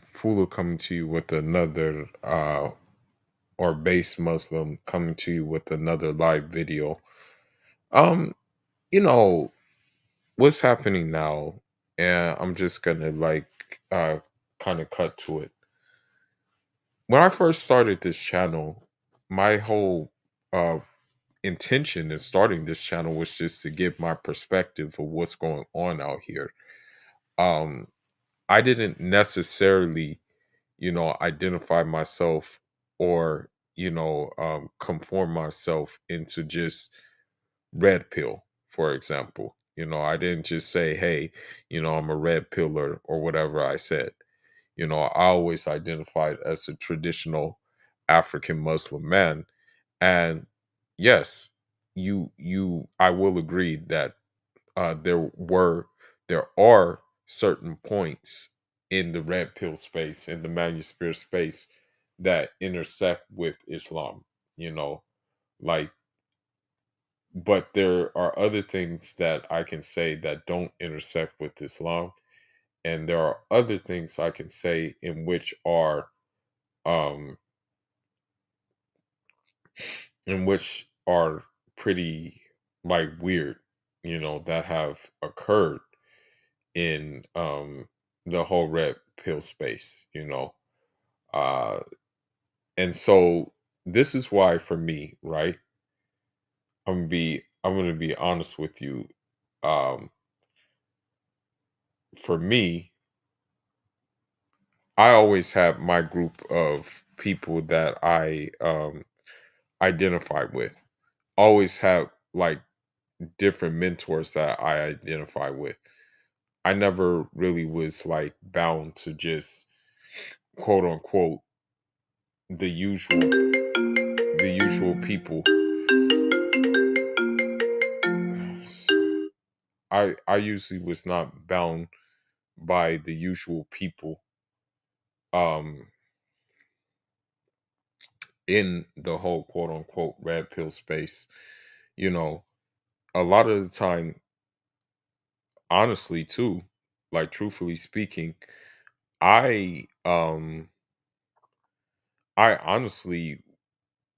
Fula coming to you with another or base Muslim coming to you with another live video. Um, you know, what's happening now, and I'm just gonna kind of cut to it. When I first started this channel, my whole uh intention in starting this channel was just to give my perspective of what's going on out here. Um, I didn't necessarily identify myself or, conform myself into just red pill, for example. I didn't just say, hey, I'm a red pillar or whatever I said. I always identified as a traditional African Muslim man. And yes, I will agree that uh, there were there are certain points in the red pill space, in the manuscript space, that intersect with Islam, you know, like, but there are other things that I can say that don't intersect with Islam, and there are other things I can say in which are um in which are pretty like weird, that have occurred in the whole red pill space, uh and so this is why for me, right, I'm gonna be honest with you. um for me, I always have my group of people that I identify with, always have like different mentors that I identify with. I never really was like bound to just quote unquote the usual people. I usually was not bound by the usual people um in the whole quote unquote red pill space. You know, a lot of the time, honestly too, like truthfully speaking, I um I honestly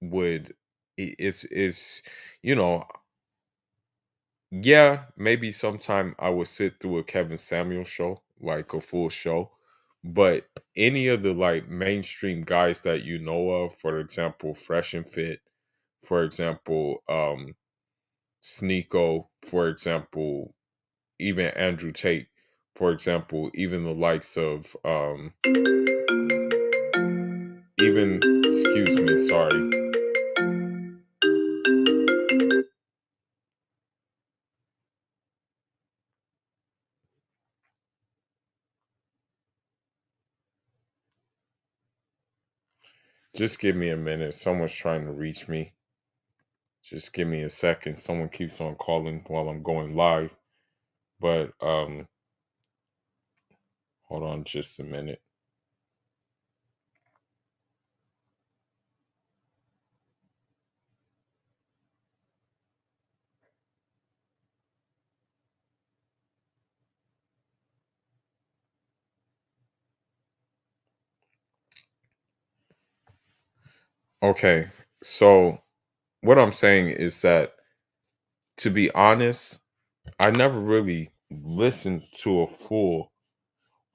would it's you know yeah, maybe sometime I would sit through a Kevin Samuel show, like a full show. But any of the like mainstream guys that you know of, for example, Fresh and Fit, for example, Sneeko, for example, even Andrew Tate, for example, even the likes of even excuse me, sorry. Just give me a minute. Someone's trying to reach me. Just give me a second. Someone keeps on calling while I'm going live. But hold on just a minute. Okay. So what I'm saying is that, to be honest, I never really listened to a full,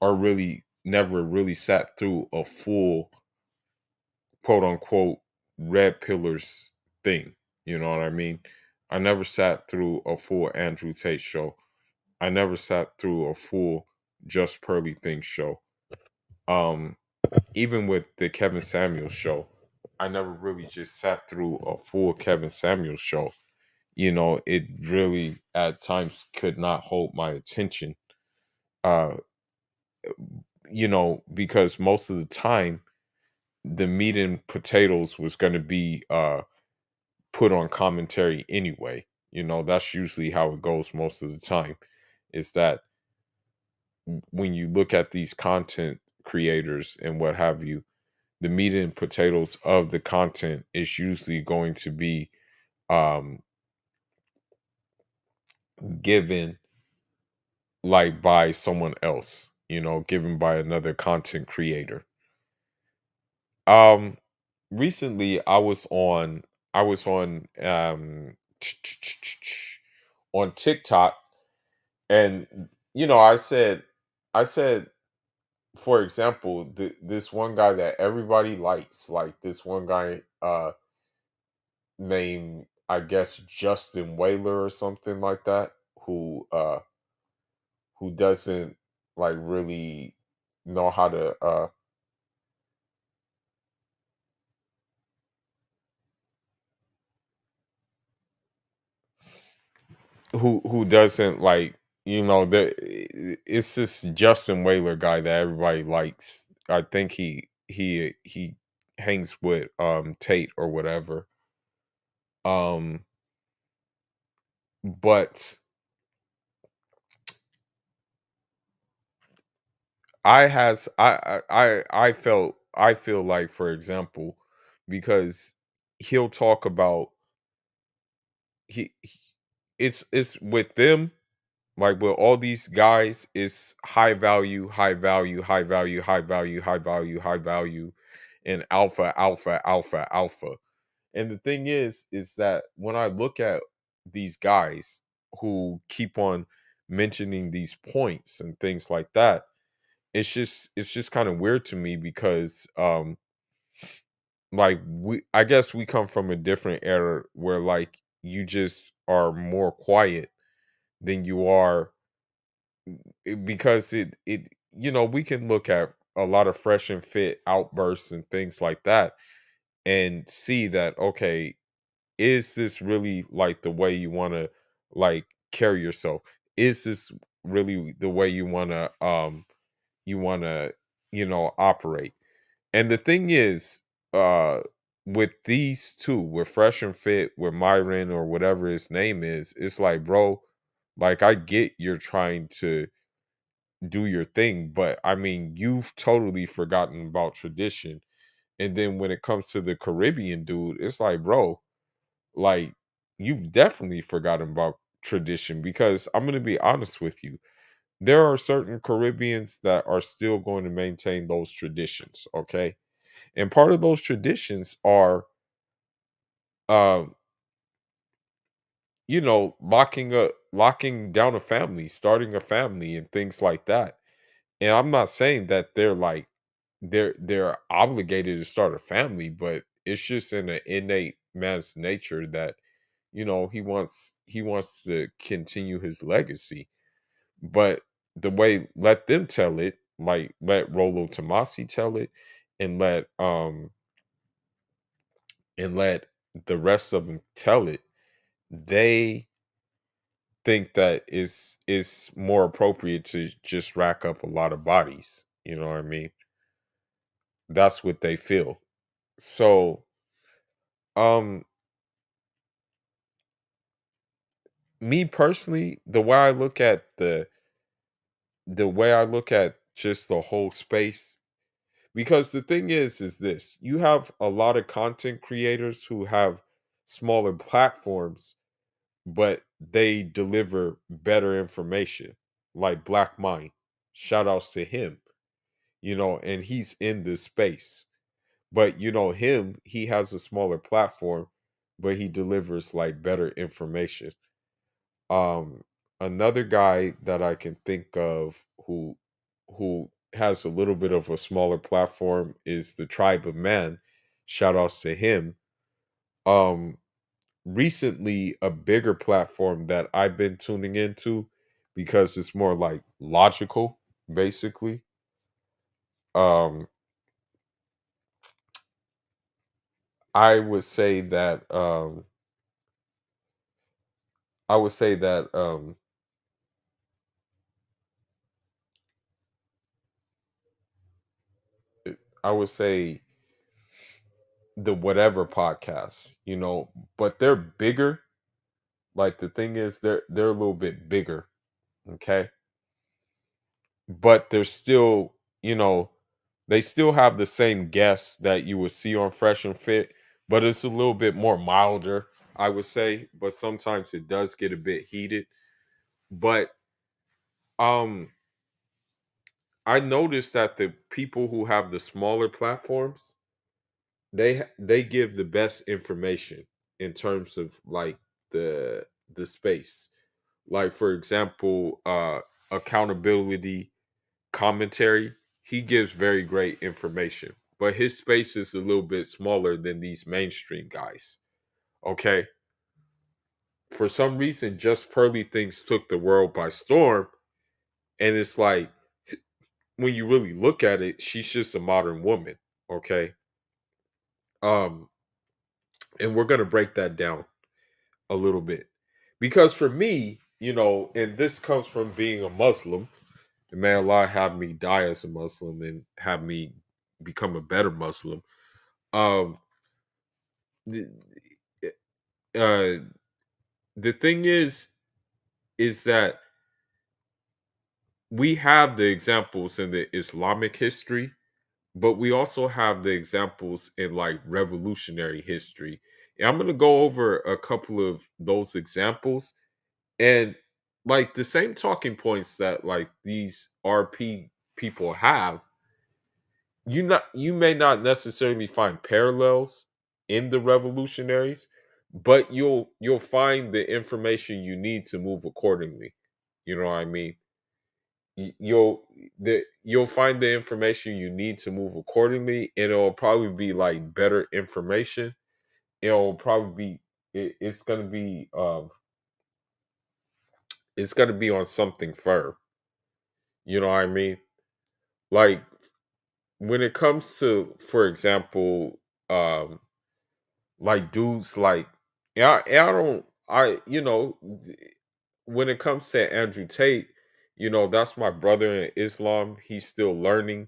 or really never really sat through a full quote unquote red pillars thing. You know what I mean? I never sat through a full Andrew Tate show. I never sat through a full Just Pearly Thing show. Um, Even with the Kevin Samuels show, I never really just sat through a full Kevin Samuels show. It really at times could not hold my attention. Uh, because most of the time the meat and potatoes was going to be put on commentary anyway. That's usually how it goes most of the time. Is that when you look at these content creators and what have you, the meat and potatoes of the content is usually going to be um given like by someone else. given by another content creator. Um Recently I was on on TikTok, and I said, for example, this one guy that everybody likes, like this one guy named, I guess, Justin Whaler or something like that, who doesn't like really know how to who doesn't like, it's this Justin Whaler guy that everybody likes. I think he hangs with Tate or whatever. Um but I feel like, for example, because he'll talk about he it's with them, like with all these guys, it's high value, high value, high value, high value, high value, high value, and alpha, alpha, alpha, alpha. And the thing is that when I look at these guys who keep on mentioning these points and things like that, it's just kind of weird to me because like I guess we come from a different era where like you just are more quiet than you are, because we can look at a lot of fresh and fit outbursts and things like that and see that, okay, is this really like the way you want to like carry yourself? Is this really the way you want to operate? And the thing is, uh with these two, with Fresh and Fit, with Myron or whatever his name is, it's like, bro, like I get you're trying to do your thing, but I mean, you've totally forgotten about tradition. And then when it comes to the Caribbean dude, it's like, bro, like you've definitely forgotten about tradition, because I'm going to be honest with you. There are certain Caribbeans that are still going to maintain those traditions, okay? And part of those traditions are um locking down a family, starting a family and things like that. And I'm not saying that they're like they're obligated to start a family, but it's just in an innate man's nature that he wants to continue his legacy. But the way, let them tell it, like let Rolo Tomasi tell it, and let the rest of them tell it. They think that is more appropriate to just rack up a lot of bodies. You know what I mean? That's what they feel. So, um, me personally, the way I look at just the whole space, because the thing is this: you have a lot of content creators who have smaller platforms, but they deliver better information, like Black Mind. Shout outs to him, and he's in this space. But he has a smaller platform, but he delivers like better information. Um, Another guy that I can think of who has a little bit of a smaller platform is the Tribe of Man. Shout outs to him. Um, Recently, a bigger platform that I've been tuning into, because it's more like logical, basically. Um, I would say that I would say that I would say the Whatever podcast, but they're bigger. Like the thing is, they're a little bit bigger, okay? But they're still, they still have the same guests that you would see on Fresh and Fit, but it's a little bit more milder, I would say. But sometimes it does get a bit heated. But um I noticed that the people who have the smaller platforms, they give the best information in terms of like the space. Like for example, accountability commentary, he gives very great information, but his space is a little bit smaller than these mainstream guys. Okay, for some reason, Just Pearly things took the world by storm, and it's like when you really look at it, she's just a modern woman. Okay, um, and we're gonna break that down a little bit because for me, and this comes from being a Muslim. And may Allah have me die as a Muslim and have me become a better Muslim. Um, the, uh, the thing is that we have the examples in the Islamic history, but we also have the examples in like revolutionary history. And I'm gonna go over a couple of those examples and like the same talking points that like these RP people have. You may not necessarily find parallels in the revolutionaries, but you'll find the information you need to move accordingly. You know what I mean? You'll find the information you need to move accordingly, and it'll probably be like better information. It'll probably be it's gonna be it's gonna be on something firm. You know what I mean? Like when it comes to, for example, like dudes like I don't I when it comes to Andrew Tate, that's my brother in Islam. He's still learning.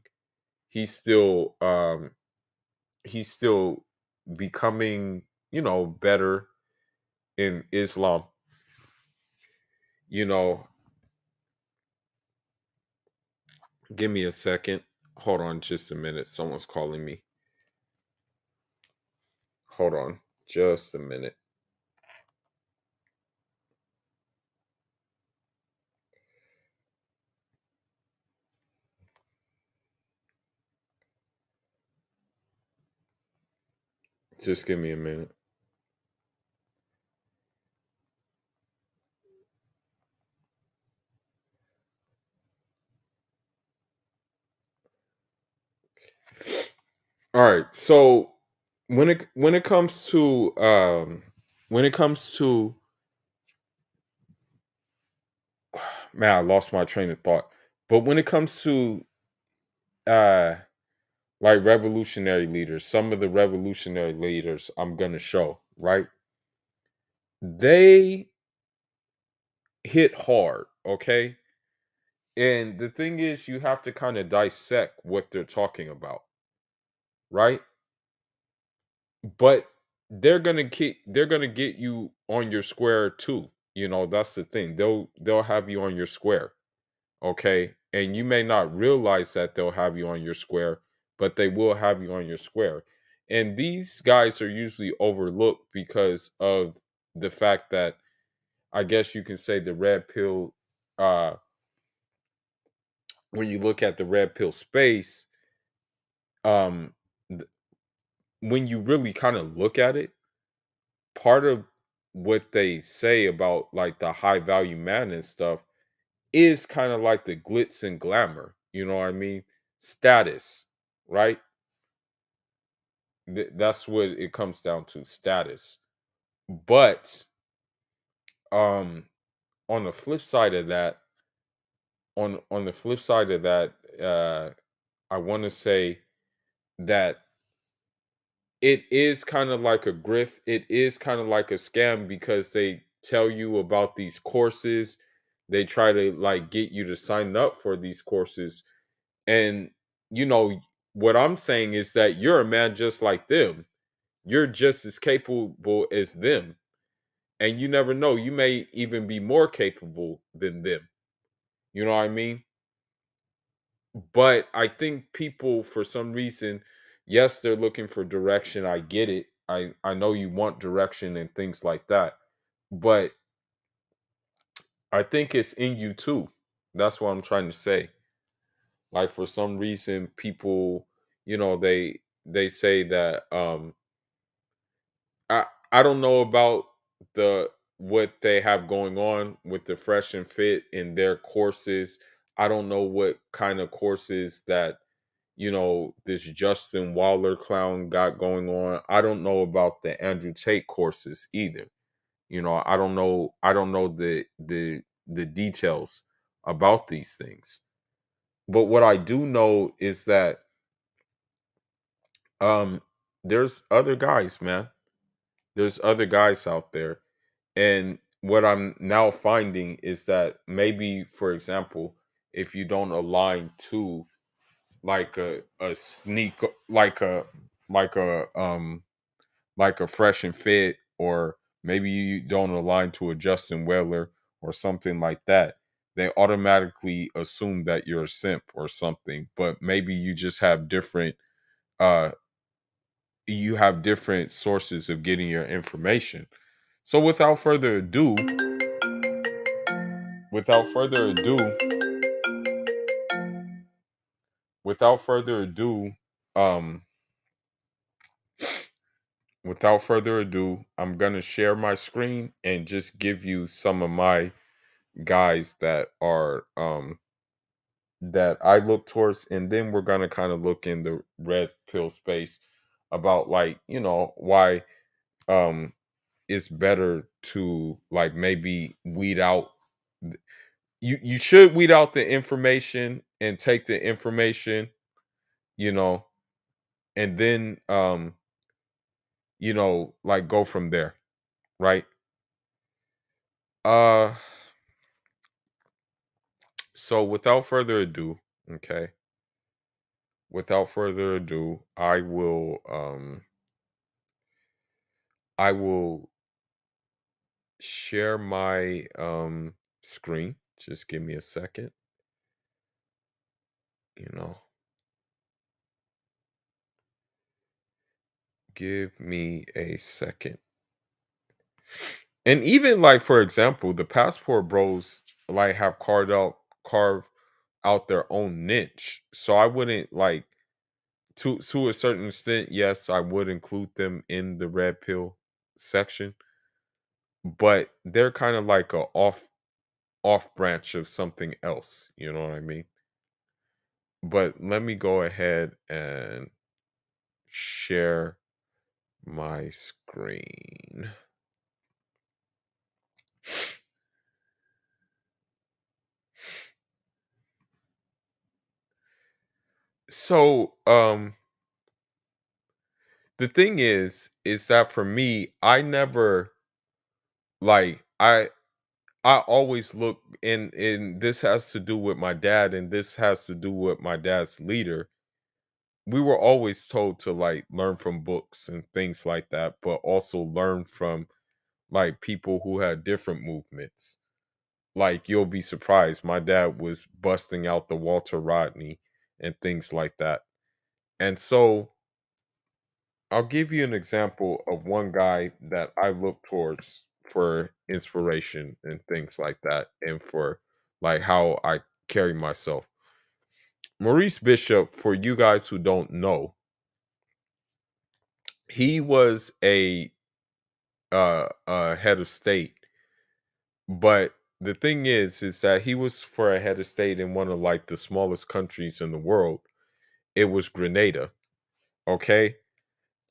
He's still he's still becoming, better in Islam. You know, give me a second. Hold on just a minute. Someone's calling me. Hold on just a minute. Just give me a minute. All right. So when it comes to when it comes to man, I lost my train of thought. But when it comes to uh like revolutionary leaders, some of the revolutionary leaders I'm gonna show, right? They hit hard, okay? And the thing is you have to kind of dissect what they're talking about, right? But they're gonna get you on your square too. That's the thing. They'll have you on your square. Okay, and you may not realize that they'll have you on your square, but they will have you on your square. And these guys are usually overlooked because of the fact that I guess you can say the red pill when you look at the red pill space, um th- when you really kind of look at it, part of what they say about like the high value man and stuff is kind of like the glitz and glamour, you know what I mean? Status, right? That's what it comes down to, status. But um on the flip side of that, on the flip side of that, I want to say that it is kind of like a grift. It is kind of like a scam because they tell you about these courses. They try to like get you to sign up for these courses. And you know what I'm saying is that you're a man just like them. You're just as capable as them. And you never know, you may even be more capable than them. You know what I mean? But I think people, for some reason, yes, they're looking for direction. I get it. I know you want direction and things like that. But I think it's in you too. That's what I'm trying to say. Like for some reason, people, they say that I don't know about the what they have going on with the Fresh and Fit in their courses. I don't know what kind of courses that this Justin Waller clown got going on. I don't know about the Andrew Tate courses either. I don't know the details about these things. But what I do know is that um there's other guys, man. There's other guys out there. And what I'm now finding is that maybe, for example, if you don't align to like a sneak like a um like a Fresh and Fit, or maybe you don't align to a Justin Weller or something like that, they automatically assume that you're a simp or something. But maybe uh you have different sources of getting your information. So without further ado, without further ado, um without further ado, I'm gonna share my screen and just give you some of my guys that I look towards, and then we're gonna kind of look in the red pill space about, like, why um it's better to, like, maybe weed out. You should weed out the information and take the information, you know, and then like, go from there, right? Uh so without further ado, okay, without further ado, I will share my screen. Just give me a second, you know. Give me a second. And even, like, for example, the passport bros, like, have carved out their own niche. So I wouldn't, like, to a certain extent, yes, I would include them in the red pill section, but they're kind of like a off branch of something else, you know what I mean? But let me go ahead and share my screen. So, the thing is that for me, I never, like, I always look, and this has to do with my dad, and this has to do with my dad's leader. We were always told to, like, learn from books and things like that, but also learn from, like, people who had different movements. Like, you'll be surprised. My dad was busting out the Walter Rodney and things like that. And so I'll give you an example of one guy that I look towards for inspiration and things like that, and for, like, how I carry myself. Maurice Bishop, for you guys who don't know, he was a head of state, but the thing is that he was for a head of state in one of, like, the smallest countries in the world. It was Grenada, okay?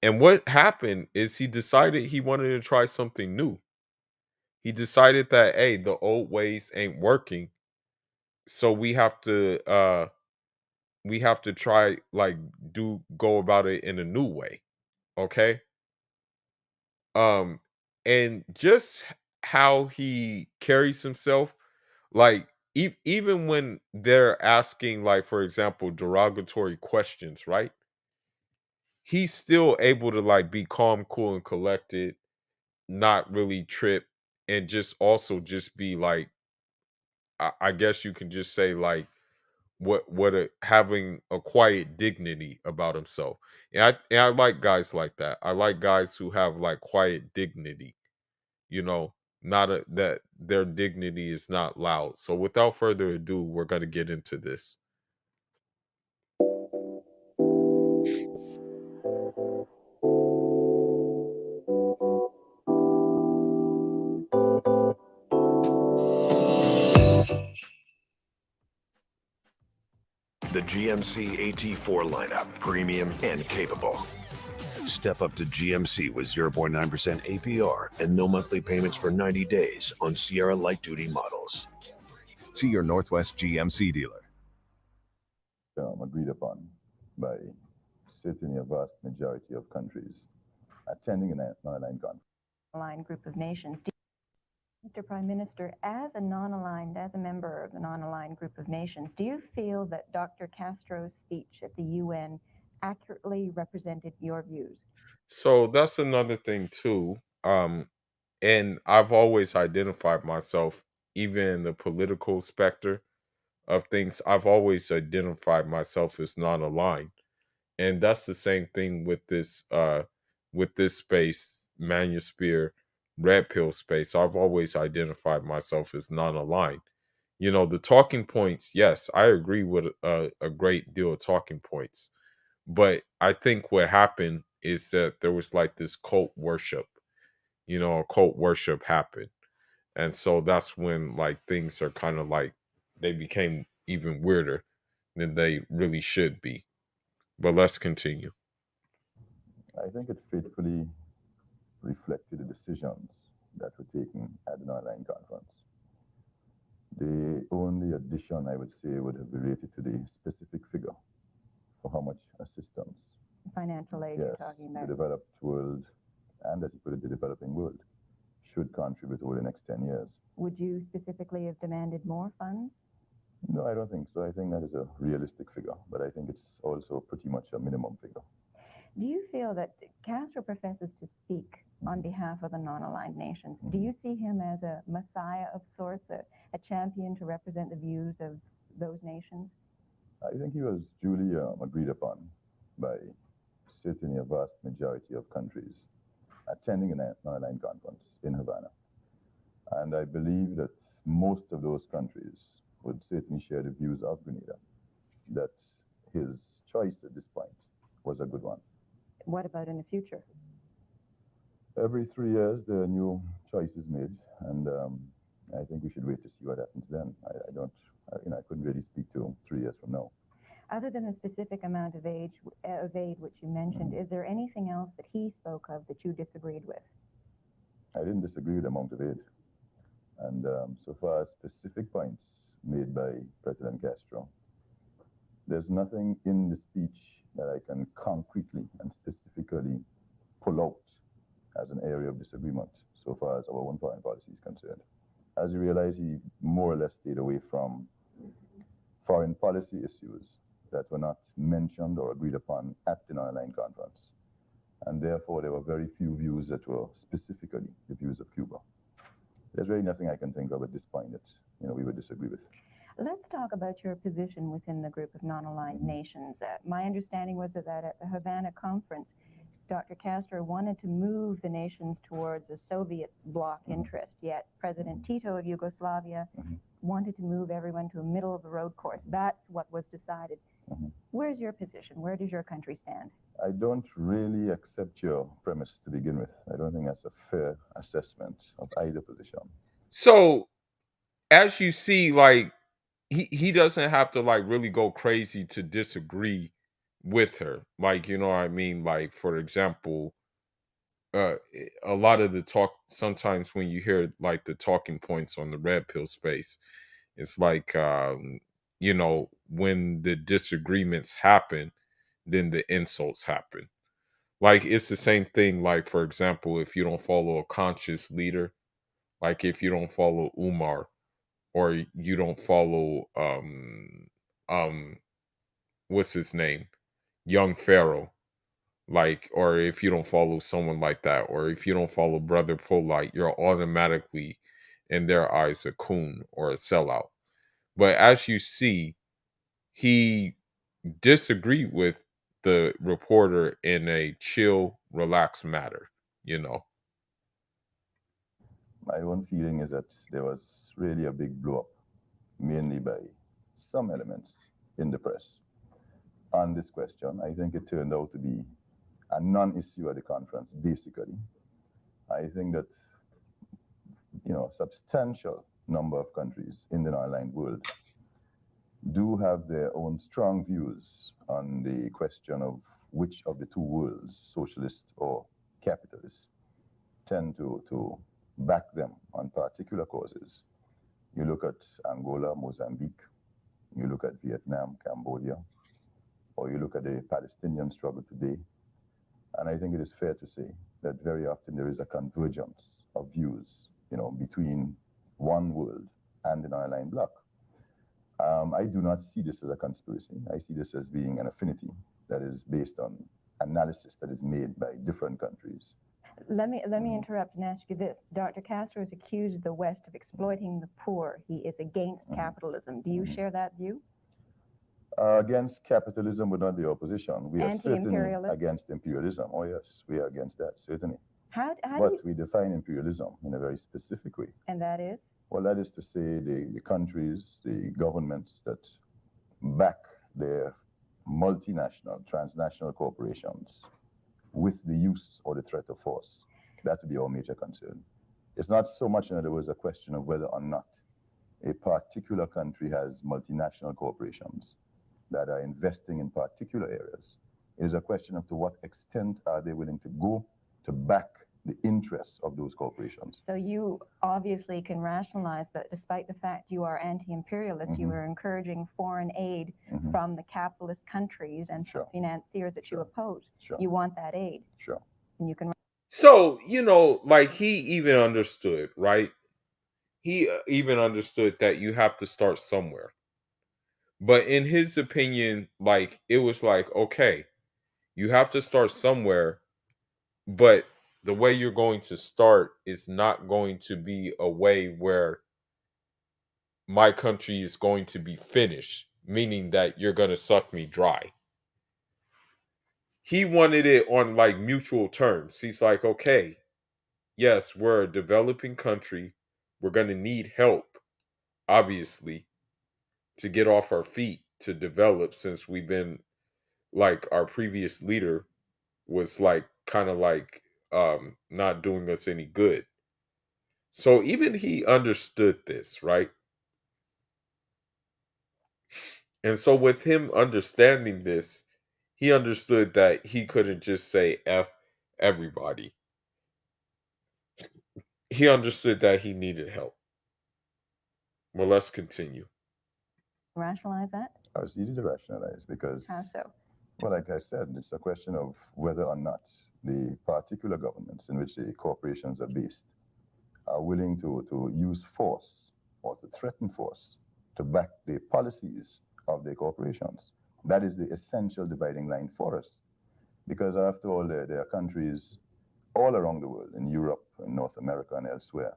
And what happened is he decided he wanted to try something new. He decided that, hey, the old ways ain't working, so we have to try, like, do go about it in a new way, okay? Um and just how he carries himself, like, even when they're asking, like, for example, derogatory questions, right? He's still able to, like, be calm, cool, and collected, not really trip, and just also just be like, I guess you can just say, like, what a having a quiet dignity about himself. And I like guys like that. I like guys who have, like, quiet dignity, you know, not that their dignity is not loud. So without further ado, we're going to get into this. GMC AT4 lineup, premium and capable. Step up to GMC with 0.9% APR and no monthly payments for 90 days on Sierra light duty models. See your Northwest GMC dealer. Agreed upon by certainly a vast majority of countries attending an non-aligned conference. Aligned group of nations. Mr. Prime Minister, as a member of the non-aligned group of nations, do you feel that Dr. Castro's speech at the UN accurately represented your views? So that's another thing too. And I've always identified myself, even in the political specter of things, I've always identified myself as non-aligned. And that's the same thing with this space, Manosphere, Red Pill space. I've always identified myself as non-aligned. You know, the talking points, yes, I agree with a great deal of talking points. But I think what happened is that there was like this cult worship, cult worship happened. And so that's when like things are kind of like they became even weirder than they really should be. But let's continue. I think it faithfully reflected the decisions that were taken at the non-aligned conference. The only addition I would say would have related to the specific figure for how much assistance, Financial aid yes, you're talking the about. developed world, and as you put it, the developing world, should contribute over the next 10 years. Would you specifically have demanded more funds? No, I don't think so. I think that is a realistic figure, but I think it's also pretty much a minimum figure. Do you feel that Castro professes to speak on behalf of the non-aligned nations? Do you see him as a messiah of sorts, a champion to represent the views of those nations? I think he was duly agreed upon by certainly a vast majority of countries attending a non-aligned conference in Havana. And I believe that most of those countries would certainly share the views of Grenada, that his choice at this point was a good one. What about in the future? Every 3 years, there are new choices made, and I think we should wait to see what happens then. I couldn't really speak to 3 years from now. Other than the specific amount of aid which you mentioned, is there anything else that he spoke of that you disagreed with? I didn't disagree with the amount of aid. And so far as specific points made by President Castro, there's nothing in the speech that I can concretely and specifically pull out as an area of disagreement so far as our own foreign policy is concerned. As you realize, he more or less stayed away from foreign policy issues that were not mentioned or agreed upon at the non-aligned conference. And therefore, there were very few views that were specifically the views of Cuba. There's really nothing I can think of at this point that we would disagree with. Let's talk about your position within the group of non-aligned nations. My understanding was that at the Havana conference, Dr. Castro wanted to move the nations towards a Soviet bloc interest, yet President Tito of Yugoslavia wanted to move everyone to a middle-of-the-road course. That's what was decided. Where's your position? Where does your country stand? I don't really accept your premise to begin with. I don't think that's a fair assessment of either position. So, as you see, like he doesn't have to like really go crazy to disagree with her. Like, you know what I mean? Like, for example, a lot of the talk sometimes when you hear like the talking points on the red pill space, it's like when the disagreements happen, then the insults happen. Like it's the same thing, like for example, if you don't follow a conscious leader, like if you don't follow Umar, or you don't follow um what's his name, young Pharaoh, like, or if you don't follow someone like that, or if you don't follow Brother Polite, you're automatically in their eyes a coon or a sellout. But as you see, he disagreed with the reporter in a chill, relaxed manner. My own feeling is that there was really a big blow up, mainly by some elements in the press on this question. I think it turned out to be a non-issue at the conference, basically. I think that, a substantial number of countries in the non-aligned world do have their own strong views on the question of which of the two worlds, socialist or capitalist, tend to back them on particular causes. You look at Angola, Mozambique, you look at Vietnam, Cambodia, or you look at the Palestinian struggle today, and I think it is fair to say that very often there is a convergence of views, between one world and the non-aligned bloc. I do not see this as a conspiracy. I see this as being an affinity that is based on analysis that is made by different countries. Let me interrupt and ask you this. Dr. Castro has accused the West of exploiting the poor. He is against capitalism. Do you share that view? Against capitalism would not be opposition. We are certainly Anti-imperialist? against imperialism. Oh yes, we are against that, certainly. How But we define imperialism in a very specific way. And that is? Well, that is to say the countries, the governments that back their multinational, transnational corporations with the use or the threat of force. That would be our major concern. It's not so much, in other words, a question of whether or not a particular country has multinational corporations that are investing in particular areas. It is a question of to what extent are they willing to go to back the interests of those corporations. So you obviously can rationalize that despite the fact you are anti-imperialist, you are encouraging foreign aid from the capitalist countries and financiers that you oppose. You want that aid. Sure. And you can. So, like he even understood, right? He even understood that you have to start somewhere. But in his opinion, like it was like, okay, you have to start somewhere, but the way you're going to start is not going to be a way where my country is going to be finished, meaning that you're going to suck me dry. He wanted it on like mutual terms. He's like, okay, yes, we're a developing country. We're going to need help, obviously, to get off our feet to develop, since we've been like our previous leader was like kind of like not doing us any good. So even he understood this, right? And so with him understanding this, he understood that he couldn't just say F everybody. He understood that he needed help. Well, let's continue. Rationalize that? It's easy to rationalize because, How so? well, like I said, it's a question of whether or not the particular governments in which the corporations are based are willing to use force or to threaten force to back the policies of their corporations. That is the essential dividing line for us. Because after all, there are countries all around the world, in Europe, in North America, and elsewhere,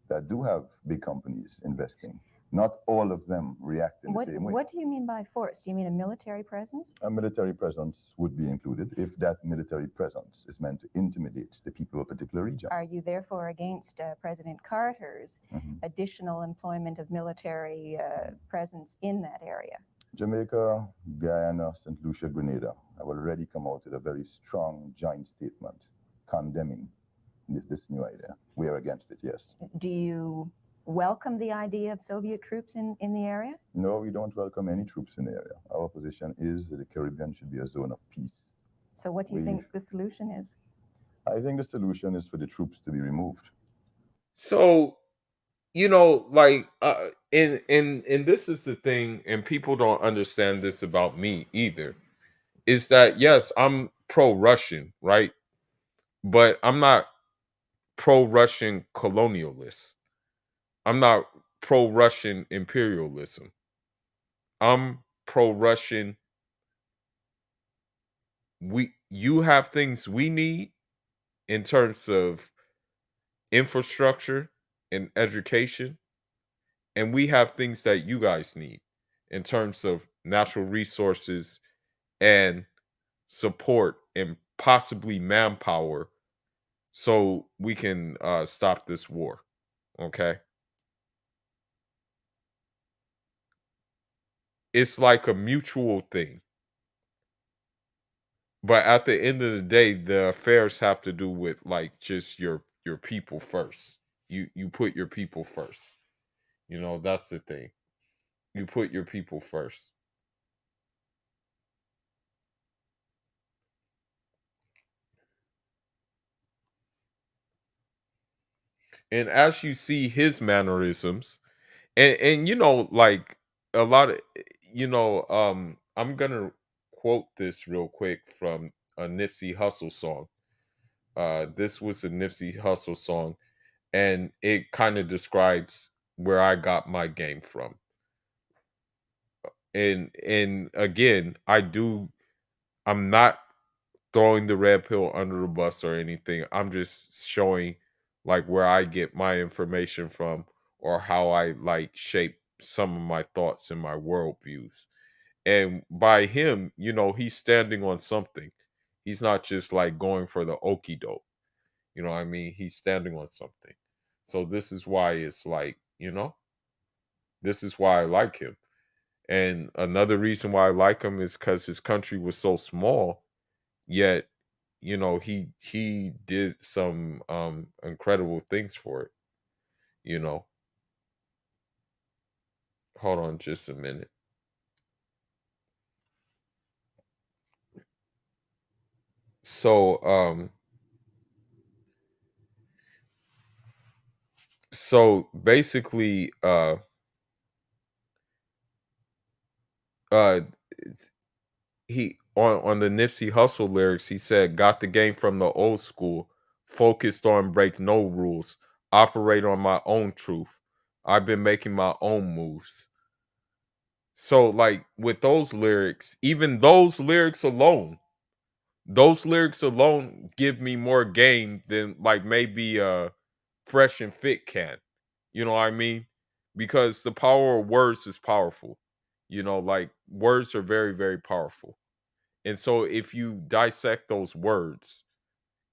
that do have big companies investing. Not all of them react in the same way. What do you mean by force? Do you mean a military presence? A military presence would be included if that military presence is meant to intimidate the people of a particular region. Are you therefore against President Carter's additional employment of military presence in that area? Jamaica, Guyana, St. Lucia, Grenada have already come out with a very strong joint statement condemning this new idea. We are against it, yes. Do you welcome the idea of Soviet troops in the area? No, we don't welcome any troops in the area. Our position is that the Caribbean should be a zone of peace. So what do you think the solution is? I think the solution is for the troops to be removed. So, like and this is the thing, and people don't understand this about me either, is that yes, I'm pro-Russian, right? But I'm not pro-Russian colonialist. I'm not pro-Russian imperialism. I'm pro-Russian. You have things we need in terms of infrastructure and education, and we have things that you guys need in terms of natural resources and support and possibly manpower, so we can stop this war. Okay, it's like a mutual thing, but at the end of the day, the affairs have to do with like just your people first. You put your people first. That's the thing. You put your people first. And as you see his mannerisms, and like a lot of I'm gonna quote this real quick from a Nipsey Hussle song. This was a Nipsey Hussle song, and it kind of describes where I got my game from. And again, I'm not throwing the red pill under the bus or anything. I'm just showing like where I get my information from, or how I like shape some of my thoughts and my worldviews. And by him, he's standing on something. He's not just like going for the okey doke. You know what I mean? He's standing on something. So this is why it's like, this is why I like him. And another reason why I like him is because his country was so small, yet he did some incredible things for it. you know Hold on just a minute. So basically, uh he on the Nipsey Hussle lyrics, he said, got the game from the old school, focused on break no rules, operate on my own truth, I've been making my own moves. So like with those lyrics, even those lyrics alone give me more game than like maybe Fresh and Fit can. You know what I mean? Because the power of words is powerful. Like words are very, very powerful. And so if you dissect those words,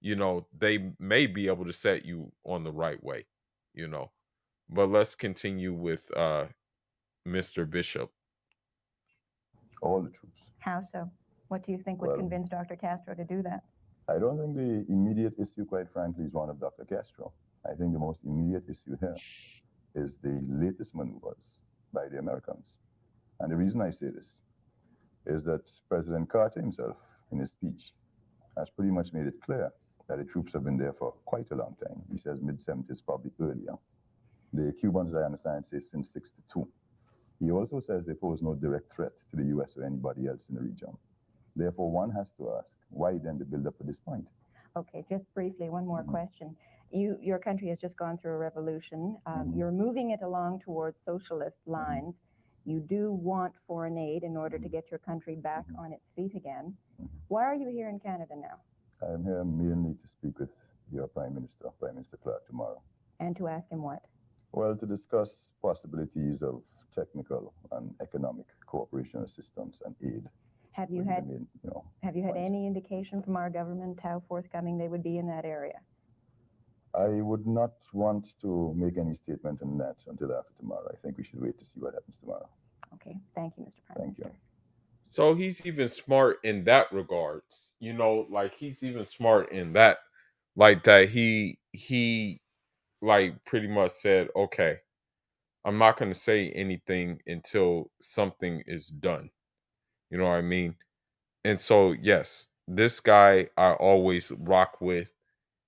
they may be able to set you on the right way, you know. But let's continue with Mr. Bishop. All the troops. How so? What do you think would Well, convince Dr. Castro to do that? I don't think the immediate issue, quite frankly, is one of Dr. Castro. I think the most immediate issue here is the latest maneuvers by the Americans. And the reason I say this is that President Carter himself, in his speech, has pretty much made it clear that the troops have been there for quite a long time. He says mid-70s, probably earlier. The Cubans, I understand, say since 62. He also says they pose no direct threat to the U.S. or anybody else in the region. Therefore, one has to ask, why then the build-up at this point? Okay, just briefly, one more question. Your country has just gone through a revolution. You're moving it along towards socialist lines. You do want foreign aid in order to get your country back on its feet again. Why are you here in Canada now? I'm here mainly to speak with your Prime Minister, Prime Minister Clark, tomorrow. And to ask him what? Well, to discuss possibilities of technical and economic cooperation, assistance, and aid. Have you had any indication from our government how forthcoming they would be in that area? I would not want to make any statement on that until after tomorrow. I think we should wait to see what happens tomorrow. Okay, thank you, Mr. Prime Minister. You. So he's even smart in that regards. Like he's even smart in that, like that he like pretty much said, okay, I'm not going to say anything until something is done. You know what I mean? And so, yes, this guy I always rock with.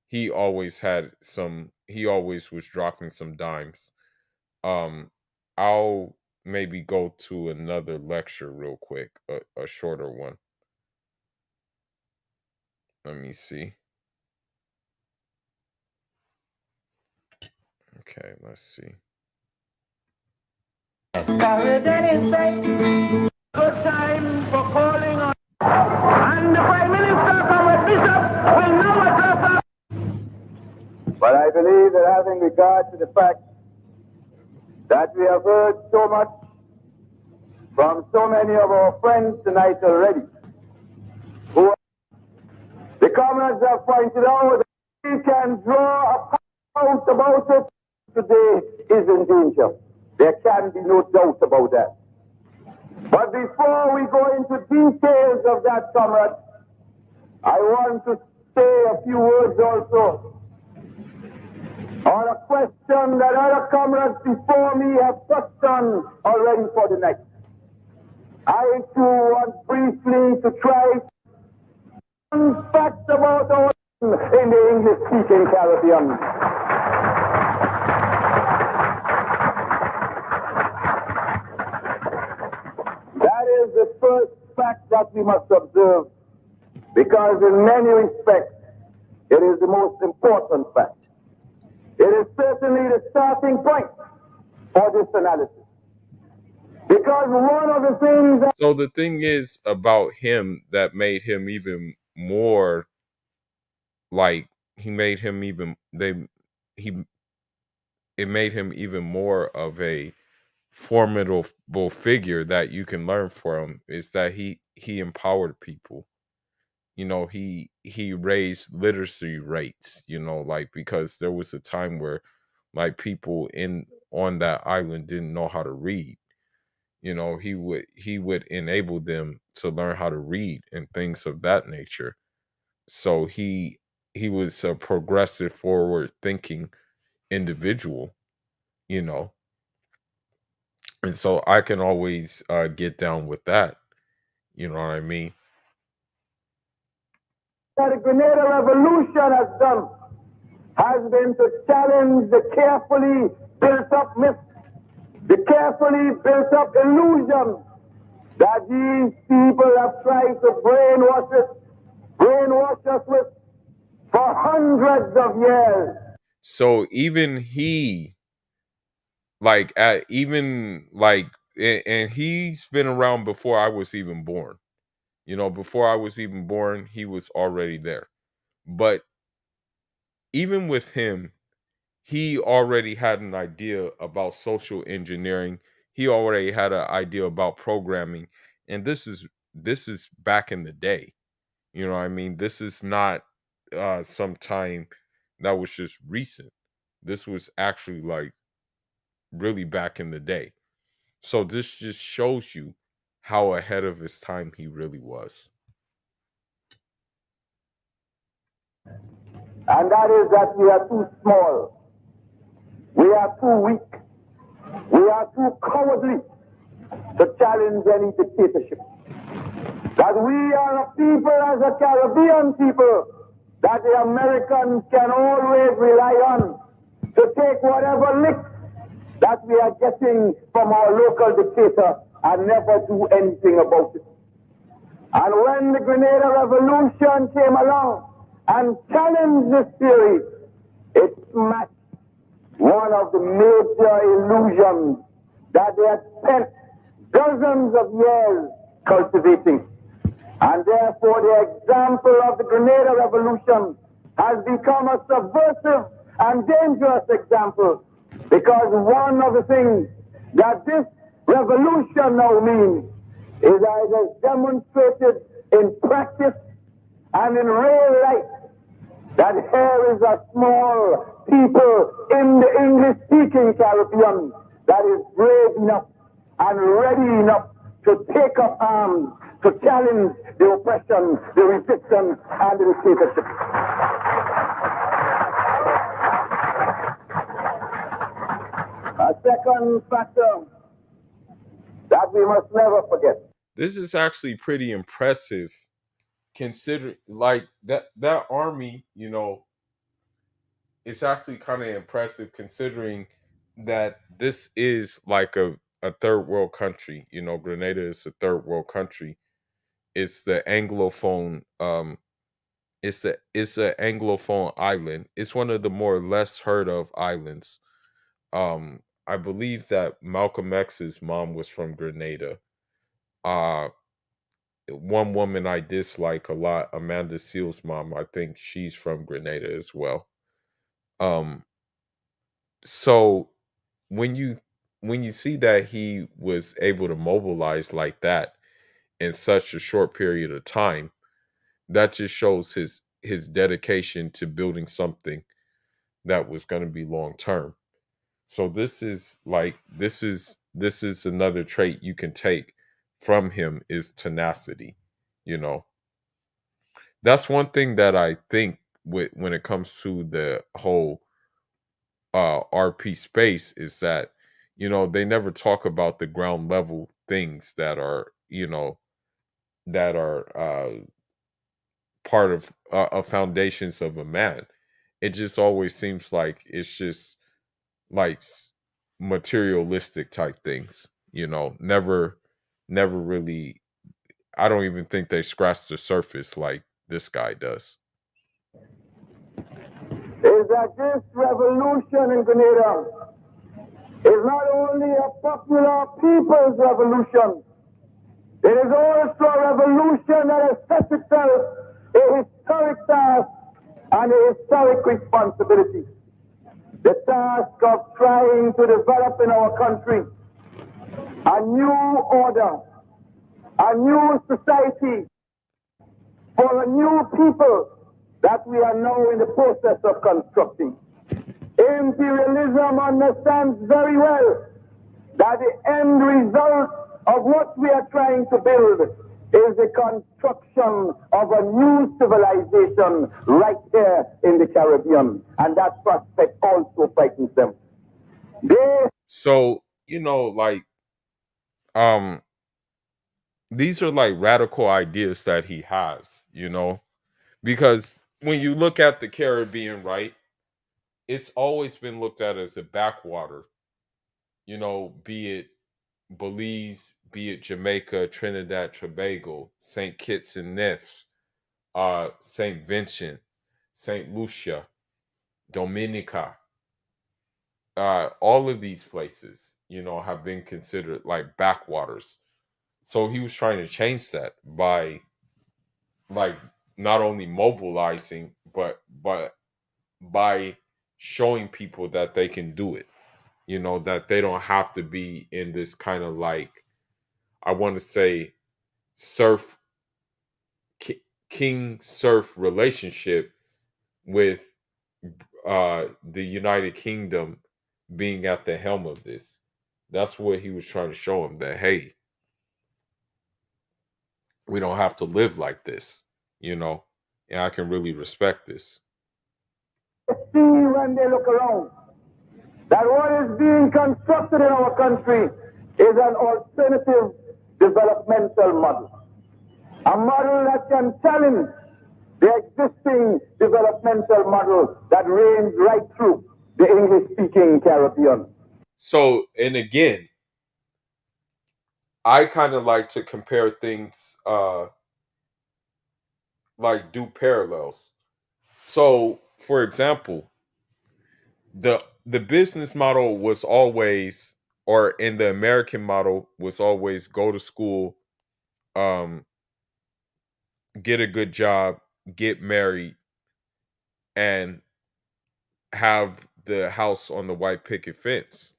He always was dropping some dimes. I'll maybe go to another lecture real quick, a shorter one. Let me see. Okay, let's see. Good time for calling on. And the Prime Minister from a bishop will now address us. But I believe that having regard to the fact that we have heard so much from so many of our friends tonight already, who the comrades have pointed out that we can draw a out about it today is in danger. There can be no doubt about that. But before we go into details of that, comrade, I want to say a few words also or a question that other comrades before me have touched on already for the night. I too want briefly to try some facts about our in the English-speaking Caribbean. That is the first fact that we must observe, because in many respects it is the most important fact. It is certainly the starting point for this analysis. Because one of the things that So the thing is about him that made him even more like he made him even they he it made him even more of a formidable figure that you can learn from is that he empowered people. You know, he raised literacy rates, you know, like because there was a time where like people in on that island didn't know how to read. You know, he would enable them to learn how to read and things of that nature. So he was a progressive forward thinking individual, you know. And so I can always get down with that. You know what I mean? the Grenada Revolution has done has been to challenge the carefully built up myth, the carefully built up illusion that these people have tried to brainwash us with for hundreds of years. So even he like at even like and he's been around before I was even born. You know, before I was even born, he was already there. But even with him, he already had an idea about social engineering. He already had an idea about programming. And this is back in the day. You know what I mean? This is not some time that was just recent. This was actually like really back in the day. So this just shows you how ahead of his time he really was. And that is that we are too small, we are too weak, we are too cowardly to challenge any dictatorship. That we are a people, as a Caribbean people, that the Americans can always rely on to take whatever licks that we are getting from our local dictator and never do anything about it. And when the Grenada Revolution came along and challenged this theory, it smashed one of the major illusions that they had spent dozens of years cultivating. And therefore, the example of the Grenada Revolution has become a subversive and dangerous example, because one of the things that this revolution now means is that it has demonstrated in practice and in real life that here is a small people in the English-speaking Caribbean that is brave enough and ready enough to take up arms to challenge the oppression, the resistance, and the dictatorship. A second factor that we must never forget. This is actually pretty impressive consider like that army, you know, it's actually kind of impressive considering that this is like a third world country. You know, Grenada is a third world country. It's the anglophone it's a anglophone island. It's one of the more less heard of islands. I believe that Malcolm X's mom was from Grenada. Uh one woman I dislike a lot, Amanda Seal's mom, I think she's from Grenada as well. Um so when you see that he was able to mobilize like that in such a short period of time, that just shows his dedication to building something that was going to be long term. So this is another trait you can take from him is tenacity. You know, that's one thing that I think with when it comes to the whole RP space is that, they never talk about the ground level things that are, part of foundations of a man. It just always seems like it's just like materialistic type things, never really. I don't even think they scratch the surface like this guy does. Is that this revolution in Grenada is not only a popular people's revolution, it is also a revolution that has set itself a historic task and a historic responsibility. The task of trying to develop in our country a new order, a new society for a new people that we are now in the process of constructing. Imperialism understands very well that the end result of what we are trying to build is the construction of a new civilization right here in the Caribbean. And that prospect also frightens them. So, these are like radical ideas that he has, because when you look at the Caribbean, right, it's always been looked at as a backwater, be it Belize, be it Jamaica, Trinidad, Tobago, St. Kitts and Nevis, St. Vincent, St. Lucia, Dominica. All of these places, have been considered like backwaters. So he was trying to change that by like not only mobilizing, but by showing people that they can do it. That they don't have to be in this kind of like, I want to say, surf king surf relationship with the United Kingdom being at the helm of this. That's what he was trying to show him, that hey, we don't have to live like this, and I can really respect this. See when they look around that what is being constructed in our country is an alternative developmental model. A model that can challenge the existing developmental model that reigns right through the English-speaking Caribbean. So, and again, I kind of like to compare things, like do parallels. So, for example, the business model was always, or in the American model was always, go to school, um, get a good job, get married, and have the house on the white picket fence.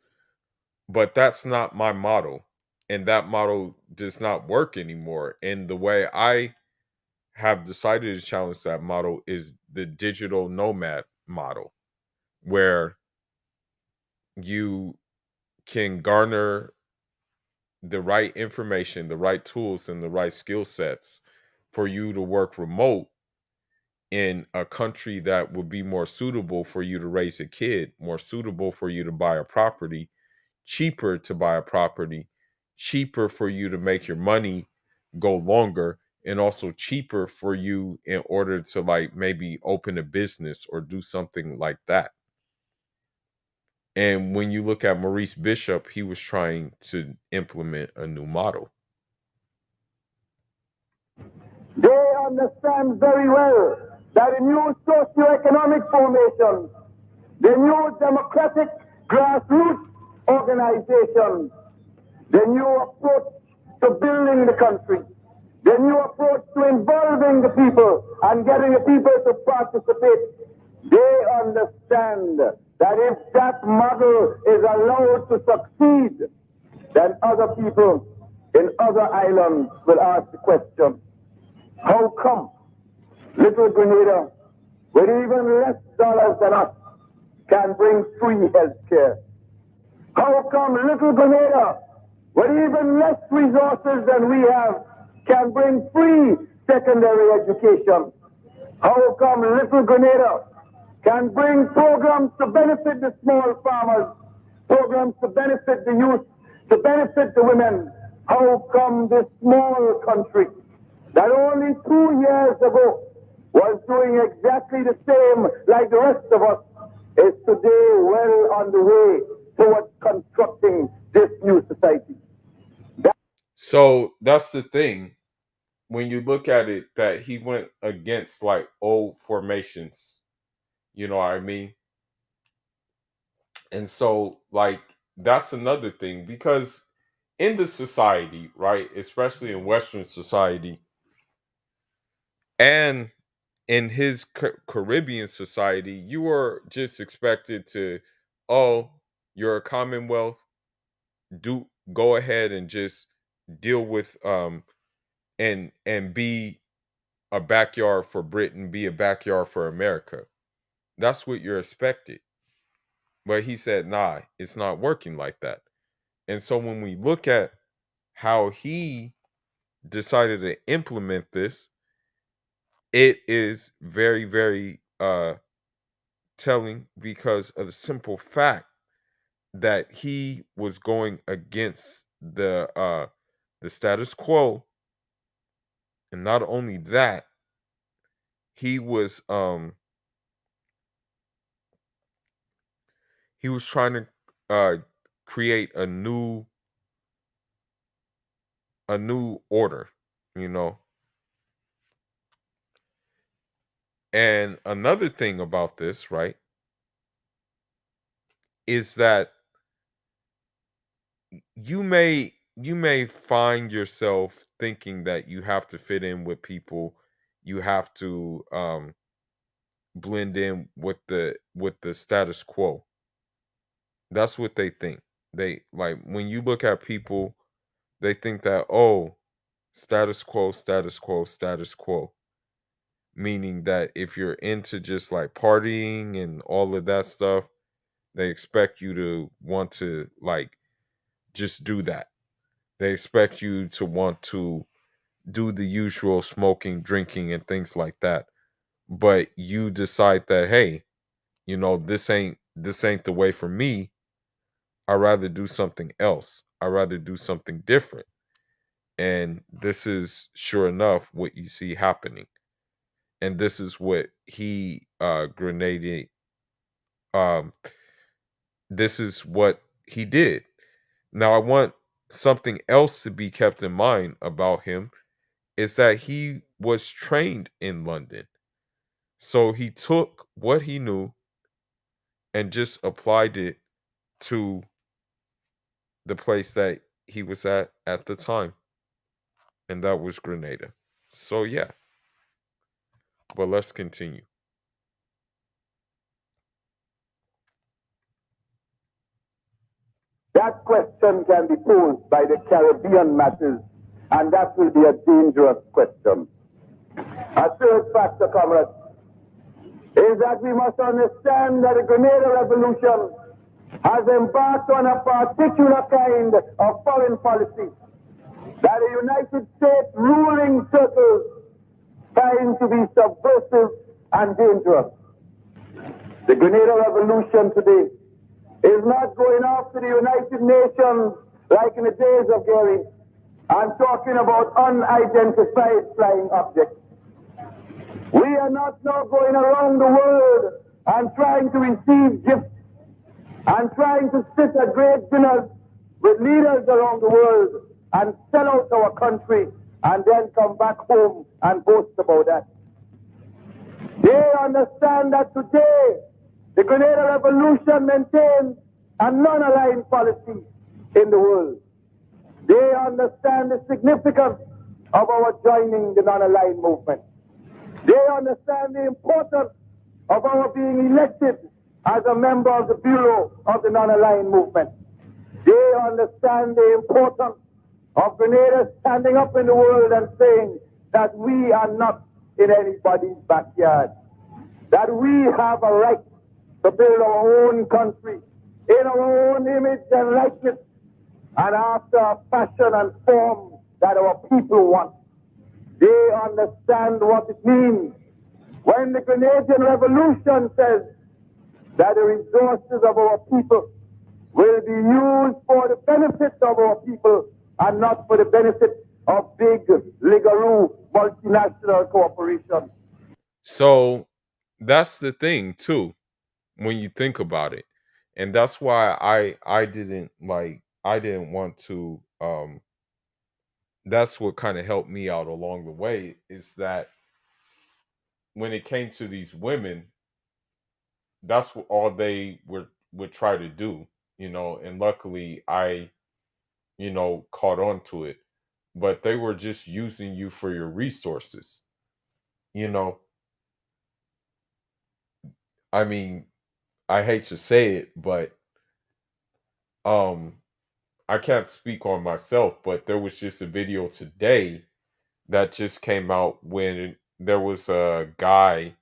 But that's not my model. And that model does not work anymore. And the way I have decided to challenge that model is the digital nomad model, where you can garner the right information, the right tools, and the right skill sets for you to work remote in a country that would be more suitable for you to raise a kid, more suitable for you to buy a property, cheaper to buy a property, cheaper for you to make your money go longer, and also cheaper for you in order to like maybe open a business or do something like that. And when you look at Maurice Bishop, he was trying to implement a new model. They understand very well that a new socio-economic formation, the new democratic grassroots organization, the new approach to building the country, the new approach to involving the people and getting the people to participate, they understand that if that model is allowed to succeed, then other people in other islands will ask the question, how come little Grenada, with even less dollars than us, can bring free health care? How come little Grenada, with even less resources than we have, can bring free secondary education? How come little Grenada can bring programs to benefit the small farmers, programs to benefit the youth, to benefit the women, how come this small country that only 2 years ago was doing exactly the same like the rest of us is today well on the way towards constructing this new society? So that's the thing. When you look at it, that he went against like old formations, you know what I mean? And so, like, that's another thing because in the society, right, especially in Western society and in his Caribbean society, you were just expected to, oh, you're a Commonwealth, do go ahead and just deal with and be a backyard for Britain, be a backyard for America. That's what you're expected. But he said, nah, it's not working like that. And so when we look at how he decided to implement this, it is very, very telling because of the simple fact that he was going against the status quo. And not only that, he was trying to create a new order, you know. And another thing about this, right, is that you may find yourself thinking that you have to fit in with people, you have to blend in with the status quo. That's what they think. They like when you look at people, they think that, oh, status quo, status quo, status quo, meaning that if you're into just like partying and all of that stuff, they expect you to want to like just do that. They expect you to want to do the usual smoking, drinking, and things like that. But you decide that, hey, you know, this ain't the way for me. I'd rather do something else. I'd rather do something different. And this is sure enough what you see happening. And this is what he grenaded. Um, this is what he did. Now I want something else to be kept in mind about him is that he was trained in London. So he took what he knew and just applied it to the place that he was at the time, and that was Grenada. So yeah, but let's continue. That question can be posed by the Caribbean masses, and that will be a dangerous question. A third factor, comrades, is that we must understand that the Grenada Revolution has embarked on a particular kind of foreign policy that the United States ruling circles find to be subversive and dangerous. The Grenada Revolution today is not going after the United Nations like in the days of Gary and talking about unidentified flying objects. We are not now going around the world and trying to receive gifts and trying to sit at great dinners with leaders around the world and sell out our country and then come back home and boast about that. They understand that today the Grenada Revolution maintains a non-aligned policy in the world. They understand the significance of our joining the non-aligned movement. They understand the importance of our being elected as a member of the Bureau of the non-aligned movement. They understand the importance of Grenada standing up in the world and saying that we are not in anybody's backyard, that we have a right to build our own country in our own image and likeness and after a fashion and form that our people want. They understand what it means When the Grenadian Revolution says that the resources of our people will be used for the benefit of our people and not for the benefit of big, ligaroo, multinational corporations. So that's the thing too, when you think about it. And that's why I didn't want to that's what kind of helped me out along the way, is that when it came to these women, that's what all they would try to do, and luckily I, caught on to it. But they were just using you for your resources, you know. I mean, I hate to say it, but um I can't speak on myself, but there was just a video today that just came out when there was a guy.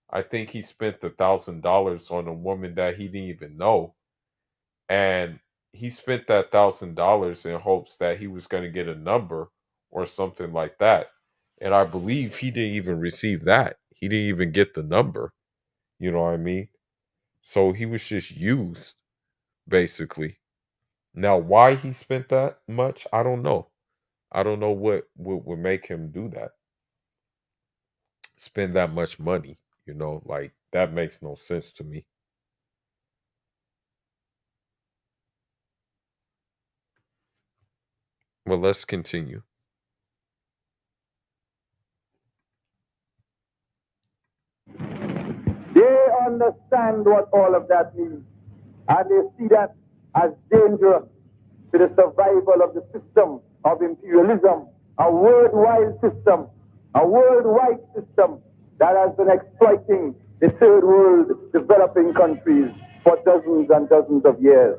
I think he spent $1,000 on a woman that he didn't even know, and he spent that $1,000 in hopes that he was going to get a number or something like that. And I believe he didn't even receive that. He didn't even get the number. You know what I mean? So he was just used, basically. Now, why he spent that much, I don't know. I don't know what would make him do that. Spend that much money, like that makes no sense to me. Well, let's continue. They understand what all of that means, and they see that as dangerous to the survival of the system of imperialism, a worldwide system that has been exploiting the third world developing countries for dozens and dozens of years.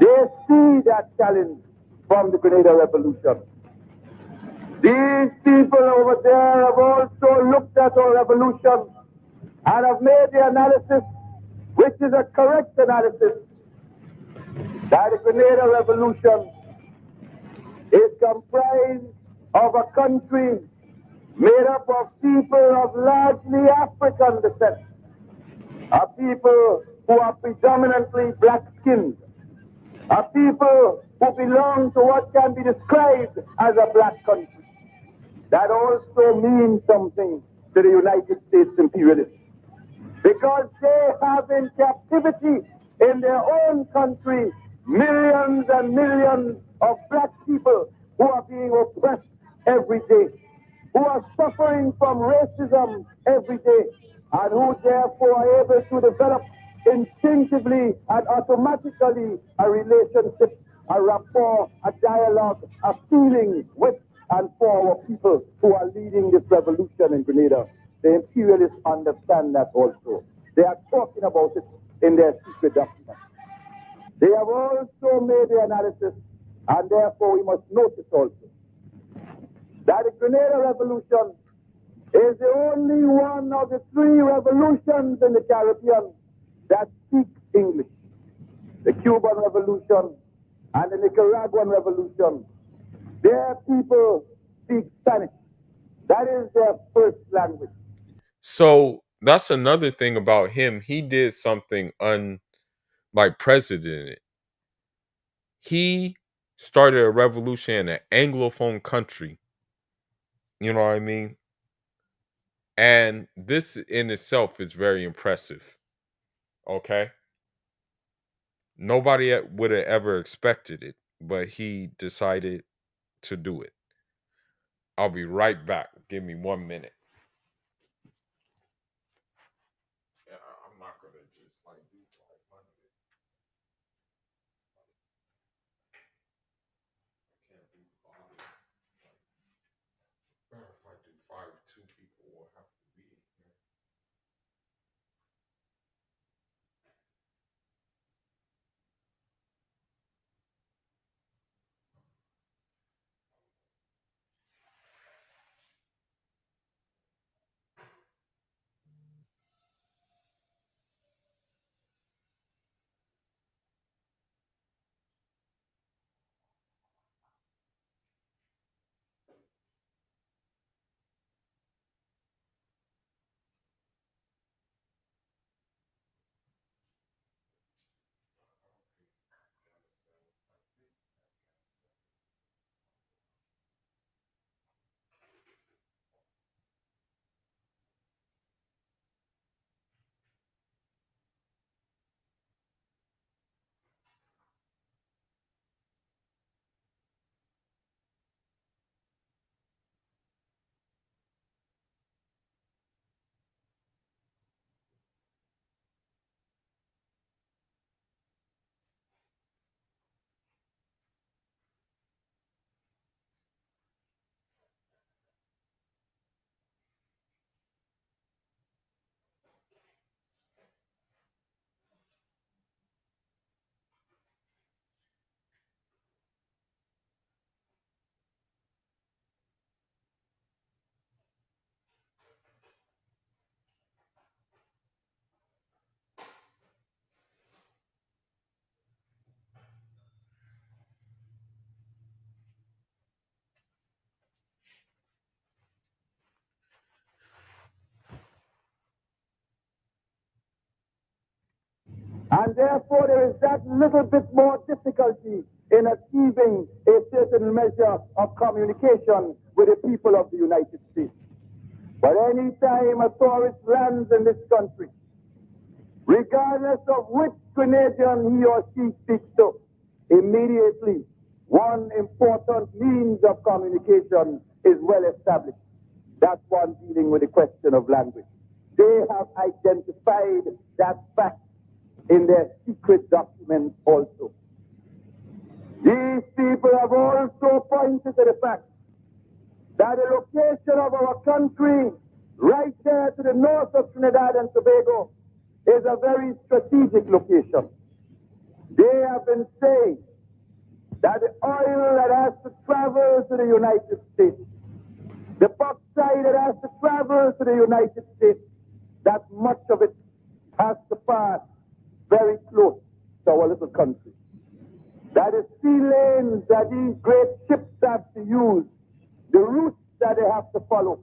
They see that challenge from the Grenada Revolution. These people over there have also looked at our revolution and have made the analysis, which is a correct analysis, that the Grenada Revolution is comprised of a country made up of people of largely African descent, a people who are predominantly black-skinned, a people who belong to what can be described as a black country. That also means something to the United States imperialists, because they have in captivity in their own country millions and millions of black people who are being oppressed every day, who are suffering from racism every day, and who therefore are able to develop instinctively and automatically a relationship, a rapport, a dialogue, a feeling with and for our people who are leading this revolution in Grenada. The imperialists understand that also. They are talking about it in their secret documents. They have also made the analysis, and therefore we must notice also that the Grenada Revolution is the only one of the three revolutions in the Caribbean that speaks English. The Cuban Revolution and the Nicaraguan Revolution, their people speak Spanish. That is their first language. So that's another thing about him. He did something unlike precedented. He started a revolution in an anglophone country. You know what I mean? And this in itself is very impressive. Okay. Nobody would have ever expected it, but he decided to do it. I'll be right back. Give me 1 minute. Yeah, I'm not gonna just like do 500. I can't do five. Or if I do five, two people will have to be here. And therefore, there is that little bit more difficulty in achieving a certain measure of communication with the people of the United States. But any time a tourist lands in this country, regardless of which Grenadian he or she speaks to, immediately one important means of communication is well established. That's one dealing with the question of language. They have identified that fact in their secret documents also. These people have also pointed to the fact that the location of our country right there to the north of Trinidad and Tobago is a very strategic location. They have been saying that the oil that has to travel to the United States, the bauxite that has to travel to the United States, that much of it has to pass very close to our little country. That the sea lanes that these great ships have to use, the routes that they have to follow,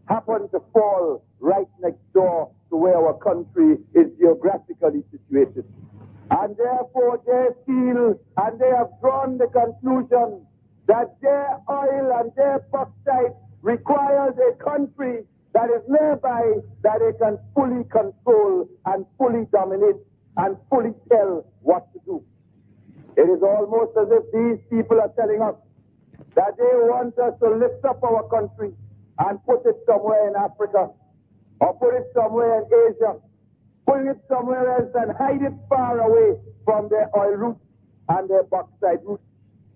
happen to fall right next door to where our country is geographically situated. And therefore they feel and they have drawn the conclusion that their oil and their bauxite requires a country that is nearby that they can fully control and fully dominate and fully tell what to do. It is almost as if these people are telling us that they want us to lift up our country and put it somewhere in Africa or put it somewhere in Asia, put it somewhere else and hide it far away from their oil routes and their bauxite routes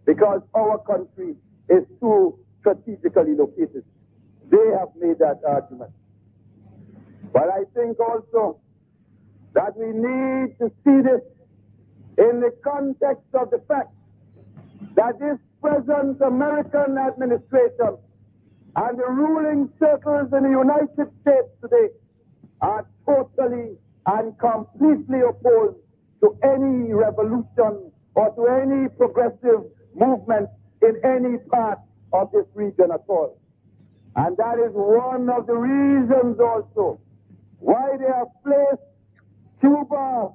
because our country is too strategically located. They have made that argument. But I think also that we need to see this in the context of the fact that this present American administration and the ruling circles in the United States today are totally and completely opposed to any revolution or to any progressive movement in any part of this region at all. And that is one of the reasons also why they have placed Cuba,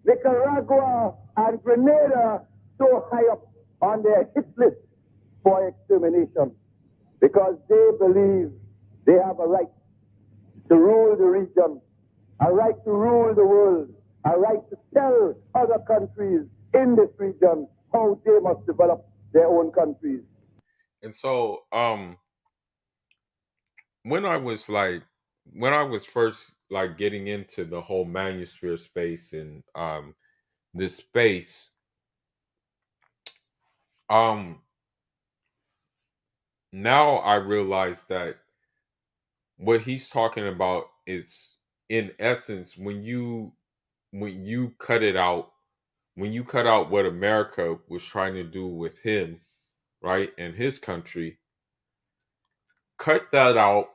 Nicaragua, and Grenada so high up on their hit list for extermination, because they believe they have a right to rule the region, a right to rule the world, a right to tell other countries in this region how they must develop their own countries. And so, when I was like, when I was first like getting into the whole manosphere space and this space, um, now I realize that what he's talking about is, in essence, when you cut it out, when you cut out what America was trying to do with him, right, and his country, cut that out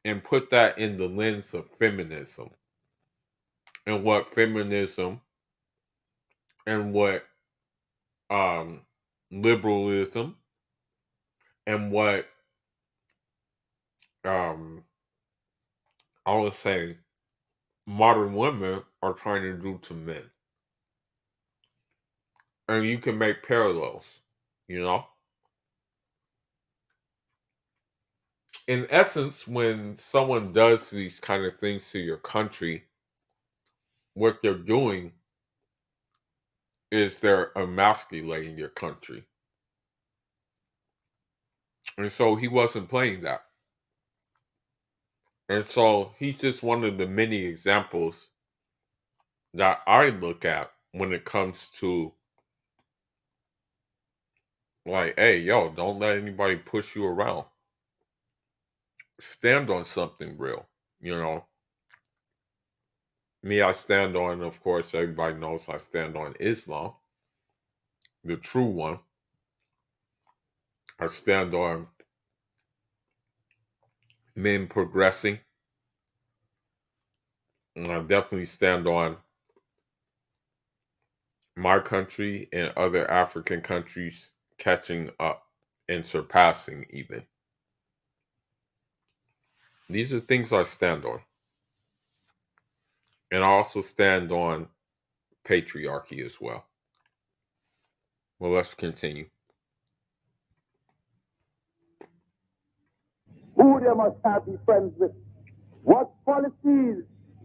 and put that in the lens of feminism and what feminism and what um liberalism and what um I would say modern women are trying to do to men. And you can make parallels, you know? In essence, when someone does these kind of things to your country, what they're doing is they're emasculating your country. And so he wasn't playing that. And so he's just one of the many examples that I look at when it comes to, like, hey, yo, don't let anybody push you around. Stand on something real, you know. Me, I stand on, of course, everybody knows I stand on Islam, the true one. I stand on men progressing. And I definitely stand on my country and other African countries catching up and surpassing even. These are things I stand on. And I also stand on patriarchy as well. Well, let's continue. Who they must have be friends with, what policies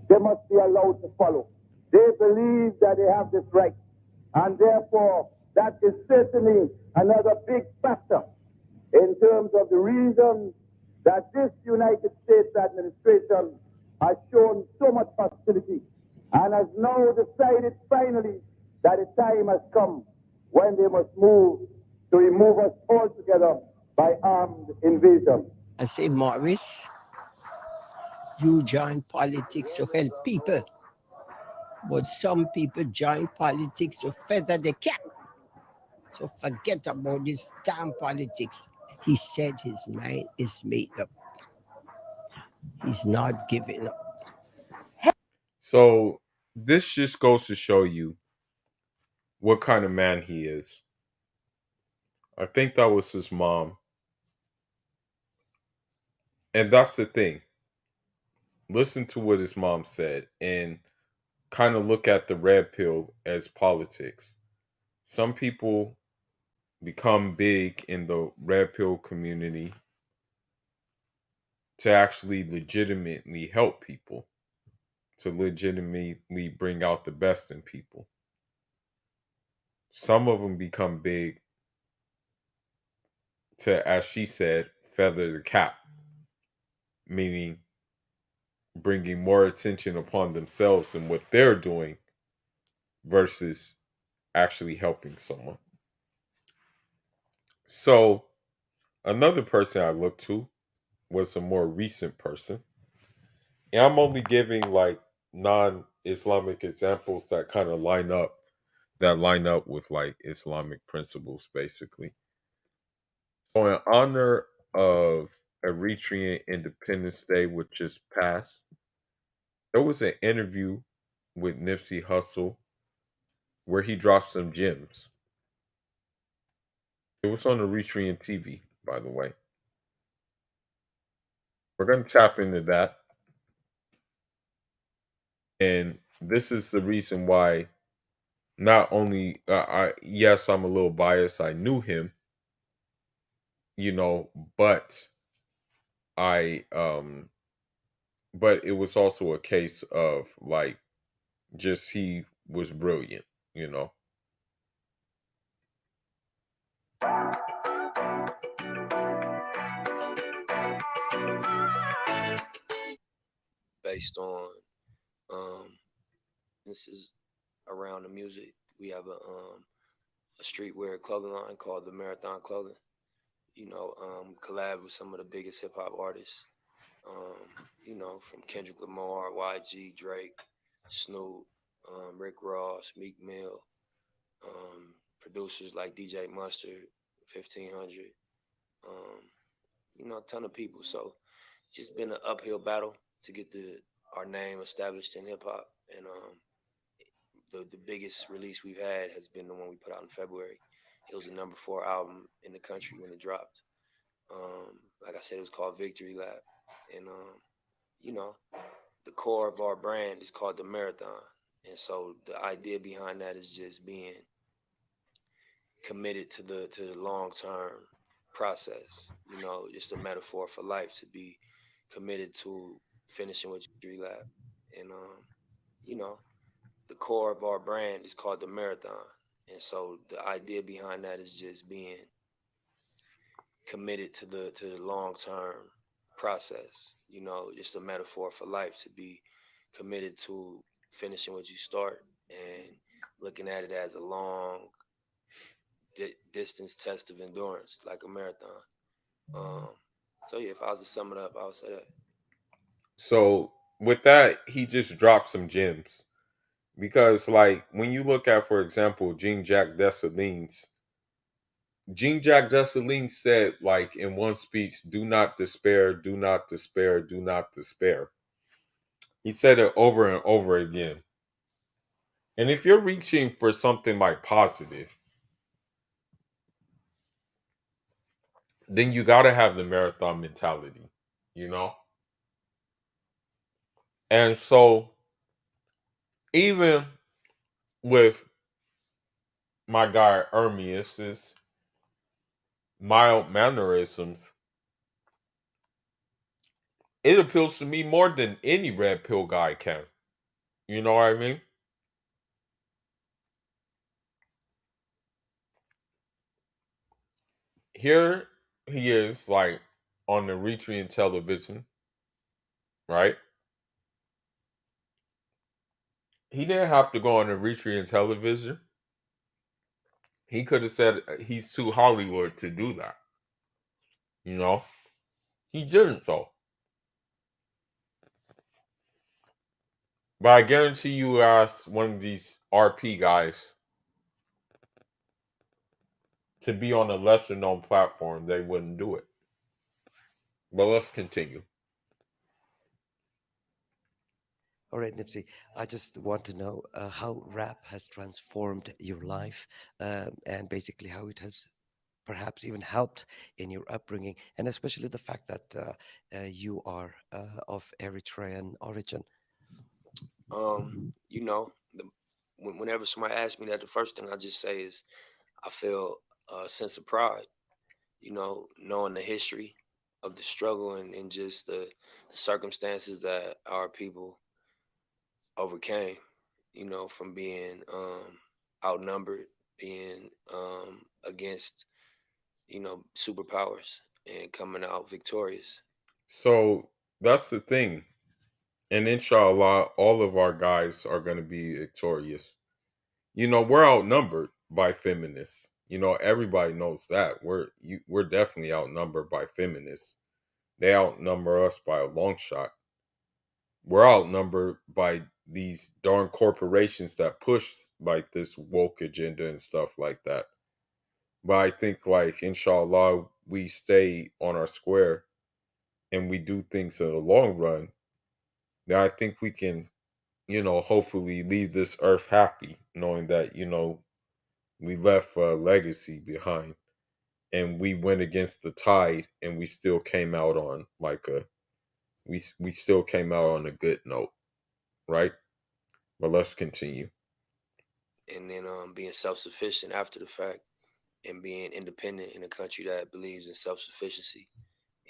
they must be allowed to follow. They believe that they have this right, and therefore that is certainly another big factor in terms of the reason that this United States administration has shown so much hostility and has now decided finally that the time has come when they must move to remove us altogether by armed invasion. I say, Maurice, you join politics to help people, but some people join politics to feather the cap. So forget about this damn politics. He said his mind is made up. He's not giving up. So this just goes to show you what kind of man he is. I think that was his mom. And that's the thing. Listen to what his mom said and kind of look at the red pill as politics. Some people become big in the red pill community to actually legitimately help people, to legitimately bring out the best in people. Some of them become big to, as she said, feather the cap, meaning bringing more attention upon themselves and what they're doing versus actually helping someone. So, another person I looked to was a more recent person. And I'm only giving like non-Islamic examples that kind of line up with like Islamic principles basically. So in honor of Eritrean Independence Day, which just passed, there was an interview with Nipsey Hussle where he dropped some gems. It was on Eritrean TV, by the way. We're going to tap into that. And this is the reason why not only yes, I'm a little biased. I knew him, you know, but I but it was also a case of like just he was brilliant, you know. Based on this is around the music. We have a streetwear clothing line called the Marathon Clothing. Collab with some of the biggest hip hop artists. From Kendrick Lamar, YG, Drake, Snoop, Rick Ross, Meek Mill, producers like DJ Mustard, 1500, a ton of people. So just been an uphill battle to get our name established in hip hop. And the biggest release we've had has been the one we put out in February. It was the #4 album in the country when it dropped. Like I said, it was called Victory Lap. And, the core of our brand is called the Marathon. And so the idea behind that is just being committed to the long-term process. Just a metaphor for life, to be committed to finishing with Victory Lap. And, the core of our brand is called the Marathon. And so the idea behind that is just being committed to the long-term process. Just a metaphor for life, to be committed to finishing what you start and looking at it as a long distance test of endurance, like a marathon. So yeah, if I was to sum it up, I would say that. So with that, he just dropped some gems. Because like when you look at, for example, Jean Jacques Dessalines said, like in one speech, do not despair, do not despair, do not despair. He said it over and over again. And if you're reaching for something like positive, then you got to have the marathon mentality, you know? And so, even with my guy Ermius's mild mannerisms, it appeals to me more than any red pill guy can. You know what I mean? Here he is, like on the Retrian television, right? He didn't have to go on the Retrian television. He could have said he's too Hollywood to do that. You know, he didn't though. But I guarantee you, ask one of these RP guys to be on a lesser known platform, they wouldn't do it. But let's continue. All right, Nipsey, I just want to know how rap has transformed your life and basically how it has perhaps even helped in your upbringing, and especially the fact that you are of Eritrean origin. You know, whenever somebody asks me that, the first thing I just say is I feel a sense of pride. You know, knowing the history of the struggle and just the circumstances that our people overcame. You know, from being outnumbered, being against superpowers, and coming out victorious. So that's the thing. And inshallah, all of our guys are going to be victorious. You know, we're outnumbered by feminists. You know, everybody knows that. We're definitely outnumbered by feminists. They outnumber us by a long shot. We're outnumbered by these darn corporations that push like this woke agenda and stuff like that. But I think like inshallah we stay on our square and we do things in the long run. Then I think we can, hopefully leave this earth happy, knowing that, we left a legacy behind and we went against the tide and we still came out on like we still came out on a good note, right? But let's continue. And then being self-sufficient after the fact, and being independent in a country that believes in self-sufficiency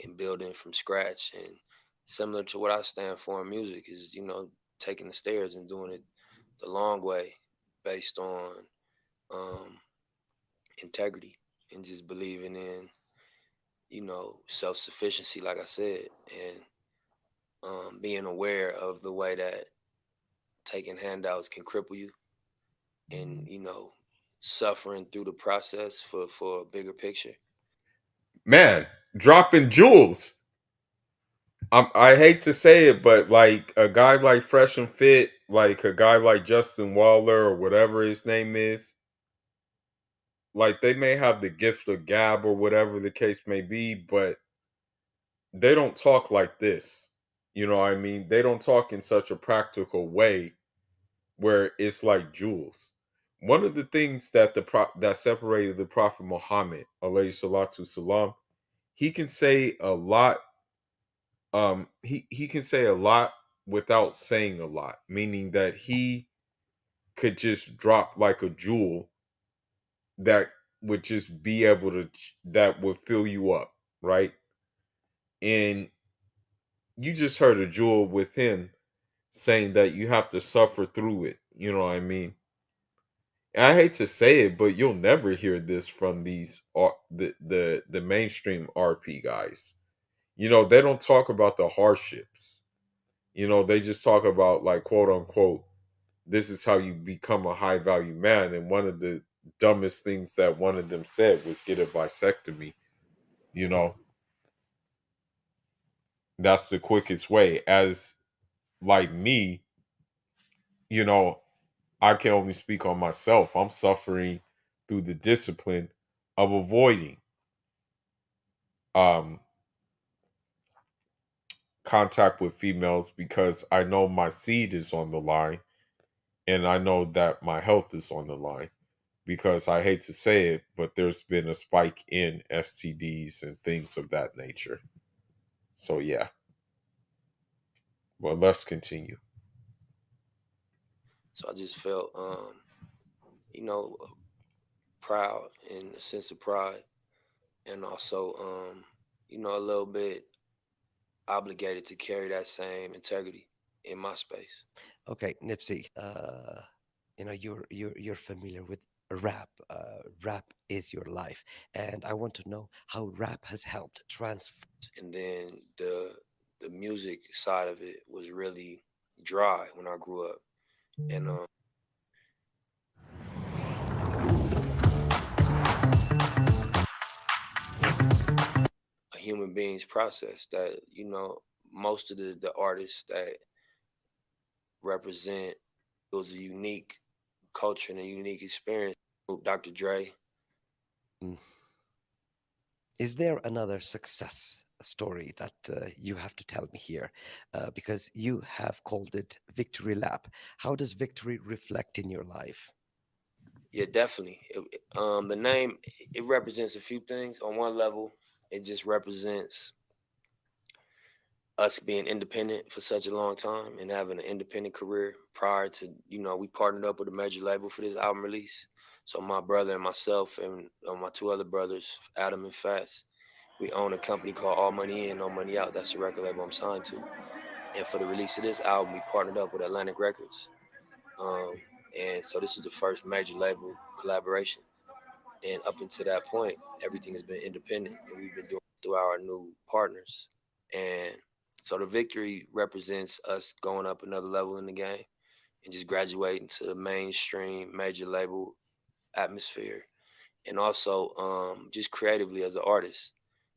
and building from scratch. And similar to what I stand for in music is, taking the stairs and doing it the long way, based on um, integrity and just believing in, self-sufficiency, like I said, and being aware of the way that taking handouts can cripple you, and suffering through the process for a bigger picture. Man, dropping jewels. I hate to say it, but like a guy like Fresh and Fit, like a guy like Justin Waller or whatever his name is, like they may have the gift of gab or whatever the case may be, but they don't talk like this. You know what I mean? They don't talk in such a practical way where it's like jewels. One of the things that that separated the Prophet Muhammad, alayhi salatu salam, he can say a lot. He can say a lot without saying a lot, meaning that he could just drop like a jewel that would just be able to that would fill you up, right? And you just heard a jewel with him saying that you have to suffer through it. You know what I mean? And I hate to say it, but you'll never hear this from these the mainstream RP guys. You know, they don't talk about the hardships. You know, they just talk about like quote unquote, this is how you become a high value man. And one of the dumbest things that one of them said was get a vasectomy. You know, that's the quickest way. As like me, you know, I can only speak on myself. I'm suffering through the discipline of avoiding um contact with females because I know my seed is on the line and I know that my health is on the line because I hate to say it, but there's been a spike in STDs and things of that nature. So yeah, well let's continue. So I just felt you know, proud and a sense of pride, and also, a little bit obligated to carry that same integrity in my space. Okay, Nipsey, you're familiar with rap. Rap is your life, and I want to know how rap has helped transform. And then the music side of it was really dry when I grew up, and a human being's process that most of the artists that represent, it was a unique culture and a unique experience. Dr. Dre. Mm. Is there another success story that you have to tell me here? Because you have called it Victory Lap. How does victory reflect in your life? Yeah, definitely. The name, it represents a few things. On one level, it just represents us being independent for such a long time and having an independent career prior to, we partnered up with a major label for this album release. So my brother and myself and my two other brothers, Adam and Fats, we own a company called All Money In, No Money Out. That's the record label I'm signed to. And for the release of this album, we partnered up with Atlantic Records. Um, and so this is the first major label collaboration. And up until that point, everything has been independent, and we've been doing it through our new partners. And so the victory represents us going up another level in the game and just graduating to the mainstream major label atmosphere. And also, just creatively as an artist,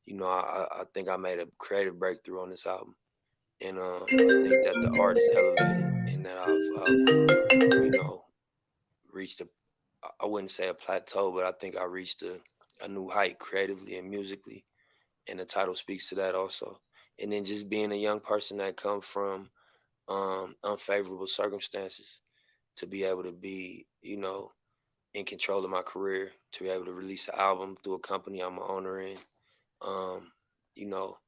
I think I made a creative breakthrough on this album, and I think that the art is elevated, and that I've reached a, I wouldn't say a plateau, but I think I reached a new height creatively and musically, and the title speaks to that also. And then just being a young person that come from unfavorable circumstances, to be able to be, in control of my career, to be able to release an album through a company I'm an owner in, um, you know,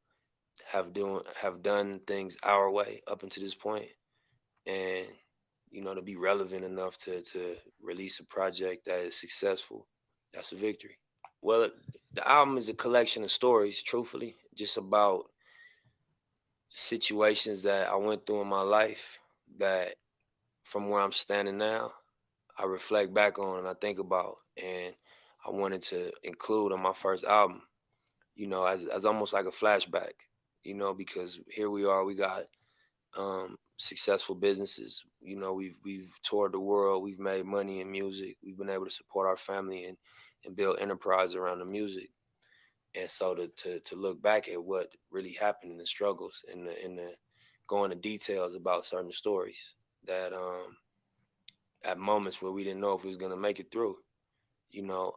have done things our way up until this point, and to be relevant enough to release a project that is successful, that's a victory. Well, the album is a collection of stories, truthfully, just about situations that I went through in my life that, from where I'm standing now, I reflect back on and I think about, and I wanted to include on my first album, as almost like a flashback, because here we are, we got successful businesses. We've toured the world, we've made money in music, we've been able to support our family and build enterprise around the music. And so to look back at what really happened in the struggles and the go into details about certain stories that at moments where we didn't know if we was gonna make it through, you know.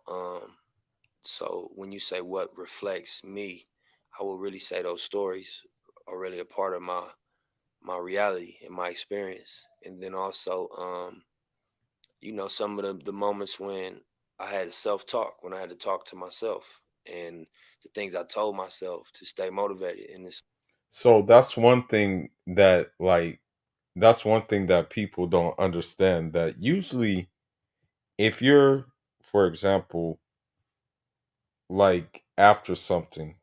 So when you say what reflects me, I will really say those stories are really a part of my reality and my experience. And then also, some of the moments when I had self-talk, when I had to talk to myself, and the things I told myself to stay motivated in this. So that's one thing that people don't understand, that usually if you're, for example, like after something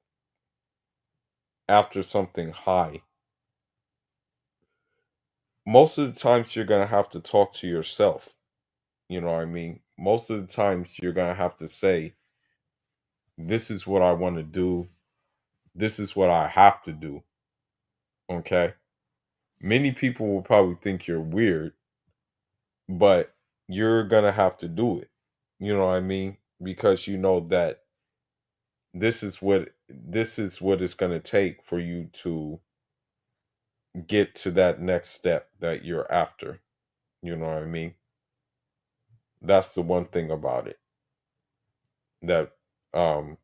high, most of the times you're going to have to talk to yourself. You know what I mean? Most of the times you're going to have to say, this is what I want to do. This is what I have to do. Okay? Many people will probably think you're weird, but you're going to have to do it. You know what I mean? Because you know that this is what it's going to take for you to get to that next step that you're after. You know what I mean? That's the one thing about it that um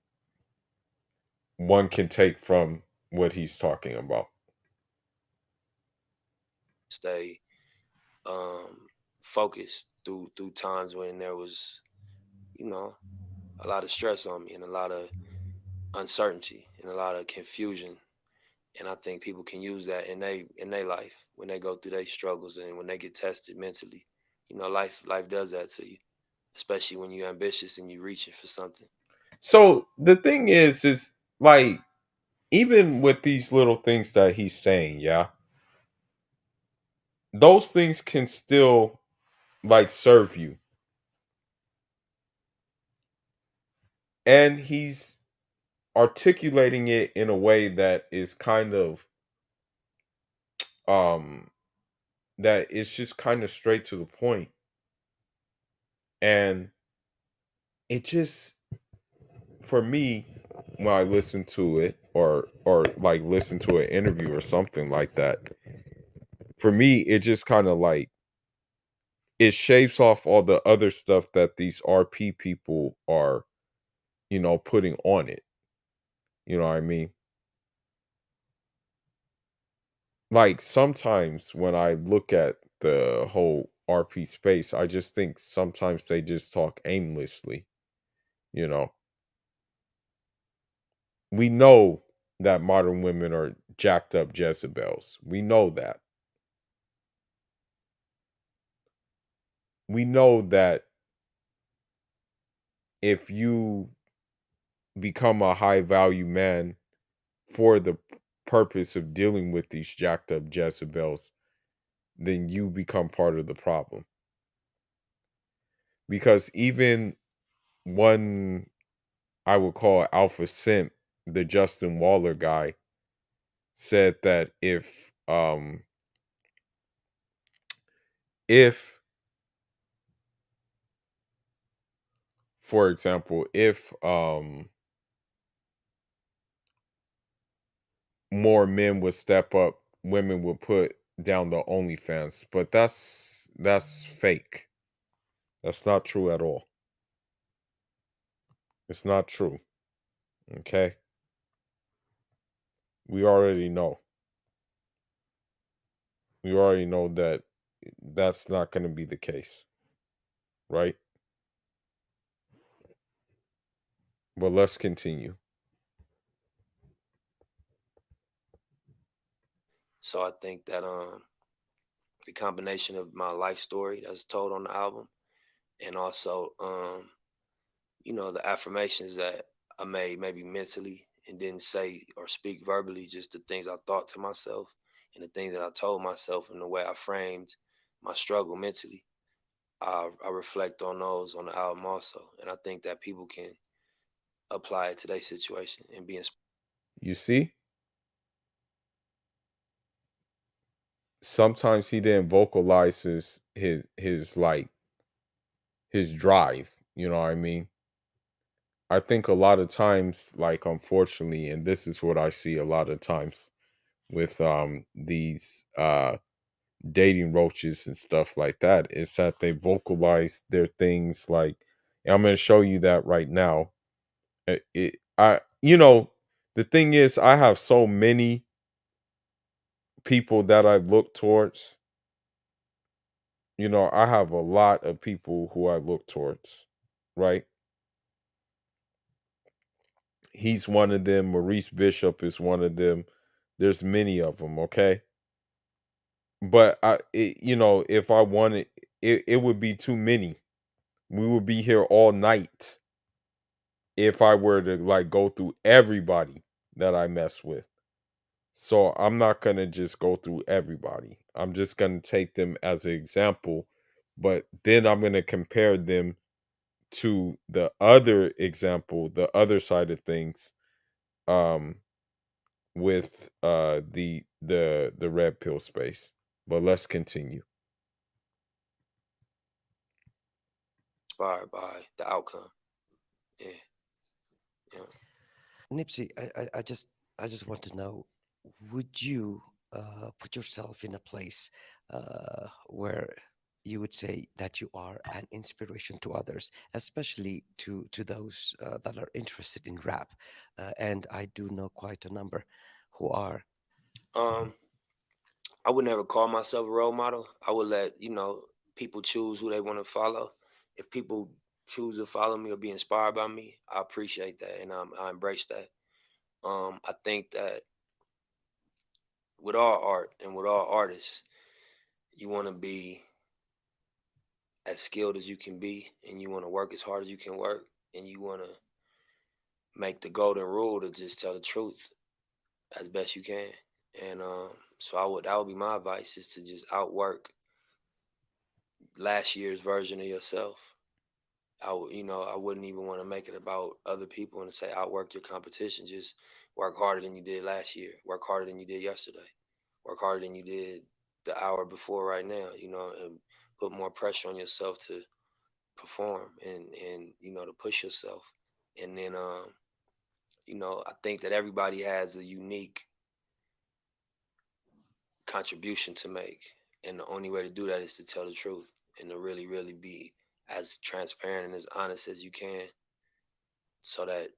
one can take from what he's talking about. Stay focused through times when there was, you know, a lot of stress on me and a lot of uncertainty and a lot of confusion. And I think people can use that in their life when they go through their struggles and when they get tested mentally. Life does that to you. especially when you're ambitious and you're reaching for something. So the thing is like, even with these little things that he's saying, yeah, those things can still like serve you. And he's articulating it in a way that is kind of um that is just kind of straight to the point. And it just, for me, when I listen to it, or like listen to an interview or something like that, for me it just kind of like, it shaves off all the other stuff that these RP people are, putting on it. You know what I mean? Like, sometimes when I look at the whole RP space, I just think sometimes they just talk aimlessly, you know. We know that modern women are jacked up Jezebels. We know that. We know that if you become a high value man for the purpose of dealing with these jacked up Jezebels, then you become part of the problem. Because even one, I would call Alpha Simp, the Justin Waller guy, said that if for example, if more men would step up, women would put down the OnlyFans. But that's fake. That's not true at all. It's not true. Okay? We already know. We already know that that's not going to be the case, right? But let's continue. So I think that the combination of my life story that's told on the album, and also the affirmations that I made maybe mentally and didn't say or speak verbally, just the things I thought to myself and the things that I told myself and the way I framed my struggle mentally. I reflect on those on the album also, and I think that people can apply it to their situation and be inspired. You see? Sometimes he didn't vocalize his like his drive, you know what I mean? I think a lot of times, like, unfortunately, and this is what I see a lot of times with these dating roaches and stuff like that, is that they vocalize their things like, and I'm going to show you that right now. The thing is, I have so many people that I look towards. I have a lot of people who I look towards, right? He's one of them. Maurice Bishop is one of them. There's many of them, okay? But if I wanted, it would be too many. We would be here all night if I were to like go through everybody that I mess with. So I'm not gonna just go through everybody. I'm just gonna take them as an example, but then I'm gonna compare them to the other example, the other side of things, um, with the red pill space. But let's continue. By the outcome. Yeah, yeah. Nipsey, I just want to know, would you put yourself in a place where you would say that you are an inspiration to others, especially to those that are interested in rap? And I do know quite a number who are. Um, I would never call myself a role model. I would let people choose who they want to follow. If people choose to follow me or be inspired by me, I appreciate that and I embrace that. I think that with all art and with all artists, you want to be as skilled as you can be, and you want to work as hard as you can work, and you want to make the golden rule to just tell the truth as best you can. And so that would be my advice, is to just outwork last year's version of yourself. I wouldn't even want to make it about other people and say outwork your competition. Just work harder than you did last year. Work harder than you did yesterday. Work harder than you did the hour before right now. And put more pressure on yourself to perform, and to push yourself. And then I think that everybody has a unique contribution to make, and the only way to do that is to tell the truth and to really, really be as transparent and as honest as you can, so that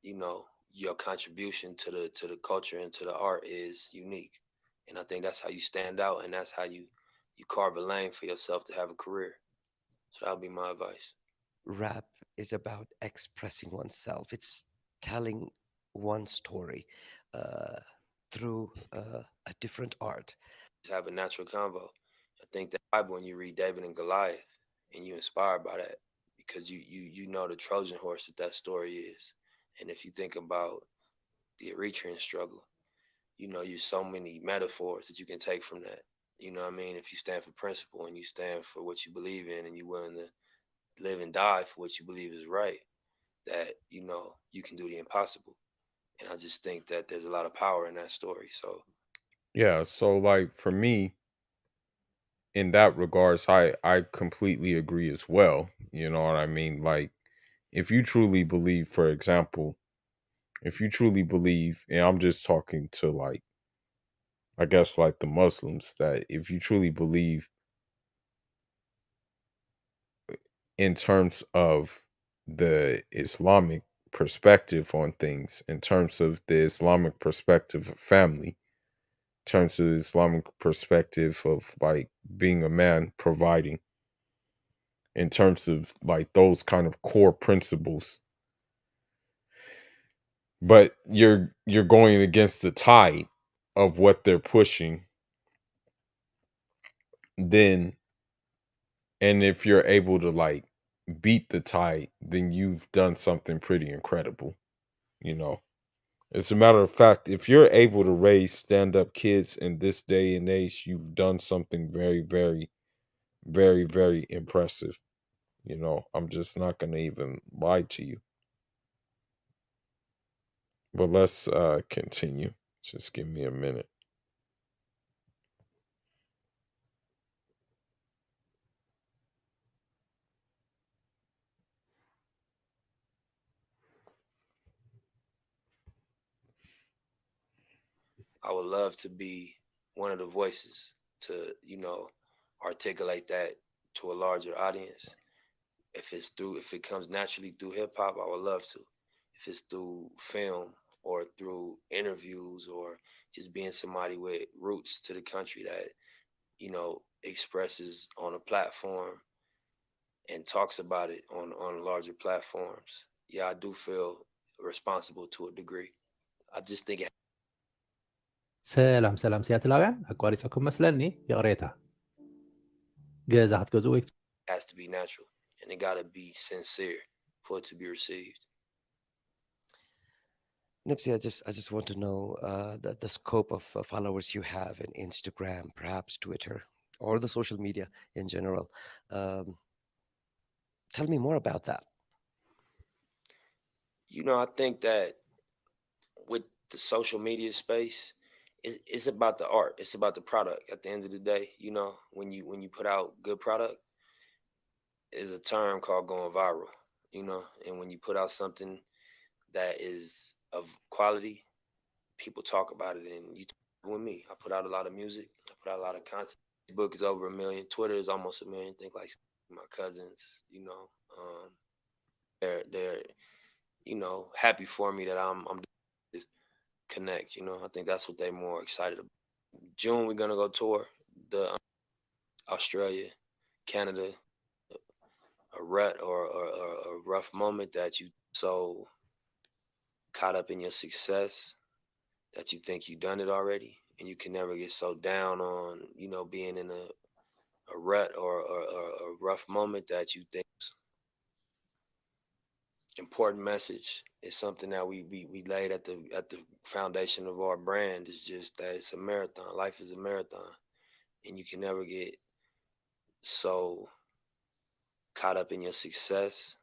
your contribution to the culture and to the art is unique. And I think that's how you stand out, and that's how you carve a lane for yourself to have a career. So that would be my advice. Rap is about expressing oneself. It's telling one story uh, through a different art. Just have a natural convo. I think that Bible, when you read David and Goliath, and you inspired by that, because you know the Trojan horse that story is. And if you think about the Eritrean struggle, there's so many metaphors that you can take from that. You know what I mean? If you stand for principle and you stand for what you believe in, and you're willing to live and die for what you believe is right, that you can do the impossible. And I just think that there's a lot of power in that story. So Yeah, so like for me, in that regards, I completely agree as well. You know what I mean? Like if you truly believe, for example, if you truly believe, and I'm just talking to like I guess like the Muslims, that if you truly believe in terms of the Islamic perspective on things, in terms of the Islamic perspective of family, in terms of the Islamic perspective of like being a man providing, in terms of like those kind of core principles, but you're going against the tide of what they're pushing, then, and if you're able to like beat the tide, then you've done something pretty incredible, you know. As a matter of fact, if you're able to raise stand-up kids in this day and age, you've done something very, very, very, very impressive. You know, I'm just not gonna even lie to you. But let's continue. Just give me a minute. I would love to be one of the voices to, articulate that to a larger audience. If it comes naturally through hip hop, I would love to. If it's through film or through interviews or just being somebody with roots to the country that, expresses on a platform and talks about it on larger platforms. Yeah, I do feel responsible to a degree. I just think it ሰላም ሰላም ሲያትላውያን ኣቋሪፀኩም መስለኒ የቕሬታ ገዛ ክትገዝኡ ወይ has to be natural, and it got to be sincere for it to be received. Nipsey, I just want to know the scope of followers you have in Instagram, perhaps Twitter, or the social media in general. Um, Tell me more about that. I think that with the social media space, it's about the art. It's about the product. At the end of the day, when you put out good product, is a term called going viral. And when you put out something that is of quality, people talk about it. And you talk with me, I put out a lot of music. I put out a lot of content. Facebook is over 1 million. Twitter is almost 1 million. Think like my cousins. They're happy for me that I'm connect. I think that's what they're more excited about. June we're gonna go tour the Australia, Canada, a rut or a rough moment that you so caught up in your success that you think you done it already, and you can never get so down on being in a rut or a rough moment that you think important message is something that we laid at the foundation of our brand. Is just that it's a marathon. Life is a marathon, and you can never get so caught up in your success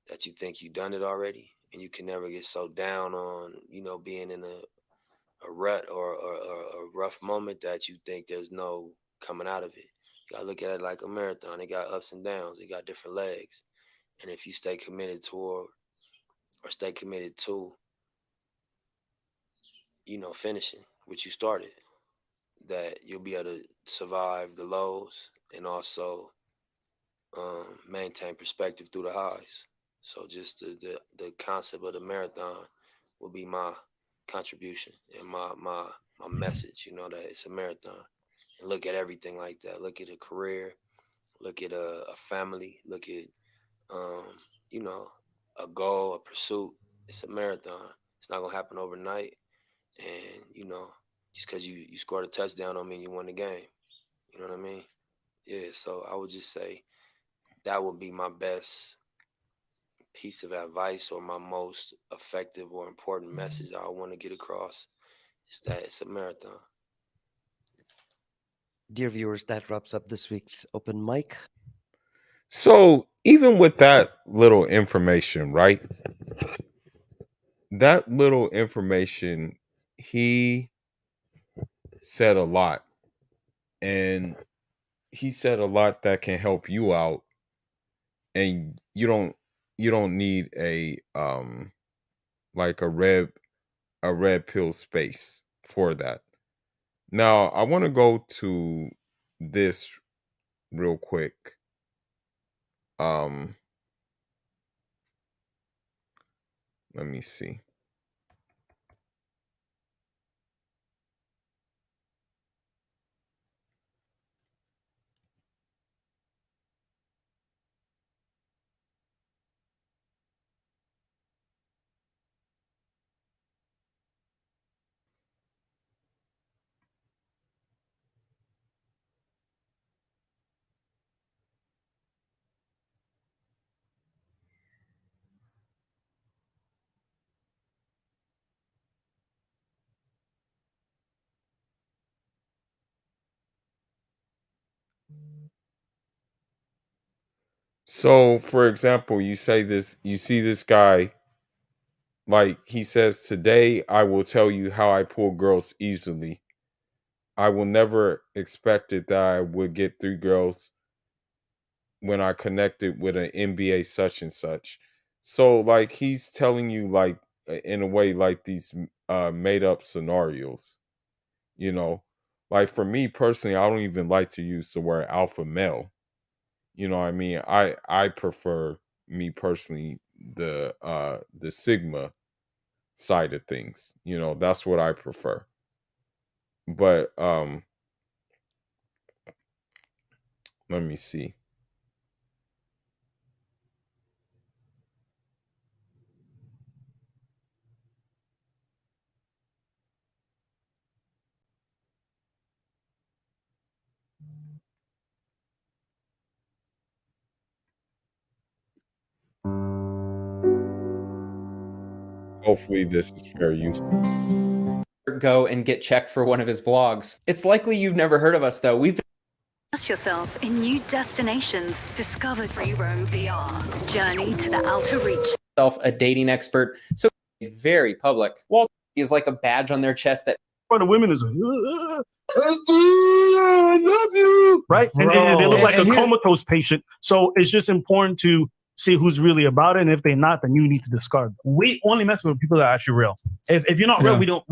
that you think you've done it already, and you can never get so down on being in a rut or a rough moment that you think there's no coming out of it. You gotta look at it like a marathon. It got ups and downs. It got different legs, and if you stay committed toward or stay committed to finishing what you started, that you'll be able to survive the lows and also maintain perspective through the highs. So just the concept of the marathon will be my contribution and my message, that it's a marathon. And look at everything like that. Look at a career, look at a family, look at a goal, a pursuit. It's a marathon. It's not gonna happen overnight. And just because you scored a touchdown don't mean you won the game. You know what I mean? Yeah, so I would just say that would be my best piece of advice or my most effective or important message I want to get across, is that it's a marathon. Dear viewers, that wraps up this week's open mic. So even with that little information, right? That little information, he said a lot. And he said a lot that can help you out. And you don't need a like a red pill space for that. Now I want to go to this real quick. Let me see. So, for example, you see this guy, like he says, "Today I will tell you how I pull girls easily. I will never expected that I would get 3 girls when I connected with an NBA such and such." So, like, he's telling you, like, in a way, like these made up scenarios, you know. Like for me personally, I don't even like to use the word alpha male. You know what I mean? I prefer, me personally, the sigma side of things. That's what I prefer. But let me see. Hopefully this is fair use. Go and get checked for one of his vlogs. It's likely you've never heard of us though. We've Immerse yourself in new destinations. Discover Free Roam VR. Journey to the outer reach. a dating expert, so very public. Walt is like a badge on their chest that for the women is I love you, right? And they look like a comatose patient. So it's just important to see who's really about it, and if they're not, then you need to discard them. We only mess with people that are actually real. If you're not real,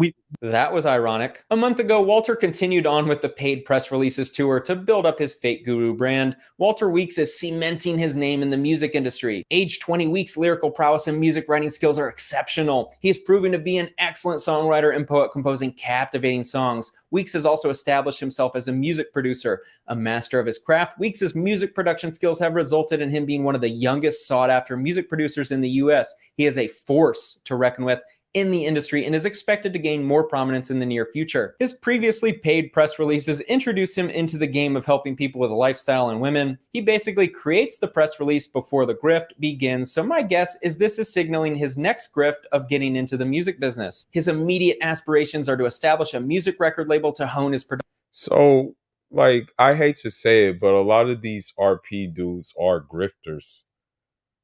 That was ironic. A month ago, Walter continued on with the paid press releases tour to build up his fake guru brand. Walter Weeks is cementing his name in the music industry. Age 20, Weeks' lyrical prowess and music writing skills are exceptional. He is proven to be an excellent songwriter and poet, composing captivating songs. Weeks has also established himself as a music producer, a master of his craft. Weeks' music production skills have resulted in him being one of the youngest sought-after music producers in the US. He is a force to reckon with, in the industry and is expected to gain more prominence in the near future. His previously paid press releases introduced him into the game of helping people with a lifestyle and women. He basically creates the press release before the grift begins, so my guess is this is signaling his next grift of getting into the music business. His immediate aspirations are to establish a music record label to hone his production. So, like, I hate to say it, but a lot of these RP dudes are grifters.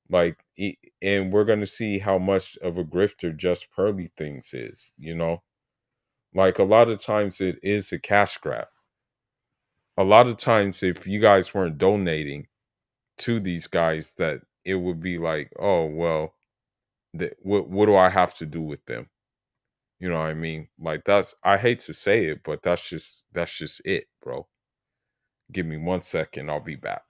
Like, and we're going to see how much of a grifter Just Pearly Things is, you know? Like, a lot of times it is a cash grab. A lot of times, if you guys weren't donating to these guys, that it would be like, oh, well, what do I have to do with them? You know what I mean? Like, I hate to say it, but that's just it, bro. Give me 1 second, I'll be back.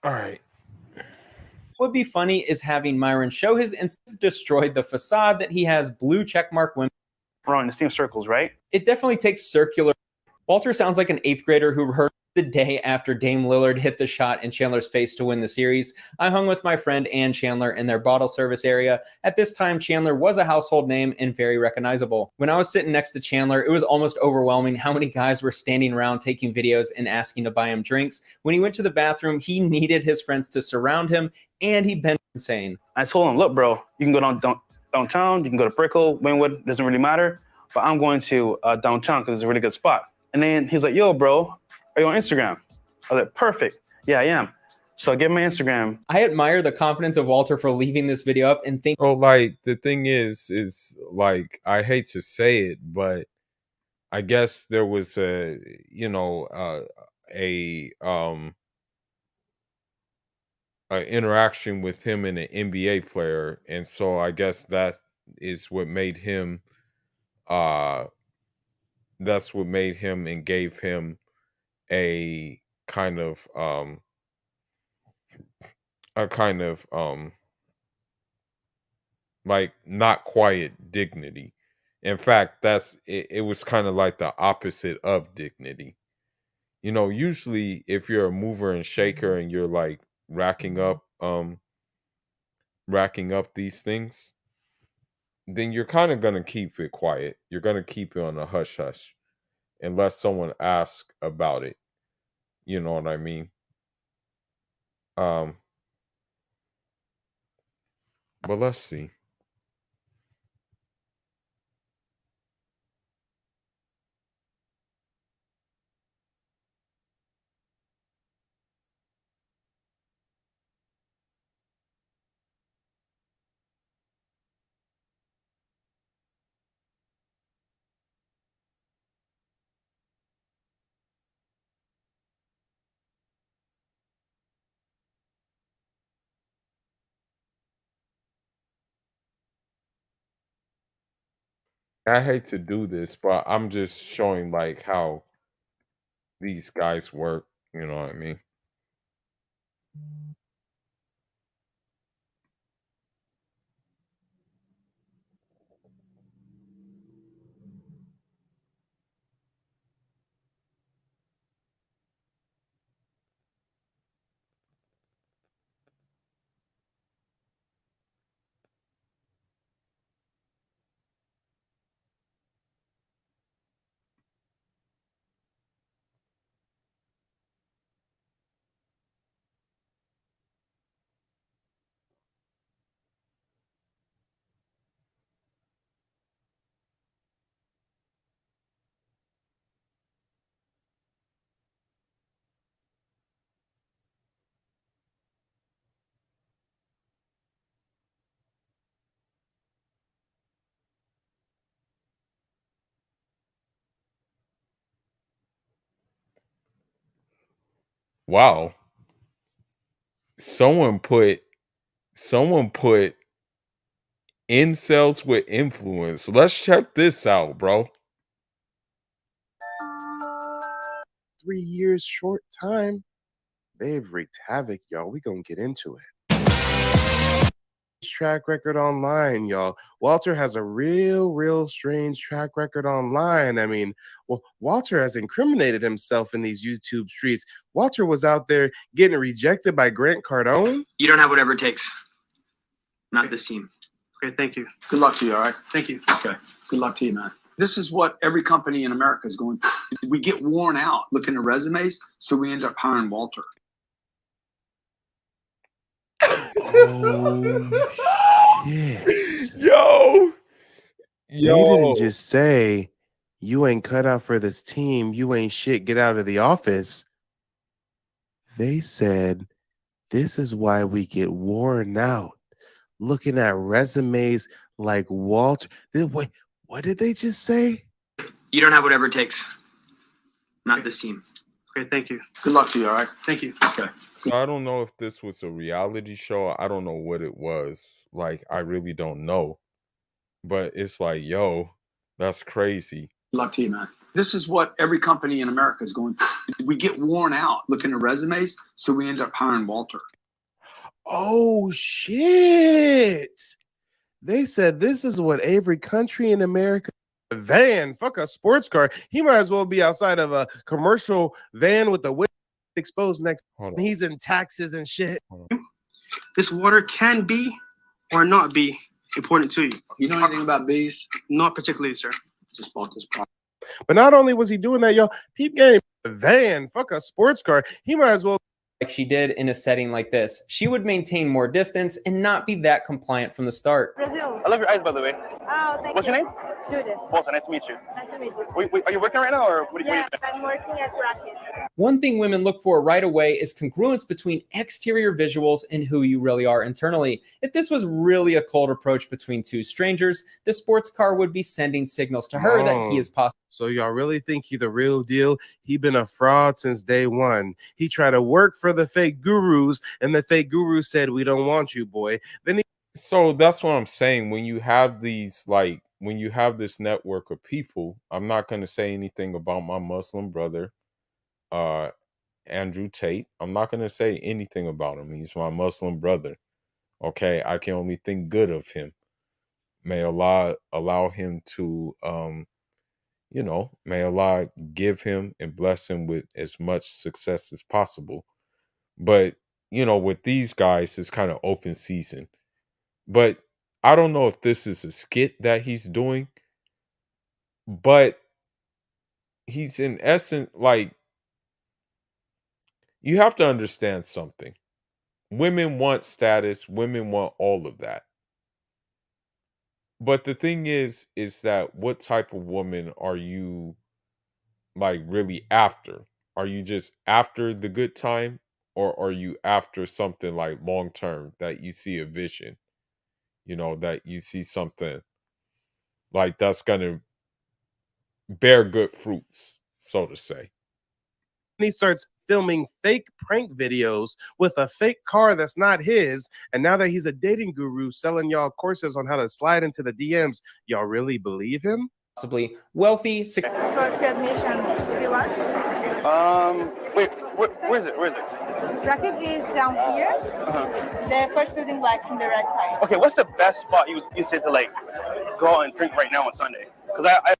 All right. Would be funny is having Myron show his destroyed the facade that he has blue checkmark women. We're in the same circles, right? It definitely takes circular. Walter sounds like an 8th grader who heard the day after Dame Lillard hit the shot in Chandler's face to win the series. I hung with my friend Ann Chandler in their bottle service area. At this time, Chandler was a household name and very recognizable. When I was sitting next to Chandler, it was almost overwhelming how many guys were standing around taking videos and asking to buy him drinks. When he went to the bathroom, he needed his friends to surround him, and he been insane. I told him, look, bro, you can go downtown, you can go to Brickell, Wynwood, doesn't really matter. but I'm going to downtown because it's a really good spot. And then he's like, yo, bro, are you on Instagram? I was like, perfect. Yeah, I am. So I get my Instagram. I admire the confidence of Walter for leaving this video up and think. Oh, like the thing is like, I hate to say it, but I guess there was a, you know, an interaction with him and an NBA player, and so I guess that is what made him that's what made him and gave him a kind of like not quiet dignity. In fact, it was kind of like the opposite of dignity. You know, usually if you're a mover and shaker and you're like racking up these things, then you're kind of going to keep it quiet. You're going to keep it on a hush hush unless someone asks about it. You know what I mean? But let's see. I hate to do this, but I'm just showing like how these guys work, you know what I mean? Wow. Someone put incels with influence. Let's check this out, bro. 3 years short time, they've wreaked havoc, y'all. We gonna get into it. Track record online, y'all. Walter has a real strange track record online. I mean, well, Walter has incriminated himself in these YouTube streets. Walter was out there getting rejected by Grant Cardone. You don't have whatever it takes. Not this team. Okay, thank you. Good luck to you, all right? Thank you. Okay. Good luck to you, man. This is what every company in America is going through. We get worn out looking at resumes, so we end up hiring Walter. Oh, shit. Yo. They didn't just say, you ain't cut out for this team, you ain't shit, get out of the office. They said, this is why we get worn out. Looking at resumes like Walter. Wait, what did they just say? You don't have whatever it takes. Not this team. Okay, thank you. Good luck to you, all right? Thank you. Okay. So I don't know if this was a reality show. I don't know what it was. Like, I really don't know. But it's like, yo, that's crazy. Good luck to you, man. This is what every company in America is going through. We get worn out looking at resumes, so we end up hiring Walter. Oh, shit. They said this is what every country in America. A van, fuck a sports car. He might as well be outside of a commercial van with the window exposed next. He's in taxes and shit. This water can be or not be important to you. You know anything about bees? Not particularly, sir. Just bought this product. But not only was he doing that, y'all, peep game, a van, fuck a sports car. He might as well like she did in a setting like this. She would maintain more distance and not be that compliant from the start. Brazil. I love your eyes, by the way. Oh, thank What's you. Your name? Judith. Walter, nice to meet you. Nice to meet you. Are you working right now, or what are you? I'm working at Rocket. One thing women look for right away is congruence between exterior visuals and who you really are internally. If this was really a cold approach between two strangers, the sports car would be sending signals to her that he is possible. So y'all really think he the real deal? He been a fraud since day one. He tried to work for the fake gurus, and the fake gurus said, "We don't want you, boy." Then So that's what I'm saying. When you have these, like, when you have this network of people, I'm not going to say anything about my Muslim brother, Andrew Tate. I'm not going to say anything about him. He's my Muslim brother. Okay, I can only think good of him. May Allah allow him to, may Allah give him and bless him with as much success as possible. But, with these guys, it's kind of open season. But I don't know if this is a skit that he's doing, but he's in essence, like, you have to understand something. Women want status, women want all of that. But the thing is that what type of woman are you, like, really after? Are you just after the good time, or are you after something like long term, that you see a vision, that you see something like that's going to bear good fruits, so to say? he starts filming fake prank videos with a fake car that's not his. And now that he's a dating guru selling y'all courses on how to slide into the DMs, y'all really believe him? Possibly wealthy. For admission, if you want. Wait, where is it? Where is it? Rocket is down here. The first building black on the right side. Okay, what's the best spot you said to, like, go out and drink right now on Sunday? Because I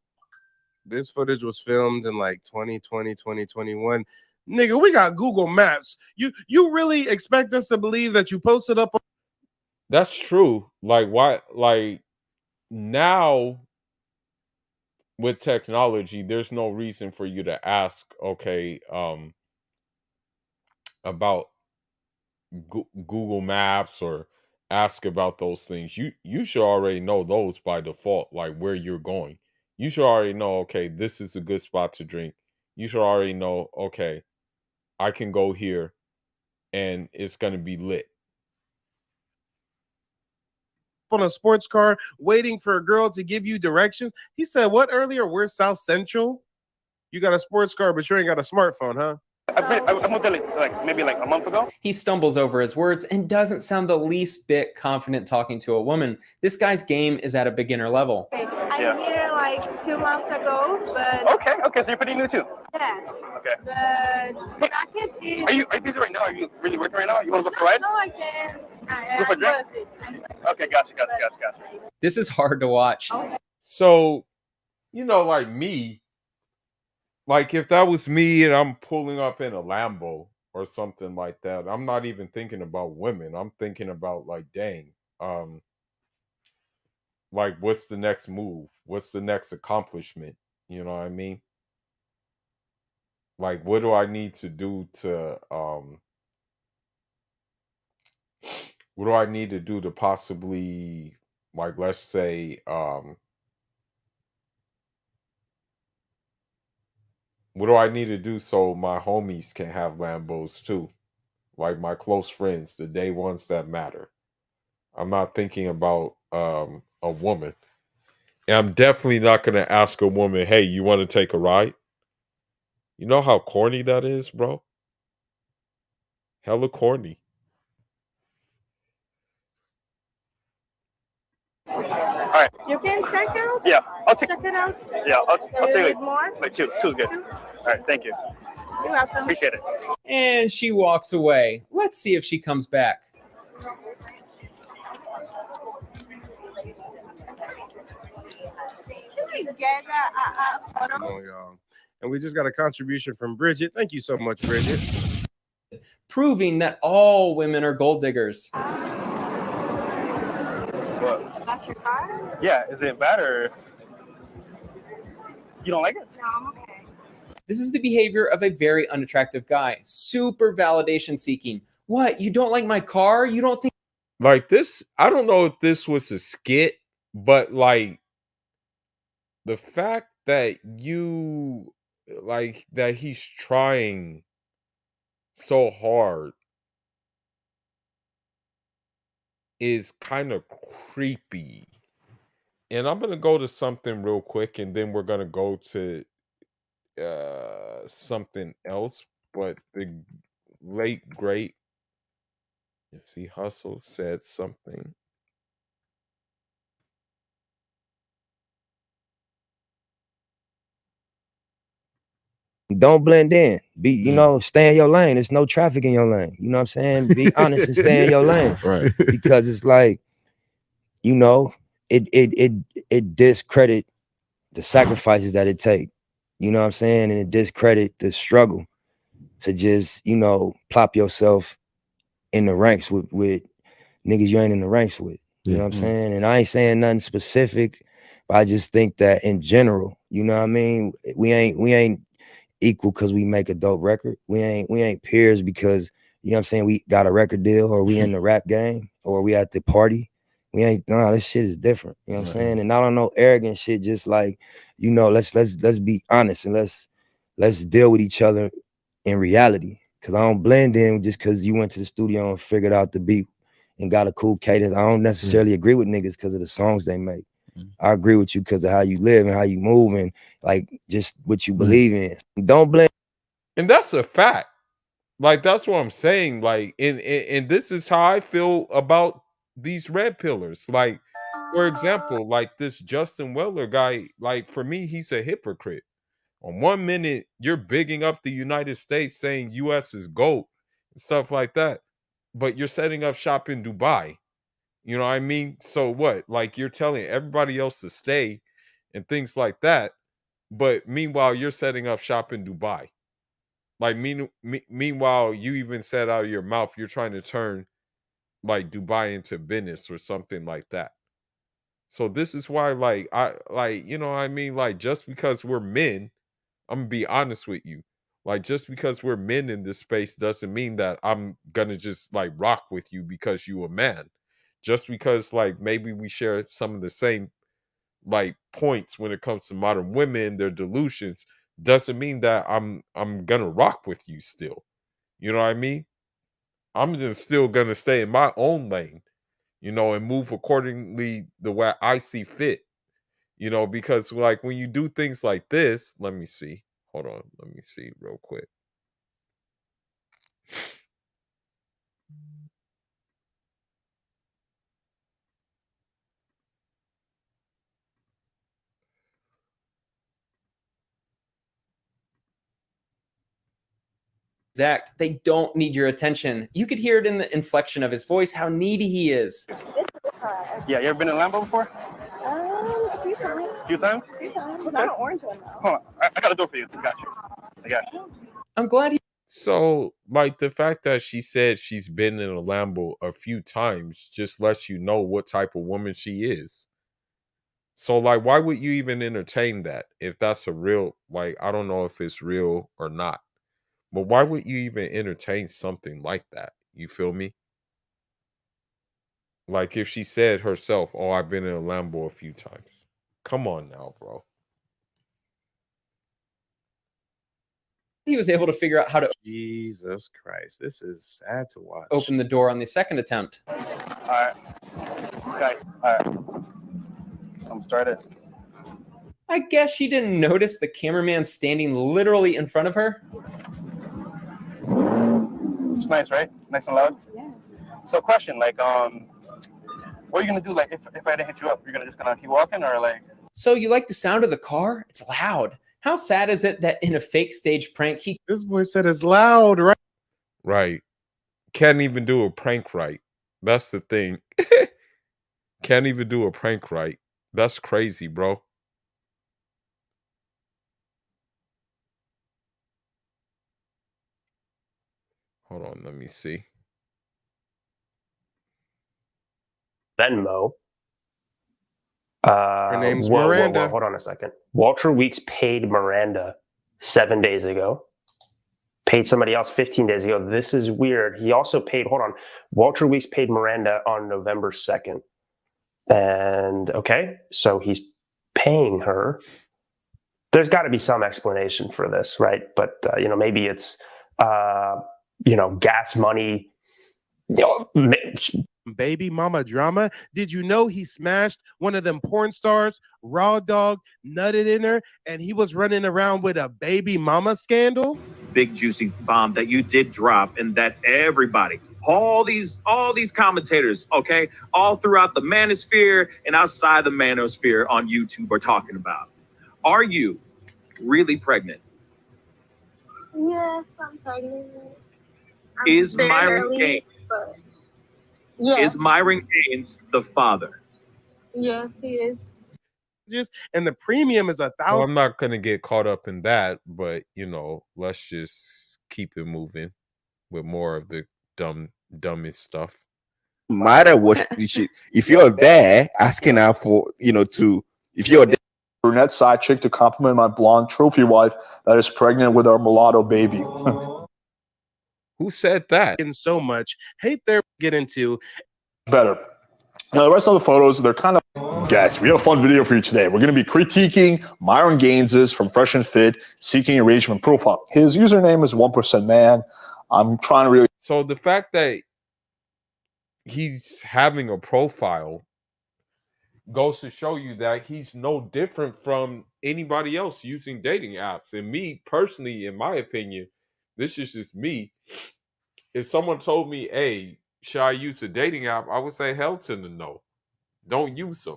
This footage was filmed in like 2020, 2021. Nigga, we got Google Maps. You really expect us to believe that you posted up on— That's true. Like, why? Like, now with technology, there's no reason for you to ask, okay, about Google Maps, or ask about those things. You should already know those by default, like where you're going. You should already know, okay, this is a good spot to drink. You should already know, okay, I can go here and it's going to be lit. on a sports car waiting for a girl to give you directions. He said what earlier? We're South Central. You got a sports car, but you ain't got a smartphone, huh? I moved there like maybe like a month ago. He stumbles over his words and doesn't sound the least bit confident talking to a woman. This guy's game is at a beginner level. I'm here like 2 months ago, but Okay, so you're pretty new too. yeah. Okay. The bracket is. Are you busy right now? Are you really working right now? You want to go for a ride? No, I can't. Go for a drink? Okay, gotcha. This is hard to watch. So, like me, like if that was me and I'm pulling up in a Lambo or something like that, I'm not even thinking about women. I'm thinking about, like, dang, like, what's the next move? What's the next accomplishment? You know what I mean? Like, what do I need to do to what do I need to do to possibly, like, let's say, what do I need to do so my homies can have Lambos too? Like my close friends, the day ones that matter. I'm not thinking about a woman. And I'm definitely not gonna ask a woman, hey, you want to take a ride? You know how corny that is, bro? Hella corny. All right. You can check out. Yeah, I'll check it out. Yeah, I'll take it. More. Like two is good. All right, thank you. You're welcome. Appreciate it. And she walks away. Let's see if she comes back. Get a photo. Oh, y'all. And we just got a contribution from Bridget. Thank you so much, Bridget. Proving that all women are gold diggers. What? That's your car? Yeah, is it bad or you don't like it? No, I'm okay. This is the behavior of a very unattractive guy. Super validation seeking. What? You don't like my car? You don't think Like this, I don't know if this was a skit, but like the fact that you like that he's trying so hard is kind of creepy. And I'm gonna go to something real quick, and then we're gonna go to something else. But the late great, let's see, Hustle said something. Don't blend in. Be, you know, stay in your lane. There's no traffic in your lane. You know what I'm saying? Be honest and stay in your lane. Right. Because it's like, you know, it discredit the sacrifices that it take. You know what I'm saying? And it discredit the struggle to just, you know, plop yourself in the ranks with niggas you ain't in the ranks with. You know what I'm saying? And I ain't saying nothing specific, but I just think that in general, you know what I mean? We ain't equal because we make a dope record. We ain't peers because, you know what I'm saying, we got a record deal or we in the rap game or we at the party. We ain't, no, this shit is different. You know what I'm saying? And I don't know arrogant shit, just like, you know, let's be honest and let's deal with each other in reality. Cause I don't blend in just cause you went to the studio and figured out the beat and got a cool cadence. I don't necessarily agree with niggas because of the songs they make. I agree with you because of how you live and how you move and like just what you believe in. Don't blend. And that's a fact. Like that's what I'm saying. Like, and this is how I feel about these Redpillers. Like, for example, like this Justin Weller guy. Like for me, he's a hypocrite. On 1 minute, you're bigging up the United States, saying U.S. is GOAT and stuff like that, but you're setting up shop in Dubai. You know what I mean? So what? Like you're telling everybody else to stay and things like that, but meanwhile, you're setting up shop in Dubai. Like meanwhile, you even said out of your mouth you're trying to turn like Dubai into Venice or something like that. So this is why, like, I like, you know what I mean? Like, just because we're men, I'm gonna be honest with you. Like, just because we're men in this space doesn't mean that I'm gonna just like rock with you because you a man. Just because like maybe we share some of the same like points when it comes to modern women, their delusions, doesn't mean that I'm gonna rock with you still. You know what I mean? I'm just still gonna stay in my own lane, you know, and move accordingly the way I see fit. You know, because like when you do things like this, let me see. Hold on, let me see real quick. Zach, they don't need your attention. You could hear it in the inflection of his voice, how needy he is. Yeah, you ever been in a Lambo before? A few times. A few times? A few times. Not an orange one, though. Hold on. I got a door for you. I got you. I got you. I'm glad he. So, like the fact that she said she's been in a Lambo a few times just lets you know what type of woman she is. So, like, why would you even entertain that if that's a real, like, I don't know if it's real or not, but why would you even entertain something like that? You feel me? Like, if she said herself, oh, I've been in a Lambo a few times. Come on now, bro. He was able to figure out how to Jesus Christ, this is sad to watch. open the door on the second attempt. All right. Guys, all right. I'm started. I guess she didn't notice the cameraman standing literally in front of her. It's nice, right? Nice and loud? Yeah. So question, like, what are you gonna do? Like, if I didn't hit you up, you're just gonna keep walking, or like? So you like the sound of the car? It's loud. How sad is it that in a fake stage prank, This boy said it's loud, right? Right. Can't even do a prank right. That's the thing. Can't even do a prank right. That's crazy, bro. Hold on, let me see. Venmo. Her name's Whoa, Miranda. hold on a second. Walter Weeks paid Miranda 7 days ago. Paid somebody else 15 days ago. This is weird. He also paid, hold on, Walter Weeks paid Miranda on November 2nd. And okay, so he's paying her. There's got to be some explanation for this, right? But, maybe it's, gas money, Baby mama drama. Did you know he smashed one of them porn stars? Raw Dog nutted in her, and he was running around with a baby mama scandal. Big juicy bomb that you did drop, and that everybody, all these commentators, okay, all throughout the manosphere and outside the manosphere on YouTube are talking about. Are you really pregnant? Yes, I'm pregnant. Is Myron Gaines? Yes. Is Myron Gaines the father? Yes, he is. And the premium is Well, $1,000. I'm not gonna get caught up in that, but let's just keep it moving with more of the dumbest stuff. Matter what you should, if you're there asking out for, if you're there, brunette side chick to compliment my blonde trophy wife that is pregnant with our mulatto baby. Who said that? And so much hate there get into. Better. Now, the rest of the photos, they're kind of... Guys, we have a fun video for you today. We're going to be critiquing Myron Gaines's from Fresh and Fit Seeking Arrangement profile. His username is 1% Man. I'm trying to really... So the fact that he's having a profile goes to show you that he's no different from anybody else using dating apps. And me, personally, in my opinion, this is just me. If someone told me, hey, should I use a dating app? I would say hell to the no. Don't use them.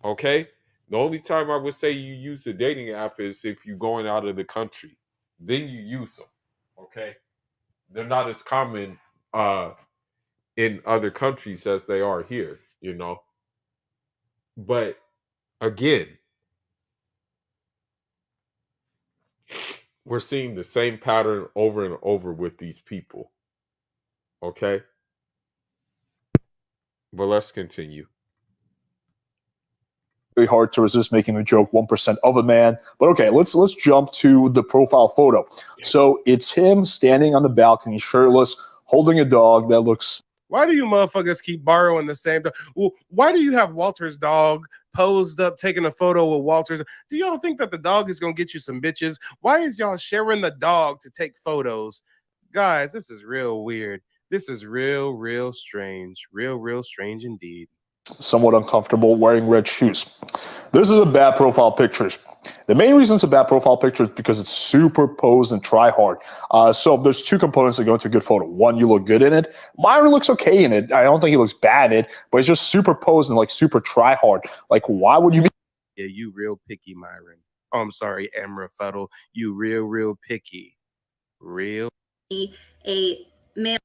Okay? The only time I would say you use a dating app is if you're going out of the country. Then you use them. Okay? They're not as common in other countries as they are here, But again, we're seeing the same pattern over and over with these people. Okay? But let's continue. Really hard to resist making a joke, 1% of a man. But okay, let's jump to the profile photo. So it's him standing on the balcony, shirtless, holding a dog that looks... Why do you motherfuckers keep borrowing the same dog? Why do you have Walter's dog posed up, taking a photo with Walter's? Do y'all think that the dog is going to get you some bitches? Why is y'all sharing the dog to take photos? Guys, this is real weird. This is real strange. Real strange indeed. somewhat uncomfortable wearing red shoes. This is a bad profile picture. The main reason it's a bad profile picture is because it's superposed and try hard. So there's two components that go into a good photo. One, you look good in it. Myron looks okay in it. I don't think he looks bad in it, but it's just superposed and like super try hard. Like, why would you be? Yeah, you real picky, Myron. Oh, I'm sorry, Amra Fuddle. You real picky. Real. A male.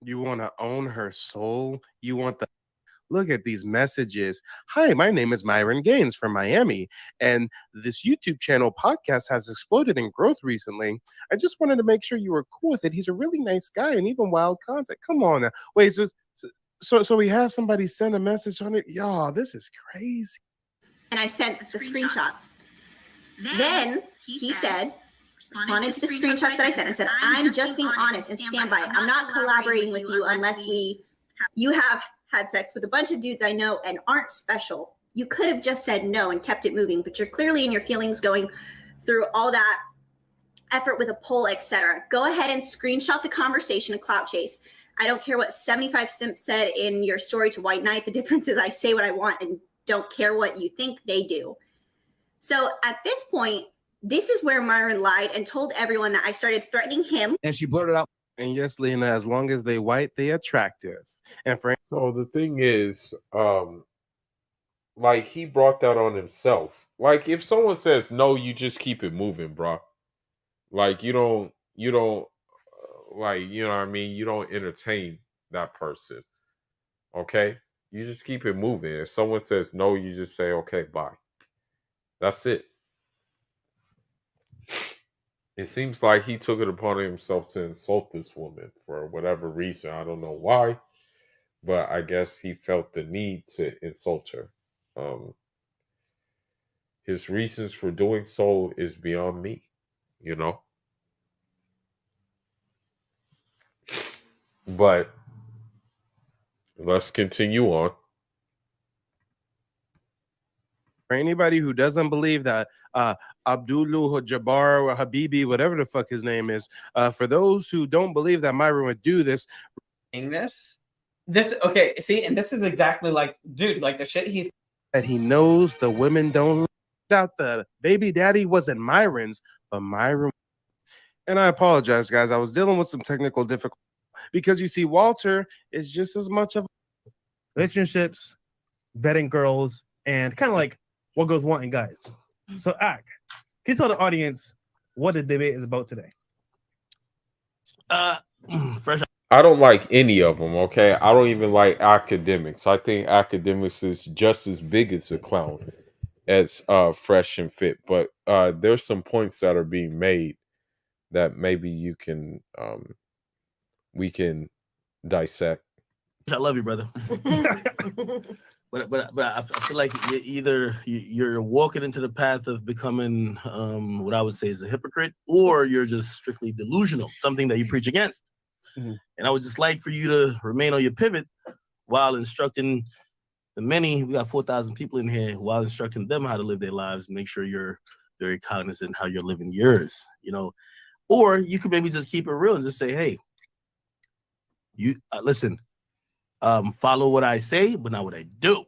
You want to own her soul? You want the... Look at these messages. Hi, my name is Myron Gaines from Miami, and this YouTube channel podcast has exploded in growth recently. I just wanted to make sure you were cool with it. He's a really nice guy and even wild content. Come on now. Wait, so we had somebody send a message on it? Y'all, this is crazy. And I sent the screenshots. Then he said, responded to the screenshots that I sent and said, I'm just being honest and stand by it. I'm not collaborating with you unless you have had sex with a bunch of dudes I know and aren't special. You could have just said no and kept it moving, but you're clearly in your feelings going through all that effort with a poll, etc. Go ahead and screenshot the conversation of Clout Chase. I don't care what 75 Simp said in your story to White Knight. The difference is I say what I want and don't care what you think they do. So at this point, this is where Myron lied and told everyone that I started threatening him. And she blurted out. And yes, Lena, as long as they white, they attractive. And for so the thing is, like he brought that on himself. Like if someone says no, you just keep it moving, bro. Like you don't like, you know what I mean? You don't entertain that person. Okay? You just keep it moving. If someone says no, you just say, okay, bye. That's it. It seems like he took it upon himself to insult this woman for whatever reason. I don't know why, but I guess he felt the need to insult her. His reasons for doing so is beyond me, you know. But let's continue on. For anybody who doesn't believe that Abdullah Jabbar or Habibi, whatever the fuck his name is, for those who don't believe that Myron would do this, This okay, see, and this is exactly like, dude, like the shit he's that he knows the women don't out the baby daddy wasn't Myron's, but Myron. And I apologize, guys. I was dealing with some technical difficulties because you see, Walter is just as much of relationships, vetting girls, and kind of like what girls want in guys. So, Ak, can you tell the audience what the debate is about today? Fresh. I don't like any of them, okay? I don't even like academics. I think academics is just as big as a clown as Fresh and Fit. But there's some points that are being made that maybe you can we can dissect. I love you, brother. but I feel like you're walking into the path of becoming what I would say is a hypocrite, or you're just strictly delusional, something that you preach against. Mm-hmm. And I would just like for you to remain on your pivot while instructing the many. We got 4,000 people in here, while instructing them how to live their lives. Make sure you're very cognizant how you're living yours, you know. Or you could maybe just keep it real and just say, hey, you listen, follow what I say, but not what I do.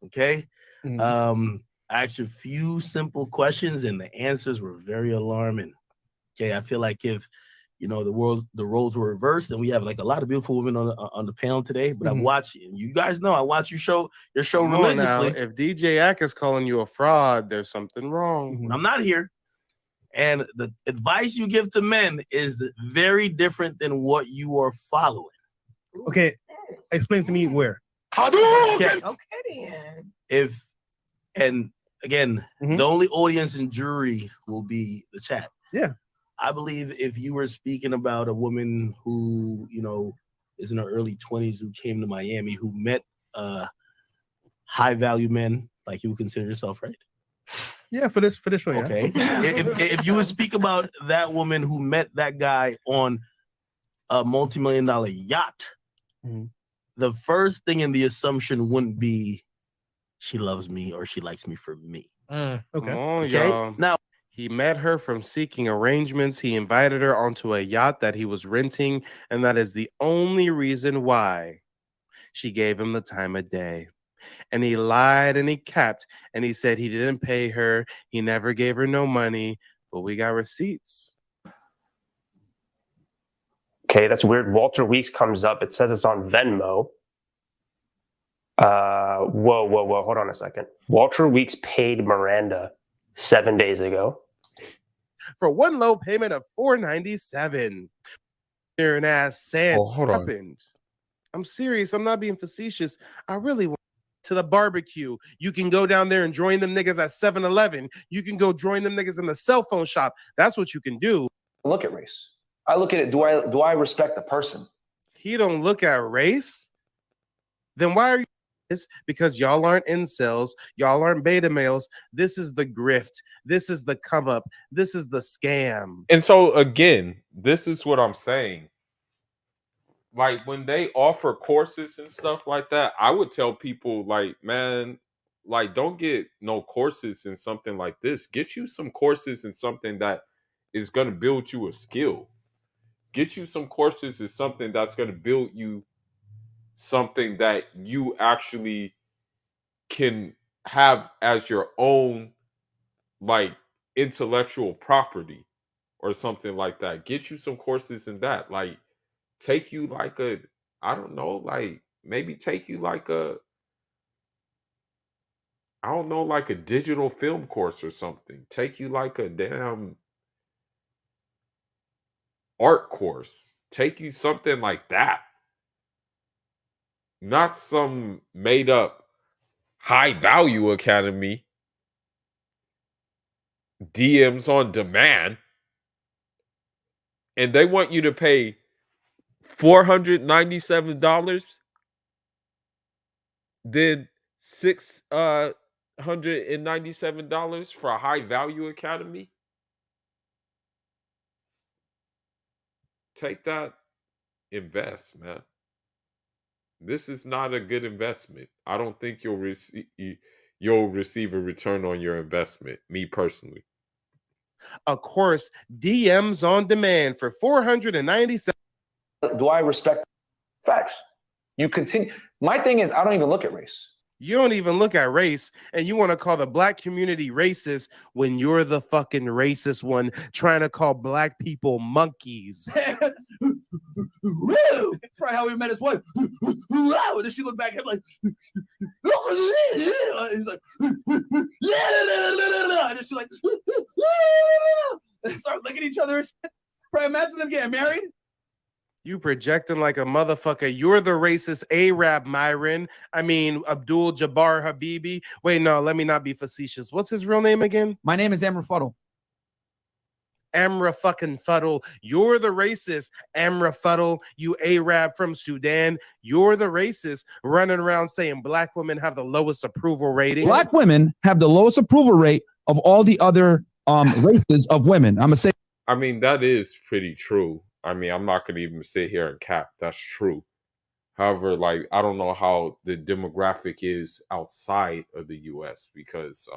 Okay. Mm-hmm. I asked you a few simple questions and the answers were very alarming. Okay. I feel like if the roles were reversed, and we have like a lot of beautiful women on the panel today, but I've watched you, and you guys know I watch your show religiously. Now, if DJ Ak is calling you a fraud, there's something wrong. Mm-hmm. I'm not here. And the advice you give to men is very different than what you are following. Okay, explain to me where. Okay, then. And again, the only audience and jury will be the chat. Yeah. I believe if you were speaking about a woman who, is in her early 20s, who came to Miami, who met high value men, like you would consider yourself, right? Yeah, for this show, yeah. Okay. if you would speak about that woman who met that guy on a multi-million-dollar yacht, the first thing in the assumption wouldn't be she loves me or she likes me for me. Okay. Come on, y'all. Now, he met her from seeking arrangements. He invited her onto a yacht that he was renting, and that is the only reason why she gave him the time of day. And he lied and he capped, and he said he didn't pay her. He never gave her no money, but we got receipts. Okay, that's weird. Walter Weeks comes up. It says it's on Venmo. Whoa. Hold on a second. Walter Weeks paid Miranda 7 days ago for one low payment of $497. Your ass said happened. I'm serious. I'm not being facetious. I really want to the barbecue. You can go down there and join them niggas at 7-Eleven. You can go join them niggas in the cell phone shop. That's what you can do. Look at race. I look at it. Do I respect the person? He don't look at race. Then why are you? Because y'all aren't incels, y'all aren't beta males. This is the grift. This is the come up. This is the scam. And so again, this is what I'm saying. Like when they offer courses and stuff like that, I would tell people like, man, like don't get no courses in something like this. Get you some courses in something that is going to build you a skill. Get you some courses in something that's going to build you something that you actually can have as your own like intellectual property or something like that. Get you some courses in that. Like take you like a, I don't know, like maybe take you like a, I don't know, like a digital film course or something. Take you like a damn art course. Take you something like that. Not some made up high value academy. DMs on demand. And they want you to pay $497, then $197 for a high value academy? Take that, invest, man. This is not a good investment. I don't think you'll receive a return on your investment, me personally. Of course, DMs on demand for $497. Do I respect facts? You continue. My thing is, I don't even look at race. You don't even look at race, and you want to call the black community racist when you're the fucking racist one trying to call black people monkeys. That's probably how we met his wife. And then she looked back at him like, he's like, and then she like, and they start licking each other. Probably imagine them getting married. You projecting like a motherfucker. You're the racist Arab, Myron. I mean, Abdul Jabbar Habibi. Wait, no, let me not be facetious. What's his real name again? My name is Amra Fuddle. Amra fucking Fuddle. You're the racist Amra Fuddle. You Arab from Sudan. You're the racist running around saying black women have the lowest approval rating. Black women have the lowest approval rate of all the other races of women. I'm gonna say. I mean, that is pretty true. I mean, I'm not going to even sit here and cap. That's true. However, like, I don't know how the demographic is outside of the U.S. because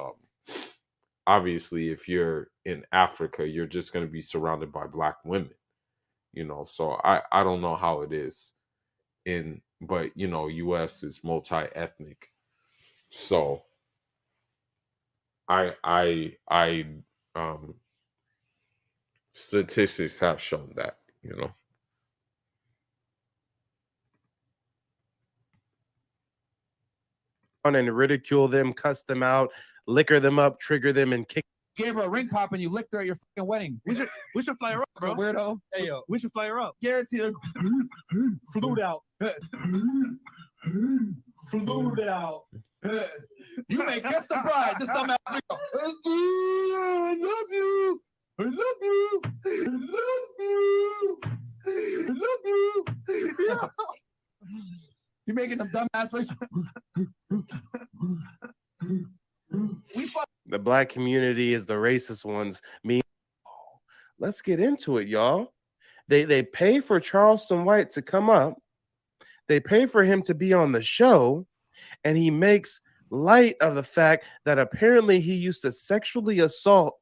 obviously if you're in Africa, you're just going to be surrounded by black women, you know. So I don't know how it is but, you know, U.S. is multi-ethnic. So statistics have shown that. You know, and ridicule them, cuss them out, liquor them up, trigger them, and kick. Gave her a ring pop and you licked her at your fucking wedding. We should fly her up, bro. Weirdo. Hey, yo. We should fly her up. Guarantee her. Flued out. Flued out. You may kiss the bride. This dumb ass nigga. I love you. I love you. I love you. I love you. Yeah. You're making them dumbass faces. The black community is the racist ones. Let's get into it, y'all. They pay for Charleston White to come up. They pay for him to be on the show, and he makes light of the fact that apparently he used to sexually assault.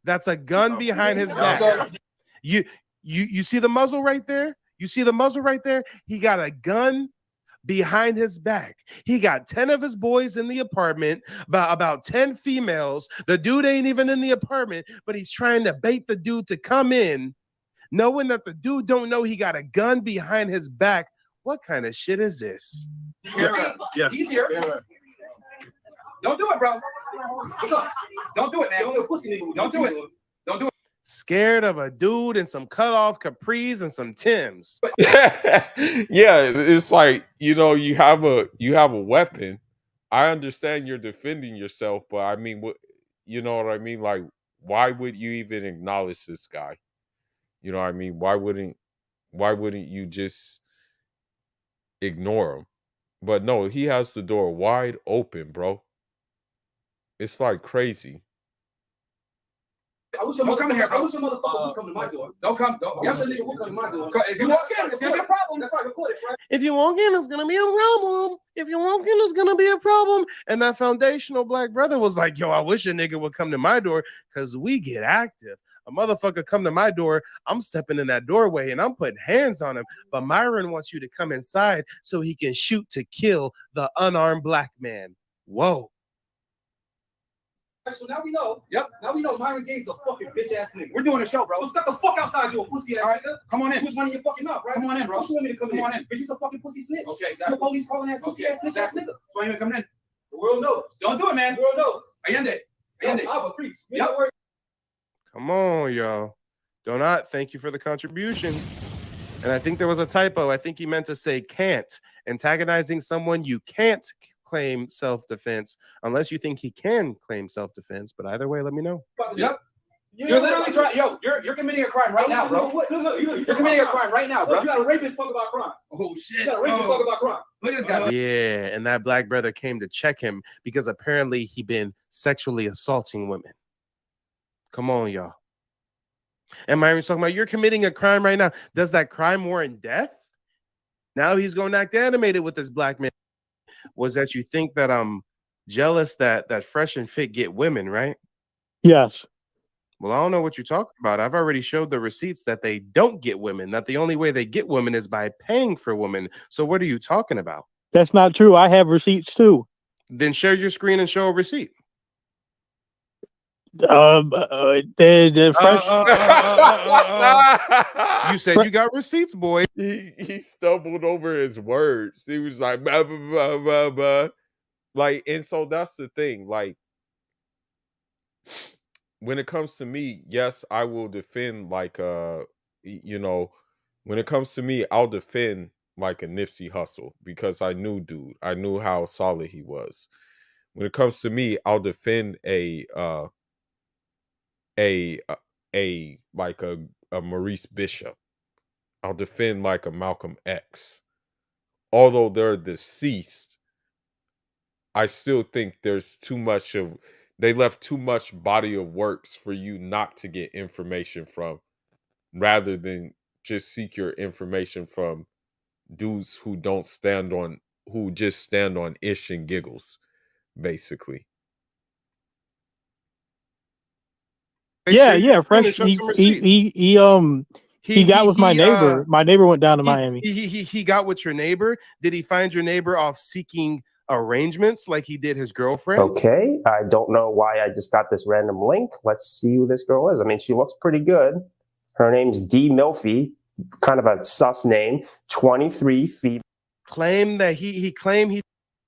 That's a gun behind his back. You see the muzzle right there? You see the muzzle right there? He got a gun behind his back. He got 10 of his boys in the apartment, about 10 females. The dude ain't even in the apartment, but he's trying to bait the dude to come in, knowing that the dude don't know he got a gun behind his back. What kind of shit is this? Yeah. He's here. Don't do it, bro. What's up? Don't do it, man. Don't do it. Don't do it. Scared of a dude in some cutoff capris and some Timbs. Yeah, it's like, you know, you have a weapon. I understand you're defending yourself, but I mean, what, you know what I mean? Like, why would you even acknowledge this guy? You know what I mean? Why wouldn't you just ignore him? But no, he has the door wide open, bro. It's like crazy. I wish a motherfucker would come to my door. Don't come. Don't. I wish a nigga would come to my door. If you walk in, it's gonna be a problem. That's why I recorded, right? If you walk in, it's gonna be a problem. If you walk in, it's gonna be a problem. And that foundational black brother was like, yo, I wish a nigga would come to my door because we get active. A motherfucker come to my door, I'm stepping in that doorway and I'm putting hands on him. But Myron wants you to come inside so he can shoot to kill the unarmed black man. Whoa. So now we know. Yep. Now we know Myron Gaines a fucking bitch ass nigga. We're doing a show, bro. So step the fuck outside, you a pussy ass nigga. Come on in. Who's running your fucking mouth, right? Come on in, bro. What you want me to come in? Because you's a fucking pussy snitch. Okay, exactly. You a police calling ass pussy ass snitch ass nigga. So why you coming in? The world knows. Don't do it, man. The world knows. Ayende. I'll preach. Yep. Come on, y'all. Donat, thank you for the contribution. And I think there was a typo. I think he meant to say can't. Antagonizing someone you can't claim self-defense unless you think he can claim self-defense. But either way, let me know. Yep. You're literally trying. Yo, you're committing a crime right now, bro. Look, you're committing a crime right now, bro. You got a rapist talk about crimes. Oh shit. You got a rapist talk about crimes. Look at this guy. Yeah, and that black brother came to check him because apparently he been sexually assaulting women. Come on, y'all. And Myron's talking about you're committing a crime right now. Does that crime warrant death? Now he's going to act animated with this black man. Was that you think that I'm jealous that Fresh and Fit get women, right? Yes. Well, I don't know what you're talking about. I've already showed the receipts that they don't get women, that the only way they get women is by paying for women. So what are you talking about? That's not true. I have receipts too. Then share your screen and show a receipt. The Fresh. You said you got receipts, boy. He stumbled over his words. He was like, blah, blah, blah, blah, blah. Like, and so that's the thing. Like, when it comes to me, yes, I will defend like when it comes to me, I'll defend like a Nipsey Hussle because I knew dude. I knew how solid he was. When it comes to me, I'll defend a like a Maurice Bishop. I'll defend like a Malcolm X. Although they're deceased, I still think there's too much of they left too much body of works for you not to get information from, rather than just seek your information from dudes who just stand on ish and giggles, basically. Yeah. Fresh. He got with my neighbor. My neighbor went down to Miami. He got with your neighbor. Did he find your neighbor off seeking arrangements like he did his girlfriend? Okay, I don't know why I just got this random link. Let's see who this girl is. I mean, she looks pretty good. Her name's D. Milfy, kind of a sus name, 23 feet. Claimed that he claimed he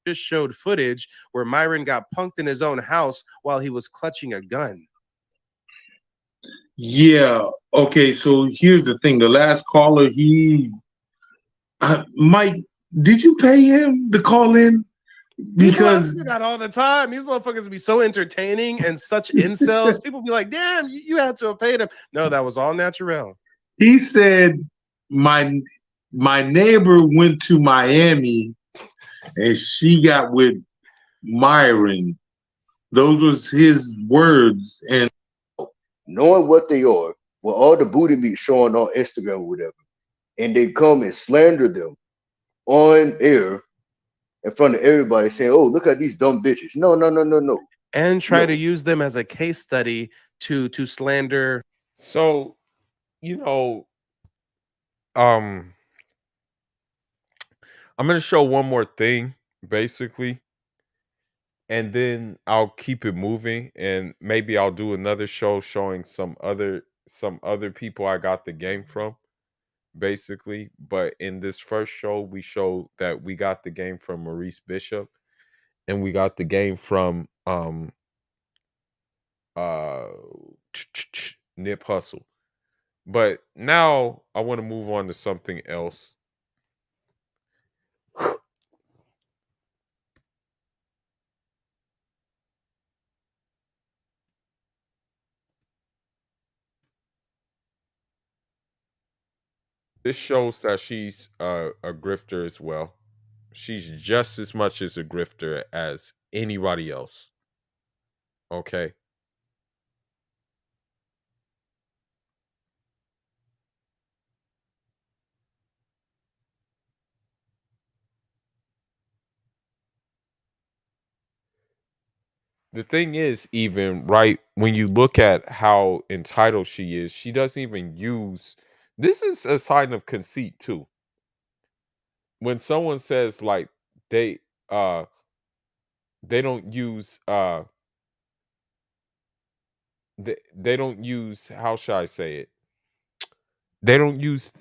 just showed footage where Myron got punked in his own house while he was clutching a gun. Yeah. Okay. So here's the thing. The last caller, Mike, did you pay him to call in? Because People that all the time. These motherfuckers be so entertaining and such incels. People be like, "Damn, you had to have paid him." No, that was all natural. he said my neighbor went to Miami and she got with Myron. Those was his words. And knowing what they are, with all the booty meat showing on Instagram or whatever, and they come and slander them on air in front of everybody saying, "Oh, look at these dumb bitches." No. And try to use them as a case study to slander. So, I'm going to show one more thing, basically, and then I'll keep it moving, and maybe I'll do another show showing some other people I got the game from, basically. But in this first show, we showed that we got the game from Maurice Bishop, and we got the game from Nip Hussle. But now I want to move on to something else. This shows that she's a grifter as well. She's just as much as a grifter as anybody else. Okay. The thing is, even right when you look at how entitled she is, she doesn't even use. This is a sign of conceit too. When someone says like they don't use they don't use, how should I say it? They don't use,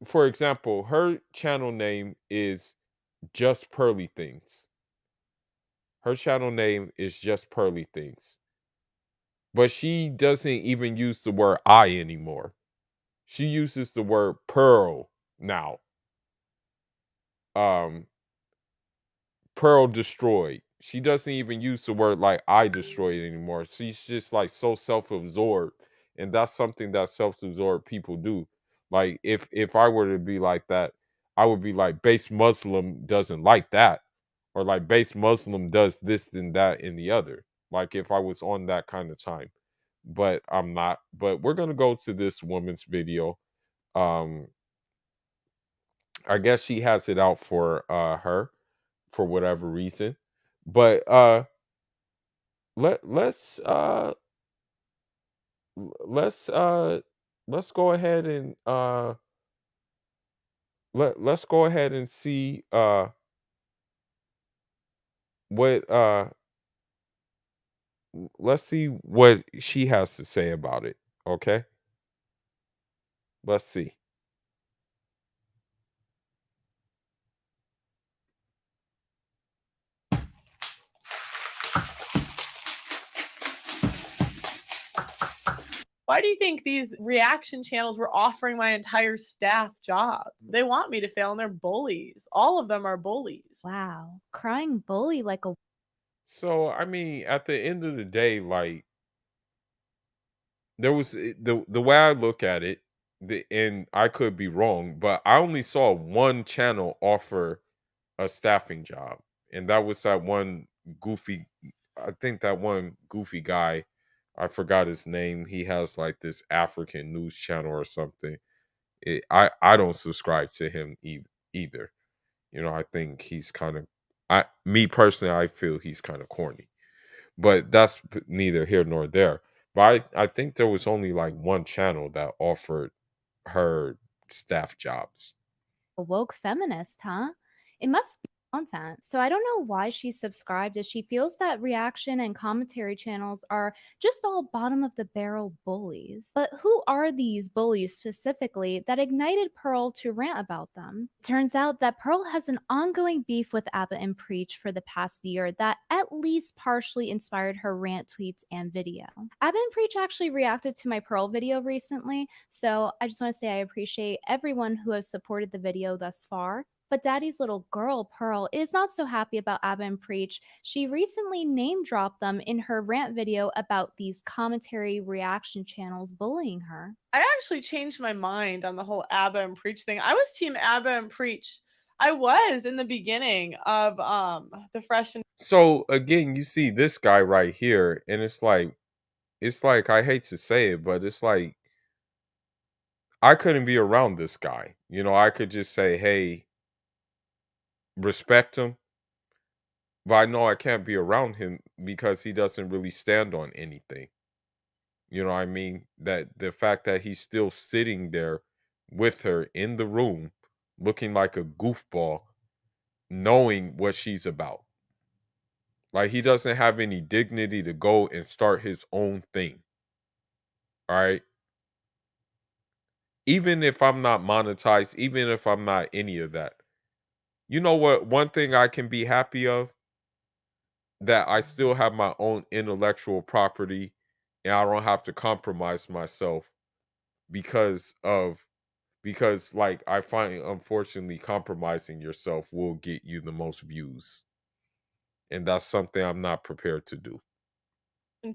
for example, her channel name is Just Pearly Things. Her channel name is Just Pearly Things. But she doesn't even use the word I anymore. She uses the word pearl now. Pearl destroyed. She doesn't even use the word like I destroyed anymore. She's just like so self-absorbed. And that's something that self-absorbed people do. Like if I were to be like that, I would be like base Muslim doesn't like that. Or like base Muslim does this and that and the other. Like if I was on that kind of time. But I'm not. But we're gonna go to this woman's video. Um I guess she has it out for her for whatever reason. But let's let's let's go ahead and let's go ahead and see what let's see what she has to say about it. Okay? Let's see. Why do you think these reaction channels were offering my entire staff jobs? They want me to fail and they're bullies. All of them are bullies. Wow. Crying bully like a So, I mean, at the end of the day, like there was the way I look at it, and I could be wrong, but I only saw one channel offer a staffing job, and that was that one goofy. I think that one goofy guy. I forgot his name. He has like this African news channel or something. I don't subscribe to him either. You know, I think he's kind of. Me personally, I feel he's kind of corny, but that's neither here nor there. But I think there was only like one channel that offered her staff jobs. woke feminist, huh? It must be content. So I don't know why she's subscribed as she feels that reaction and commentary channels are just all bottom of the barrel bullies. But who are these bullies specifically that ignited Pearl to rant about them? Turns out that Pearl has an ongoing beef with Abbott and Preach for the past year that at least partially inspired her rant tweets and video. Abbott and Preach actually reacted to my Pearl video recently, so I just want to say I appreciate everyone who has supported the video thus far. But Daddy's little girl, Pearl, is not so happy about Abba and Preach. She recently name dropped them in her rant video about these commentary reaction channels bullying her. I actually changed my mind on the whole Abba and Preach thing. I was team Abba and Preach. I was in the beginning of the Fresh and So again, you see this guy right here, and it's like I hate to say it, but it's like I couldn't be around this guy. You know, I could just say, hey, respect him, but I know I can't be around him because he doesn't really stand on anything. You know what I mean? That the fact that he's still sitting there with her in the room looking like a goofball, knowing what she's about. Like he doesn't have any dignity to go and start his own thing. All right. Even if I'm not monetized, even if I'm not any of that. You know what? One thing I can be happy of, that I still have my own intellectual property and I don't have to compromise myself because like I find unfortunately compromising yourself will get you the most views. And that's something I'm not prepared to do.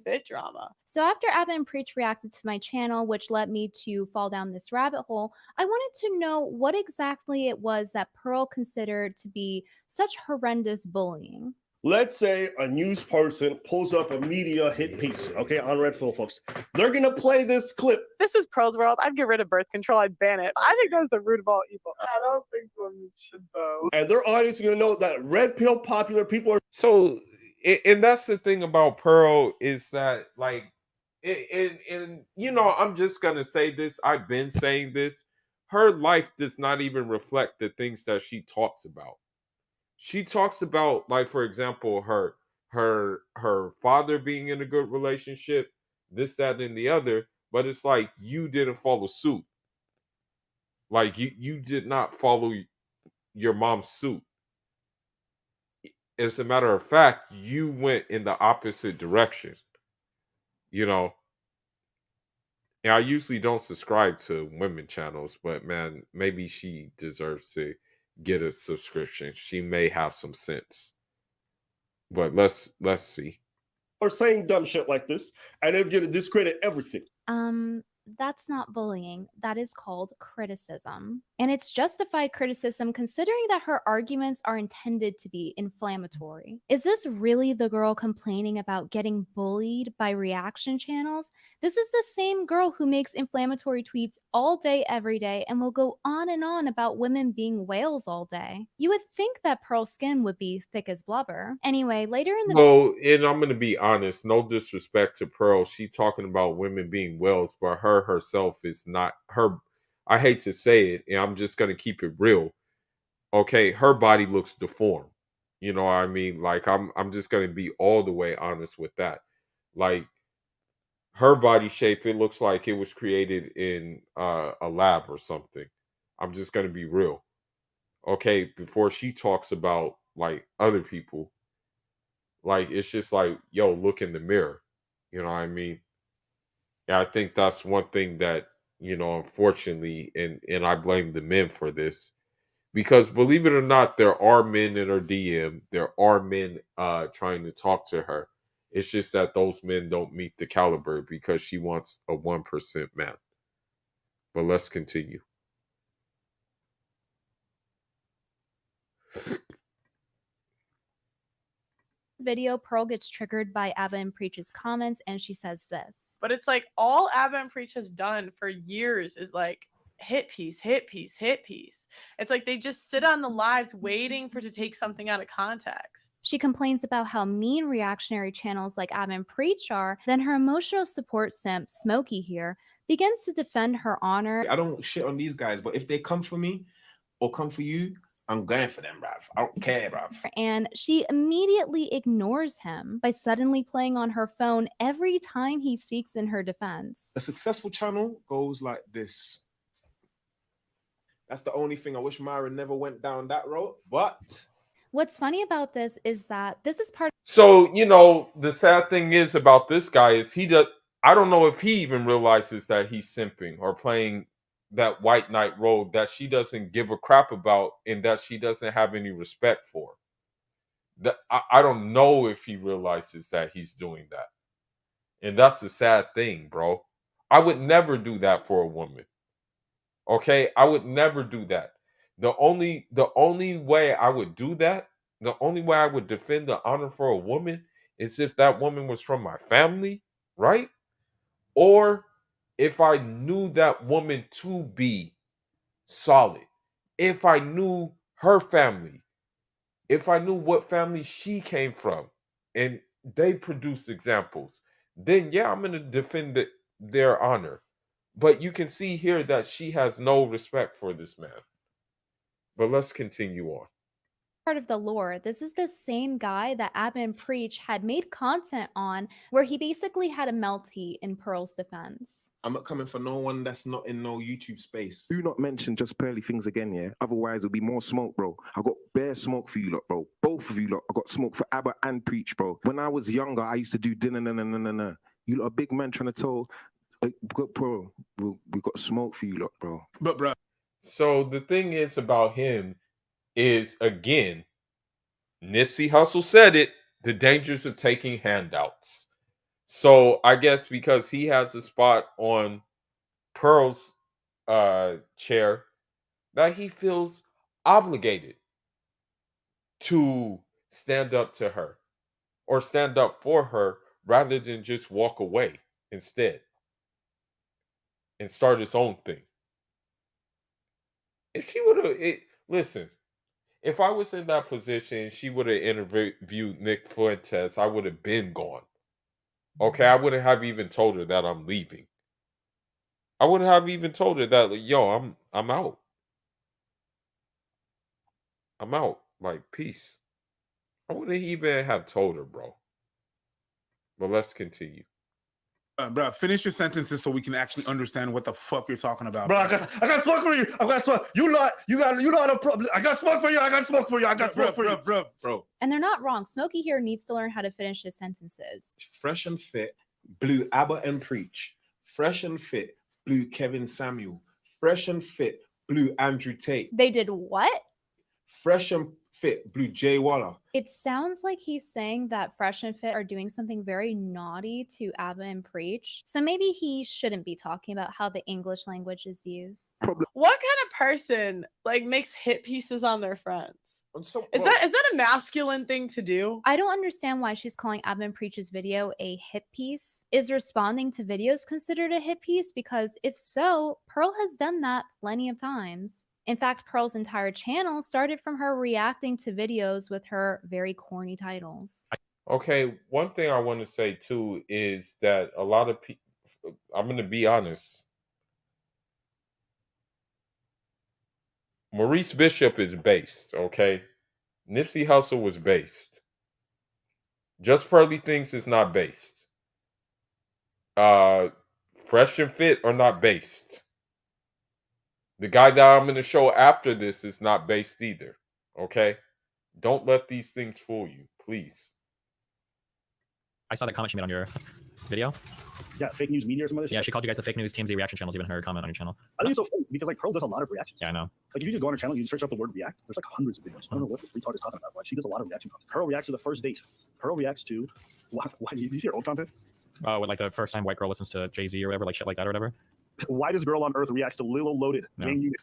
Fit drama. So after Abba and Preach reacted to my channel, which led me to fall down this rabbit hole, I wanted to know what exactly it was that Pearl considered to be such horrendous bullying. Let's say a news person pulls up a media hit piece, okay, on Redfill, folks. They're gonna play this clip. This was Pearl's world. I'd get rid of birth control. I'd ban it. I think that's the root of all evil. I don't think women should though. And their audience is gonna know that red pill popular people are. So, and that's the thing about Pearl is that, like, and you know, I'm just gonna say this. I've been saying this. Her life does not even reflect the things that she talks about. She talks about, like, for example, her father being in a good relationship, this, that, and the other. But it's like you didn't follow suit. Like you did not follow your mom's suit. As a matter of fact, you went in the opposite direction. You know, and I usually don't subscribe to women channels, but man, maybe she deserves to get a subscription. She may have some sense. But let's see. Or saying dumb shit like this, and it's gonna discredit everything. That's not bullying. That is called criticism. And it's justified criticism considering that her arguments are intended to be inflammatory. Is this really the girl complaining about getting bullied by reaction channels? This is the same girl who makes inflammatory tweets all day, every day, and will go on about women being whales all day. You would think that Pearl's skin would be thick as blubber. Anyway, later in the Well, and I'm gonna be honest, no disrespect to Pearl. She talking about women being whales, but her herself is not her. I hate to say it, and I'm just gonna keep it real. Okay, her body looks deformed. You know what I mean? Like I'm just gonna be all the way honest with that. Like her body shape, it looks like it was created in a lab or something. I'm just gonna be real. Okay, before she talks about like other people, like it's just like, yo, look in the mirror. You know what I mean? Yeah, I think that's one thing that, unfortunately, and I blame the men for this. Because believe it or not, there are men in her DM. There are men trying to talk to her. It's just that those men don't meet the caliber because she wants a 1% man. But let's continue. video, Pearl gets triggered by Abba and Preach's comments, and she says this. But it's like all Abba and Preach has done for years is like hit piece, hit piece, hit piece. It's like they just sit on the lives waiting for to take something out of context. She complains about how mean reactionary channels like Abba and Preach are. Then her emotional support simp, Smokey here, begins to defend her honor. I don't shit on these guys, but if they come for me or come for you, I'm going for them, bruv. I don't care, bruv. And she immediately ignores him by suddenly playing on her phone every time he speaks in her defense. A successful channel goes like this. That's the only thing. I wish Myra never went down that road, but what's funny about this is that this is part. So, the sad thing is about this guy is I don't know if he even realizes that he's simping or playing that white knight role that she doesn't give a crap about and that she doesn't have any respect for. I don't know if he realizes that he's doing that. And that's the sad thing, bro. I would never do that for a woman. Okay? I would never do that. The only way I would do that, the only way I would defend the honor for a woman is if that woman was from my family, right? Or if I knew that woman to be solid, if I knew her family, if I knew what family she came from, and they produced examples, then yeah, I'm going to defend their honor. But you can see here that she has no respect for this man. But let's continue on. Part of the lore, this is the same guy that Abba and Preach had made content on where he basically had a melty in Pearl's defense. I'm not coming for no one that's not in no YouTube space. Do not mention just pearly things again, yeah? Otherwise, there'll be more smoke, bro. I got bare smoke for you lot, bro. Both of you lot. I got smoke for Abba and Preach, bro. When I was younger, I used to do dinner, no. You lot a big man trying to tell, bro, we got smoke for you lot, bro. But, bro. So the thing is about him is, again, Nipsey Hussle said it, the dangers of taking handouts. So I guess because he has a spot on Pearl's chair, that he feels obligated to stand up to her or stand up for her rather than just walk away instead and start his own thing. If she would have, listen, if I was in that position, she would have interviewed Nick Fuentes, I would have been gone. Okay, I wouldn't have even told her that I'm leaving. I wouldn't have even told her that, yo, I'm out. I'm out. Like, peace. I wouldn't even have told her, bro. But let's continue. Bro, finish your sentences so we can actually understand what the fuck you're talking about. Bro, I got smoke for you. I got smoke. You lot a problem. I got smoke for you. I got smoke for you. I got smoke for you, bro. And they're not wrong. Smokey here needs to learn how to finish his sentences. Fresh and fit, blew Abba and Preach. Fresh and fit, blew Kevin Samuel. Fresh and fit, blew Andrew Tate. They did what? Fresh and Fit, Blue Jay Waller. It sounds like he's saying that Fresh and Fit are doing something very naughty to Abba and Preach. So maybe he shouldn't be talking about how the English language is used. What kind of person like makes hit pieces on their friends? Is that a masculine thing to do? I don't understand why she's calling Abba and Preach's video a hit piece. Is responding to videos considered a hit piece? Because if so, Pearl has done that plenty of times. In fact, Pearl's entire channel started from her reacting to videos with her very corny titles. Okay, one thing I want to say too is that a lot of people, I'm going to be honest, Maurice Bishop is based, okay? Nipsey Hussle was based. Just Pearly Things is not based. Fresh and Fit are not based. The guy that I'm going to show after this is not based either, okay? Don't let these things fool you, please. I saw that comment she made on your video. Yeah, fake news media or some other shit. Yeah, she called you guys the fake news TMZ reaction channels, even her comment on your channel. I think it's so funny because like Pearl does a lot of reactions. Yeah, I know. Like if you just go on her channel, you search up the word react, there's like hundreds of videos. I don't know what the retard is talking about, but she does a lot of reaction content. Pearl reacts to the first date. Pearl reacts to why do you see her old content? With like the first time white girl listens to Jay-Z or whatever, like shit like that or whatever. Whitest girl on earth reacts to Lil Loaded. No. Gang unit.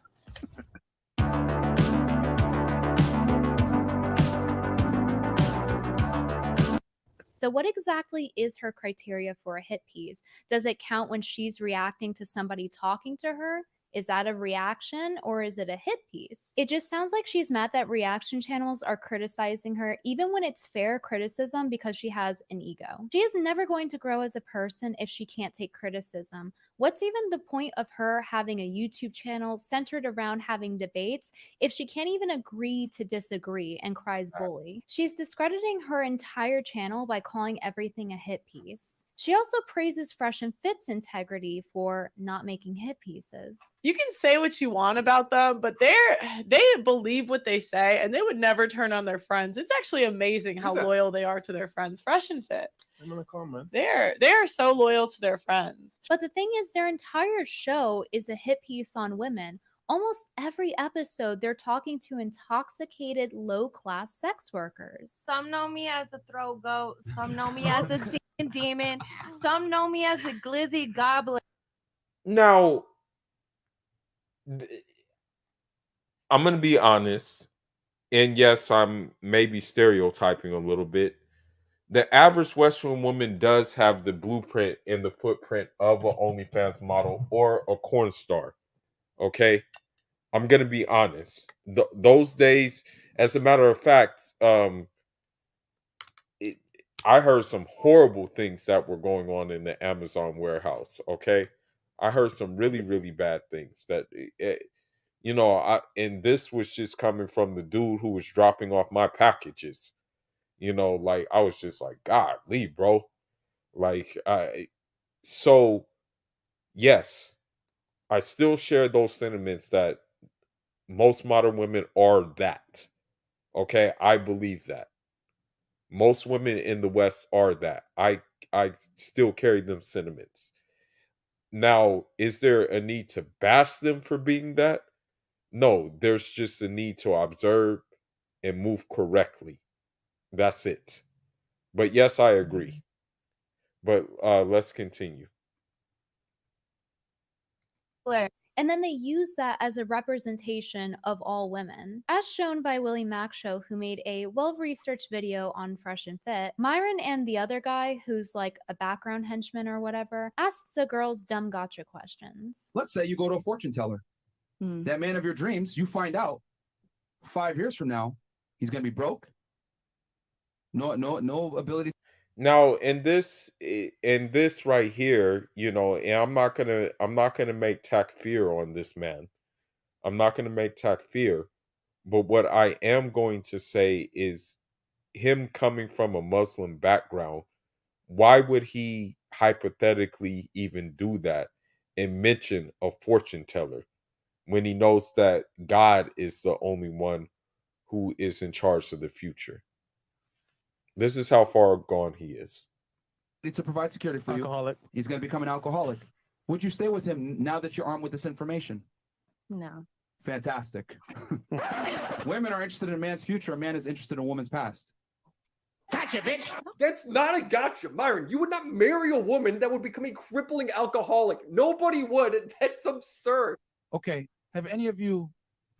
So what exactly is her criteria for a hit piece? Does it count when she's reacting to somebody talking to her? Is that a reaction or is it a hit piece? It just sounds like she's mad that reaction channels are criticizing her even when it's fair criticism because she has an ego. She is never going to grow as a person if she can't take criticism. What's even the point of her having a YouTube channel centered around having debates if she can't even agree to disagree and cries bully? She's discrediting her entire channel by calling everything a hit piece. She also praises Fresh and Fit's integrity for not making hit pieces. You can say what you want about them, but they believe what they say and they would never turn on their friends. It's actually amazing how loyal they are to their friends. Fresh and Fit. I'm gonna comment. They are so loyal to their friends. But the thing is, their entire show is a hit piece on women. Almost every episode, they're talking to intoxicated, low-class sex workers. Some know me as the throat goat. Some know me as the sea demon. Some know me as the glizzy goblin. Now, I'm going to be honest, and yes, I'm maybe stereotyping a little bit. The average Western woman does have the blueprint and the footprint of an OnlyFans model or a corn star. Okay? I'm going to be honest. Those days, as a matter of fact, I heard some horrible things that were going on in the Amazon warehouse. Okay? I heard some really, really bad things that, and this was just coming from the dude who was dropping off my packages. Like I was just like, God, leave, bro. Like, so yes, I still share those sentiments that most modern women are that. Okay, I believe that. Most women in the West are that. I still carry them sentiments. Now, is there a need to bash them for being that? No, there's just a need to observe and move correctly. That's it. But yes, I agree. But let's continue. And then they use that as a representation of all women. As shown by Willie Mackshow, who made a well-researched video on Fresh and Fit, Myron and the other guy, who's like a background henchman or whatever, asks the girls dumb gotcha questions. Let's say you go to a fortune teller. That man of your dreams, you find out 5 years from now, he's gonna be broke. No ability. Now, in this right here, and I'm not gonna make Takfir on this man. I'm not gonna make Takfir, but what I am going to say is him coming from a Muslim background, why would he hypothetically even do that and mention a fortune teller when he knows that God is the only one who is in charge of the future? This is how far gone he is. To provide security for you. He's going to become an alcoholic. Would you stay with him now that you're armed with this information? No. Fantastic. Women are interested in a man's future. A man is interested in a woman's past. Gotcha, bitch. That's not a gotcha, Myron. You would not marry a woman that would become a crippling alcoholic. Nobody would. That's absurd. Okay. Have any of you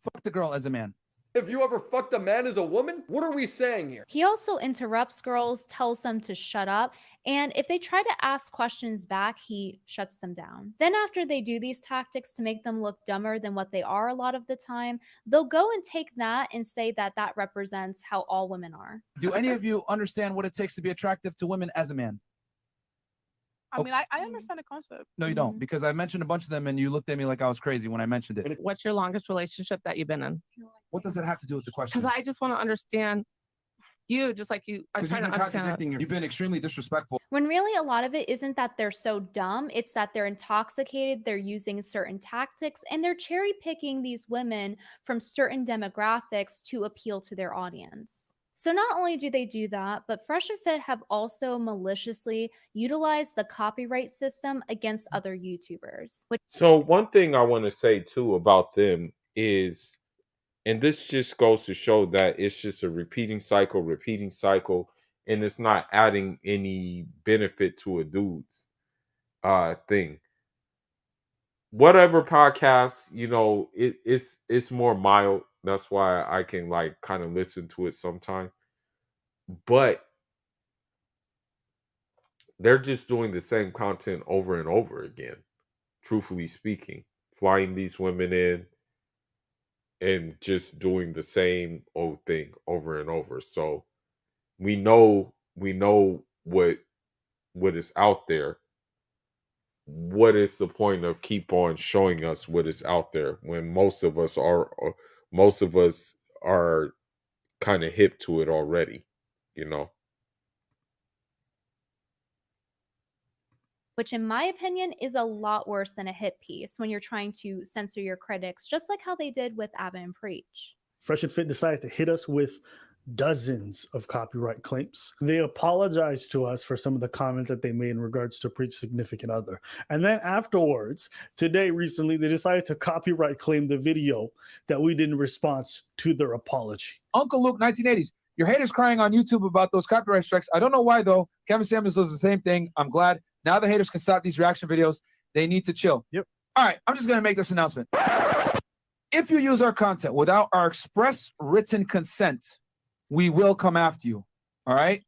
fucked a girl as a man? Have you ever fucked a man as a woman? What are we saying here? He also interrupts girls, tells them to shut up, and if they try to ask questions back, he shuts them down. Then after they do these tactics to make them look dumber than what they are a lot of the time, they'll go and take that and say that that represents how all women are. Do any of you understand what it takes to be attractive to women as a man? I mean, I understand the concept. No, you don't, because I mentioned a bunch of them and you looked at me like I was crazy when I mentioned it. What's your longest relationship that you've been in? What does that have to do with the question? Because I just want to understand you, just like you. I'm Because trying you've to been understand. contradicting. You've been extremely disrespectful. When really a lot of it isn't that they're so dumb, it's that they're intoxicated, they're using certain tactics, and they're cherry picking these women from certain demographics to appeal to their audience. So not only do they do that, but Fresh and Fit have also maliciously utilized the copyright system against other YouTubers. So one thing I want to say too about them is, and this just goes to show that it's just a repeating cycle, and it's not adding any benefit to a dude's thing. Whatever podcast, it's more mild. That's why I can like kind of listen to it sometime. But they're just doing the same content over and over again, truthfully speaking. Flying these women in and just doing the same old thing over and over. So we know what is out there. What is the point of keep on showing us what is out there when most of us are kind of hip to it already, Which in my opinion is a lot worse than a hit piece when you're trying to censor your critics, just like how they did with Abba and Preach. Fresh and Fit decided to hit us with dozens of copyright claims. They apologized to us for some of the comments that they made in regards to Preach's significant other. And then afterwards, recently, they decided to copyright claim the video that we did in response to their apology. Uncle Luke, 1980s. Your haters crying on YouTube about those copyright strikes. I don't know why, though. Kevin Samuels does the same thing. I'm glad. Now the haters can stop these reaction videos. They need to chill. Yep. All right, I'm just going to make this announcement. If you use our content without our express written consent, we will come after you. All right?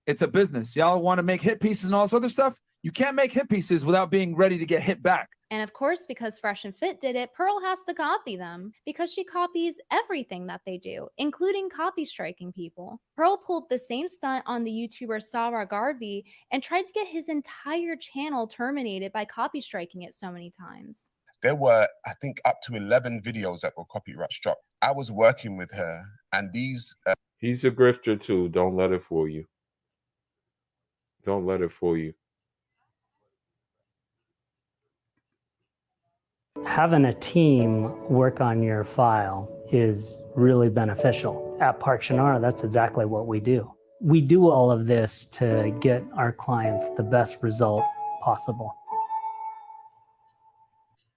It's a business. Y'all want to make hit pieces and all this other stuff? You can't make hit pieces without being ready to get hit back. And of course, because Fresh and Fit did it, Pearl has to copy them because she copies everything that they do, including copy striking people. Pearl pulled the same stunt on the YouTuber Sarah Garvey and tried to get his entire channel terminated by copy striking it so many times. There were, I think, up to 11 videos that were copyright struck. I was working with her, and these... He's a grifter too. Don't let it fool you. Don't let it fool you. Having a team work on your file is really beneficial. At Park Shinar, that's exactly what we do. We do all of this to get our clients the best result possible.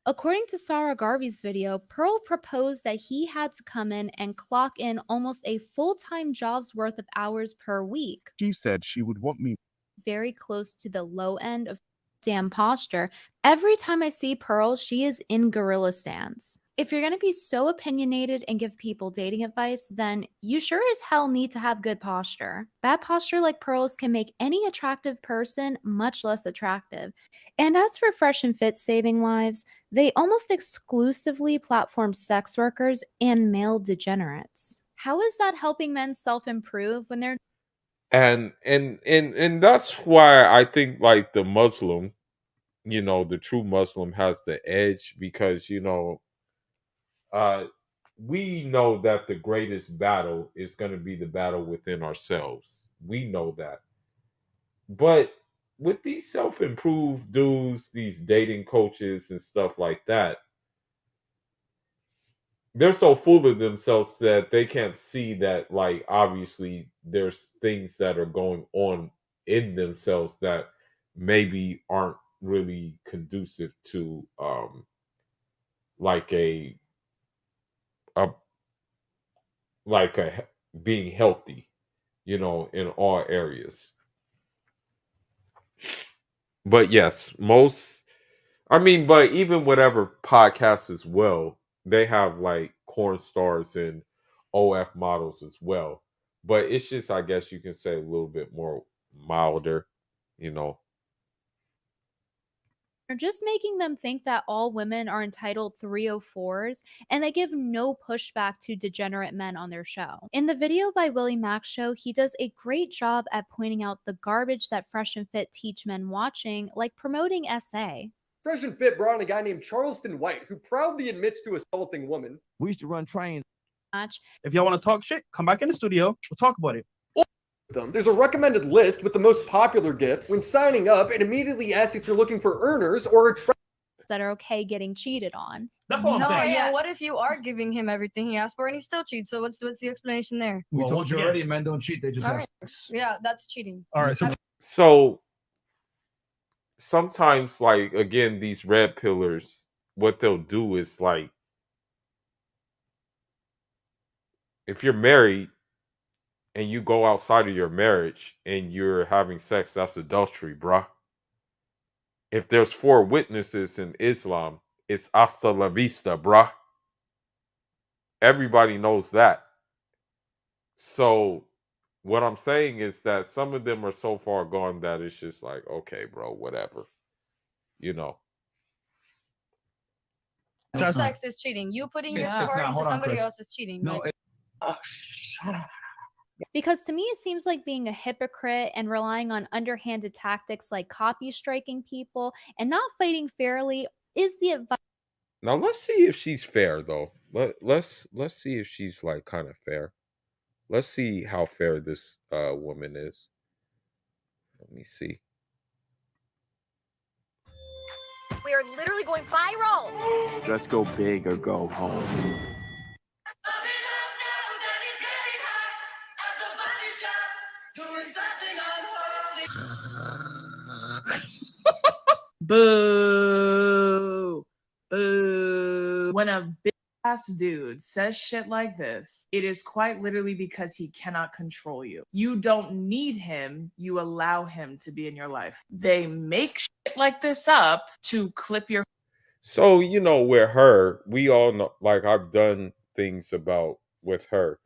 According to Sarah Garvey's video, Pearl proposed that he had to come in and clock in almost a full-time job's worth of hours per week. She said she would want me... Very close to the low end of damn posture. Every time I see Pearl, she is in gorilla stance. If you're going to be so opinionated and give people dating advice, then you sure as hell need to have good posture. Bad posture like Pearl's can make any attractive person much less attractive. And as for Fresh and Fit saving lives, they almost exclusively platform sex workers and male degenerates. How is that helping men self-improve when they're... And that's why I think like the Muslim, the true Muslim has the edge because, we know that the greatest battle is going to be the battle within ourselves. We know that. But with these self-improved dudes, these dating coaches and stuff like that, they're so full of themselves that they can't see that, like, obviously there's things that are going on in themselves that maybe aren't really conducive to like a like being healthy, in all areas. But yes, but even whatever podcast as well, they have like corn stars and OF models as well. But it's just, I guess you can say, a little bit more milder, you know. They're just making them think that all women are entitled 304s, and they give no pushback to degenerate men on their show. In the video by Willie Mack's show, he does a great job at pointing out the garbage that Fresh and Fit teach men watching, like promoting SA. Fresh and Fit brought on a guy named Charleston White, who proudly admits to assaulting women. We used to run trains. Match. If y'all want to talk shit, come back in the studio. We'll talk about it. There's a recommended list with the most popular gifts. When signing up, it immediately asks if you're looking for earners or that are okay getting cheated on. That's what I'm saying. Yeah, what if you are giving him everything he asked for and he still cheats? So what's the explanation there? We told you already, men don't cheat, they just have Alright. sex. Yeah, that's cheating. All right, So sometimes, like, again, these red pillars, what they'll do is, like, if you're married and you go outside of your marriage and you're having sex, that's adultery, bruh. If there's 4 witnesses in Islam, it's hasta la vista, bruh. Everybody knows that. So what I'm saying is that some of them are so far gone that it's just like, okay, bro, whatever. You know. Sex is cheating. You putting your It's heart not. into Hold on, somebody Chris. else is cheating. No, Like, Because to me, it seems like being a hypocrite and relying on underhanded tactics like copy striking people and not fighting fairly is the advice. Now let's see if she's fair though. Let's see if she's like kind of fair. Let's see how fair this woman is. Let me see. We are literally going viral. Let's go big or go home. Boo. Boo. When a big ass dude says shit like this, it is quite literally because he cannot control you. You don't need him, you allow him to be in your life. They make shit like this up to clip your. So, with her, we all know, like, I've done things about with her.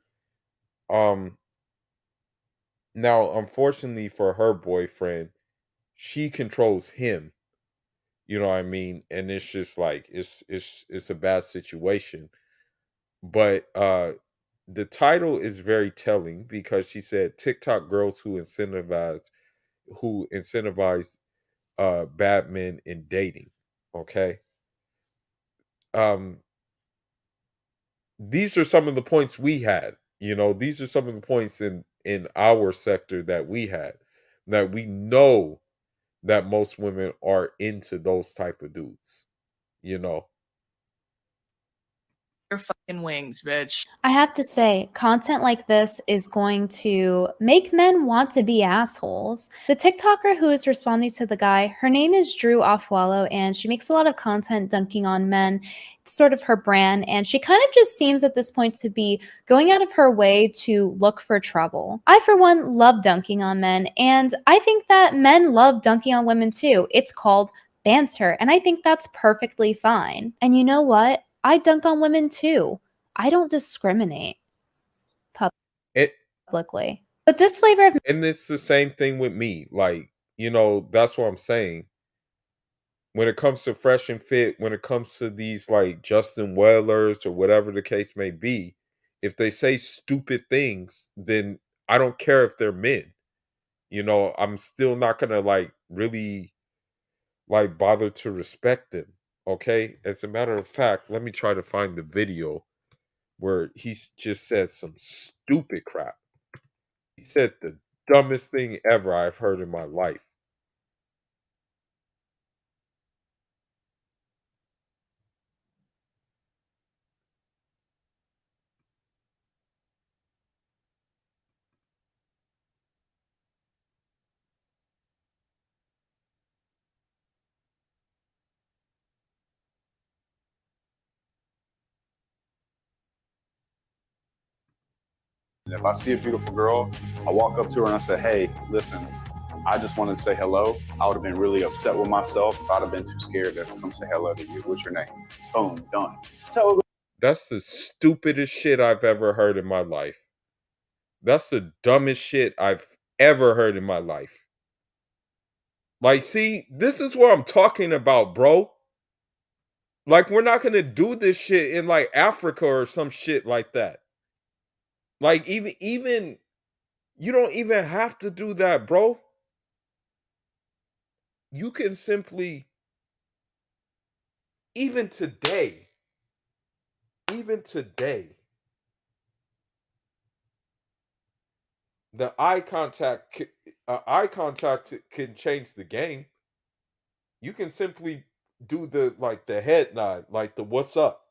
Now, unfortunately for her boyfriend, she controls him. You know what I mean? And it's just like it's a bad situation. But the title is very telling because she said TikTok girls who incentivize bad men in dating. Okay. Um these are some of the points we had. These are some of the points in our sector that we had, that we know that most women are into those type of dudes. You know. Your fucking wings, bitch. I have to say, content like this is going to make men want to be assholes. The TikToker who is responding to the guy, her name is Drew Offwallow, and she makes a lot of content dunking on men. It's sort of her brand, and she kind of just seems at this point to be going out of her way to look for trouble. I, for one, love dunking on men, and I think that men love dunking on women too. It's called banter, and I think that's perfectly fine. And you know what? I dunk on women too. I don't discriminate publicly. But this flavor of And it's the same thing with me. Like, that's what I'm saying. When it comes to Fresh and Fit, when it comes to these like Justin Whalers or whatever the case may be, if they say stupid things, then I don't care if they're men. I'm still not gonna like really like bother to respect them. Okay. As a matter of fact, let me try to find the video where he's just said some stupid crap. He said the dumbest thing ever I've heard in my life. And if I see a beautiful girl, I walk up to her and I say, hey, listen, I just wanted to say hello. I would have been really upset with myself if I'd have been too scared to come say hello to you. What's your name? Boom, done. Tell her. That's the stupidest shit I've ever heard in my life. That's the dumbest shit I've ever heard in my life. Like, see, this is what I'm talking about, bro. Like, we're not gonna do this shit in like Africa or some shit like that. Like, even you don't even have to do that, bro. You can simply, even today, the eye contact can change the game. You can simply do the head nod, like the what's up,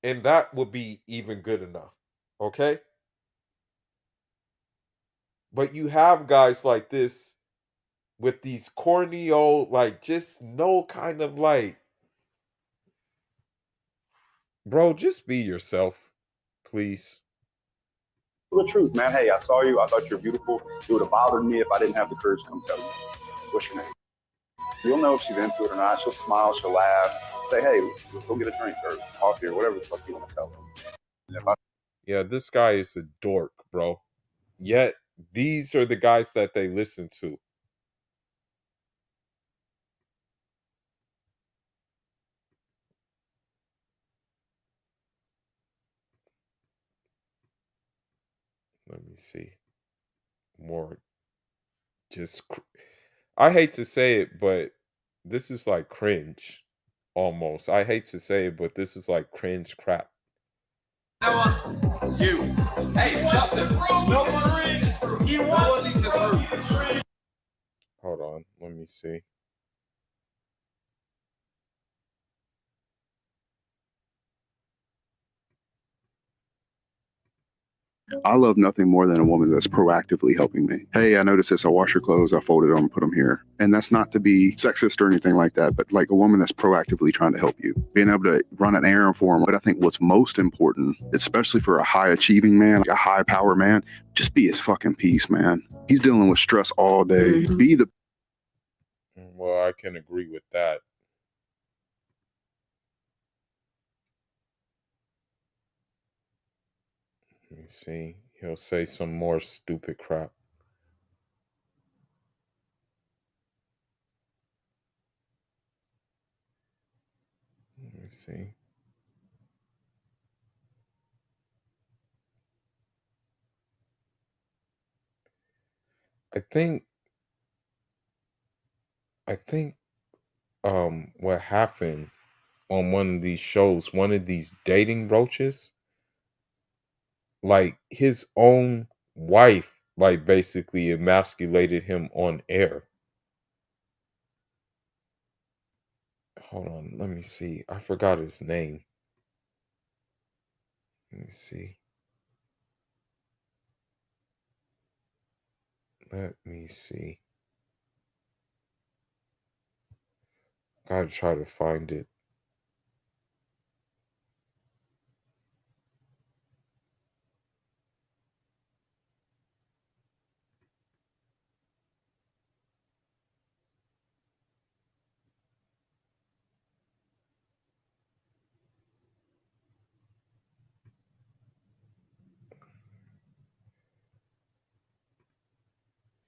and that would be even good enough. Okay? But you have guys like this with these corny old, like, just no kind of like, bro, just be yourself, please. The truth, man. Hey, I saw you. I thought you were beautiful. It would have bothered me if I didn't have the courage to come tell you. What's your name? You'll know if she's into it or not. She'll smile. She'll laugh. Say, hey, let's go get a drink or coffee or whatever the fuck you want to tell her. And if I Yeah, this guy is a dork, bro. Yet these are the guys that they listen to. Let me see. More I hate to say it, but this is like cringe almost. I hate to say it, but this is like cringe crap. You. Hey, Justin. No one. He wants to. Hold on, let me see. I love nothing more than a woman that's proactively helping me. Hey, I noticed this. I wash your clothes. I folded them, put them here. And that's not to be sexist or anything like that, but like a woman that's proactively trying to help you, being able to run an errand for them. But I think what's most important, especially for a high achieving man, like a high power man, just be his fucking peace, man. He's dealing with stress all day. Be the. Well, I can agree with that. Let me see. He'll say some more stupid crap. Let me see. I think what happened on one of these shows, one of these dating roaches, like his own wife, like basically emasculated him on air. Hold on, let me see. I forgot his name. Let me see. Let me see. Gotta try to find it.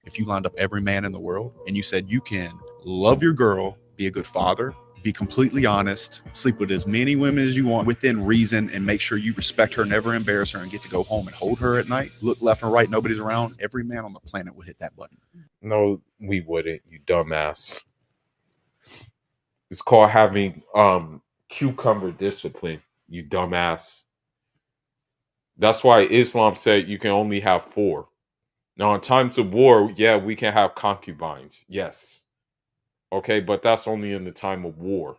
If you lined up every man in the world and you said you can love your girl, be a good father, be completely honest, sleep with as many women as you want within reason, and make sure you respect her, never embarrass her, and get to go home and hold her at night, look left and right, nobody's around, every man on the planet would hit that button. No, we wouldn't, you dumbass. It's called having cucumber discipline, you dumbass. That's why Islam said you can only have 4. Now, in times of war, yeah, we can have concubines. Yes. Okay, but that's only in the time of war.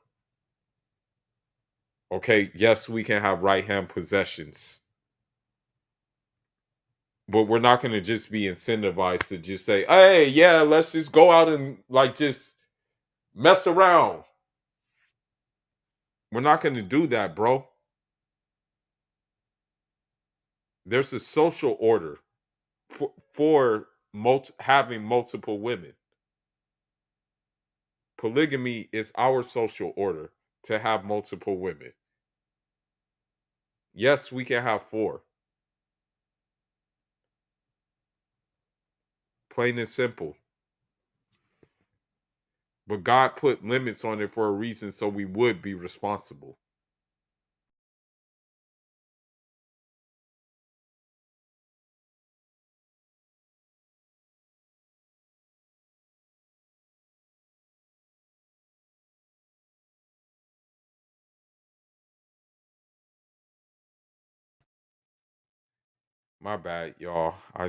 Okay, yes, we can have right hand possessions. But we're not going to just be incentivized to just say, hey, yeah, let's just go out and like just mess around. We're not going to do that, bro. There's a social order for having multiple women. Polygamy is our social order to have multiple women. Yes, we can have 4. Plain and simple. But God put limits on it for a reason so we would be responsible. My bad, y'all. I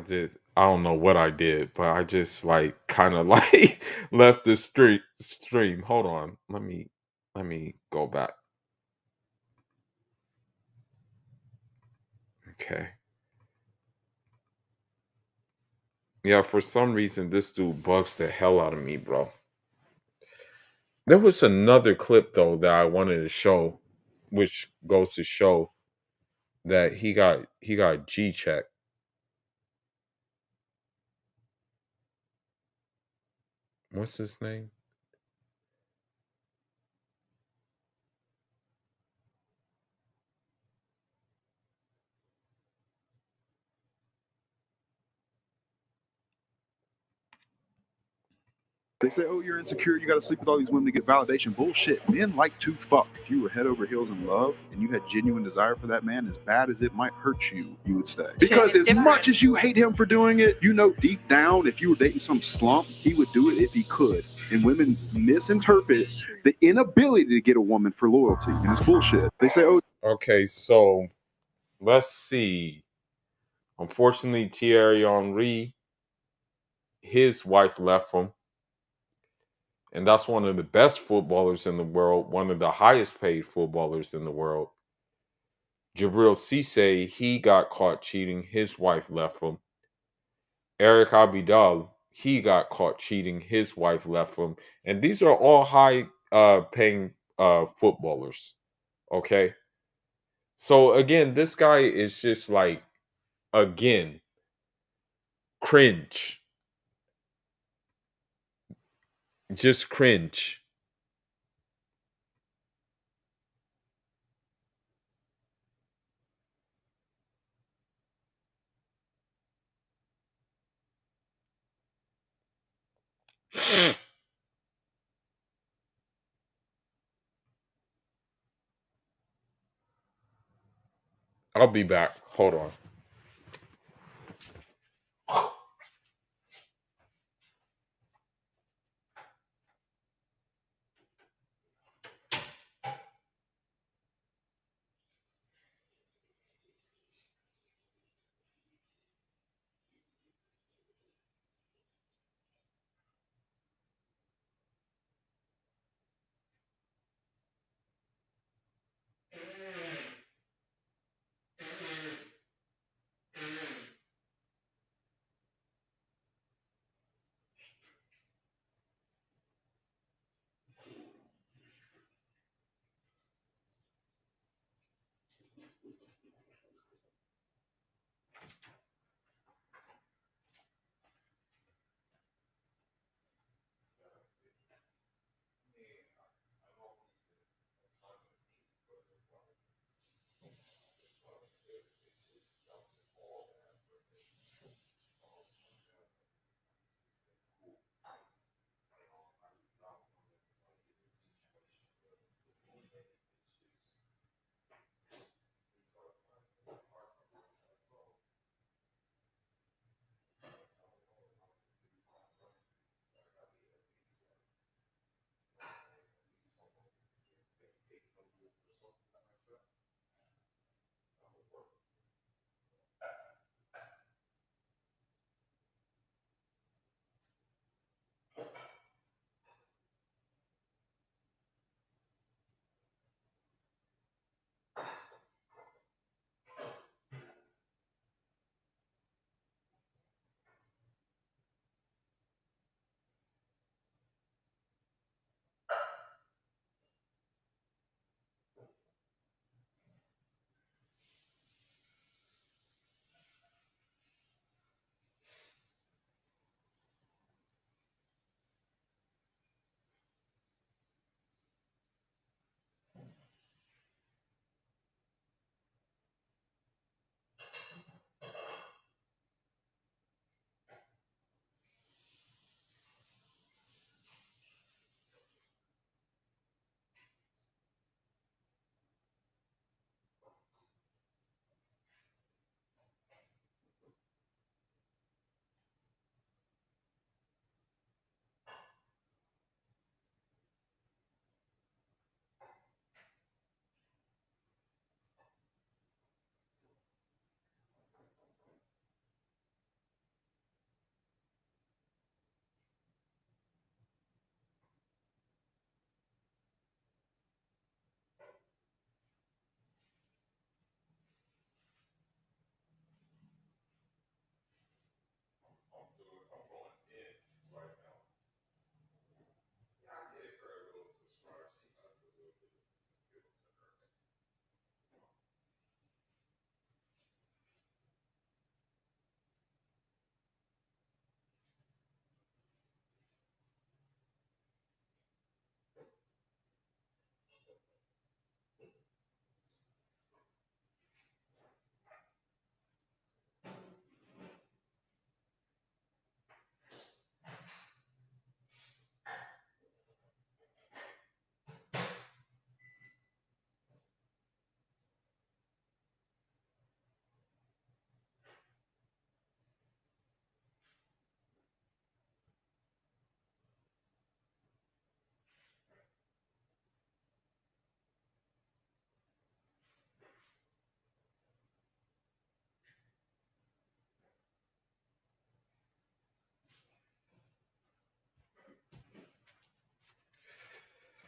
don't know what I did, but I just like kind of like left the stream. Hold on. Let me go back. Okay. Yeah, for some reason this dude bugs the hell out of me, bro. There was another clip though that I wanted to show, which goes to show that he got G checked. What's his name? They say, oh, you're insecure. You got to sleep with all these women to get validation. Bullshit. Men like to fuck. If you were head over heels in love and you had genuine desire for that man, as bad as it might hurt you, you would stay. Because as much as you hate him for doing it, you know deep down, if you were dating some slump, he would do it if he could. And women misinterpret the inability to get a woman for loyalty. And it's bullshit. They say, oh. Okay, so let's see. Unfortunately, Thierry Henry, his wife left him. And that's one of the best footballers in the world, one of the highest paid footballers in the world. Jabril Cisse, he got caught cheating. His wife left him. Eric Abidal, he got caught cheating. His wife left him. And these are all high paying footballers. Okay. So again, this guy is just like, again, cringe. Just cringe. I'll be back. Hold on.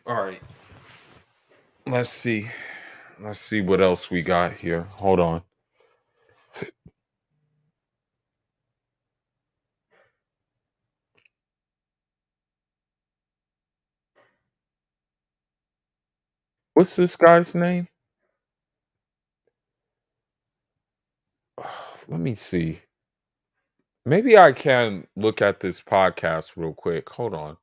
All right. Let's see. Let's see what else we got here. Hold on. What's this guy's name? Let me see. Maybe I can look at this podcast real quick. Hold on.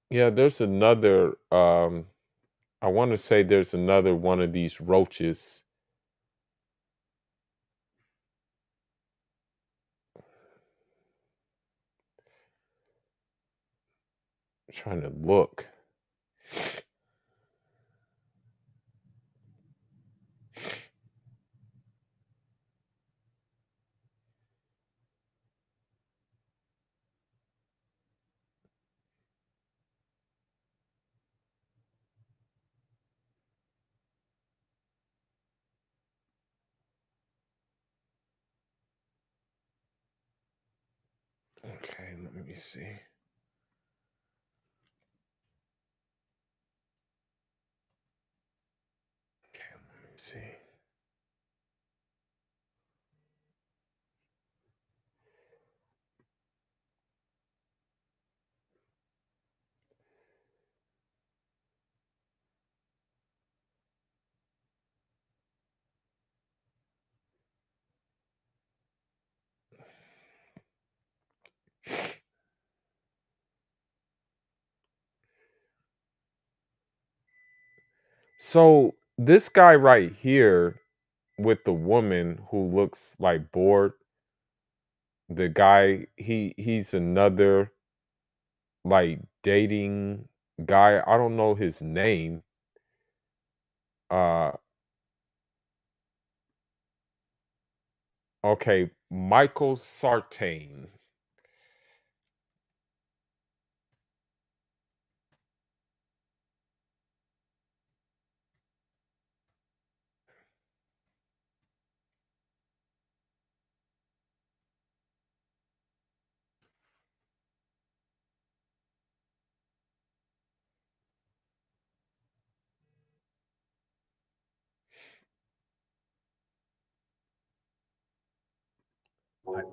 Yeah, there's another I want to say there's another one of these roaches. Trying to look. Okay, let me see. Let me see. So this guy right here with the woman who looks like bored, the guy he's another like dating guy. I don't know his name. Uh okay, Michael Sartain.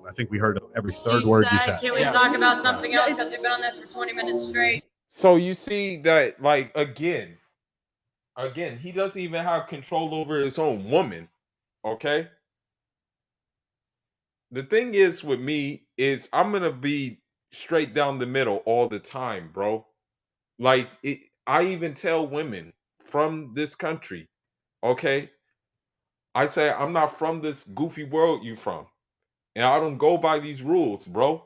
I think we heard every third word you said. Can we talk about something else? Because we've been on this for 20 minutes straight. So you see that like again, he doesn't even have control over his own woman, okay? The thing is with me is I'm going to be straight down the middle all the time, bro. Like I even tell women from this country, okay? I say I'm not from this goofy world you from. And I don't go by these rules, bro.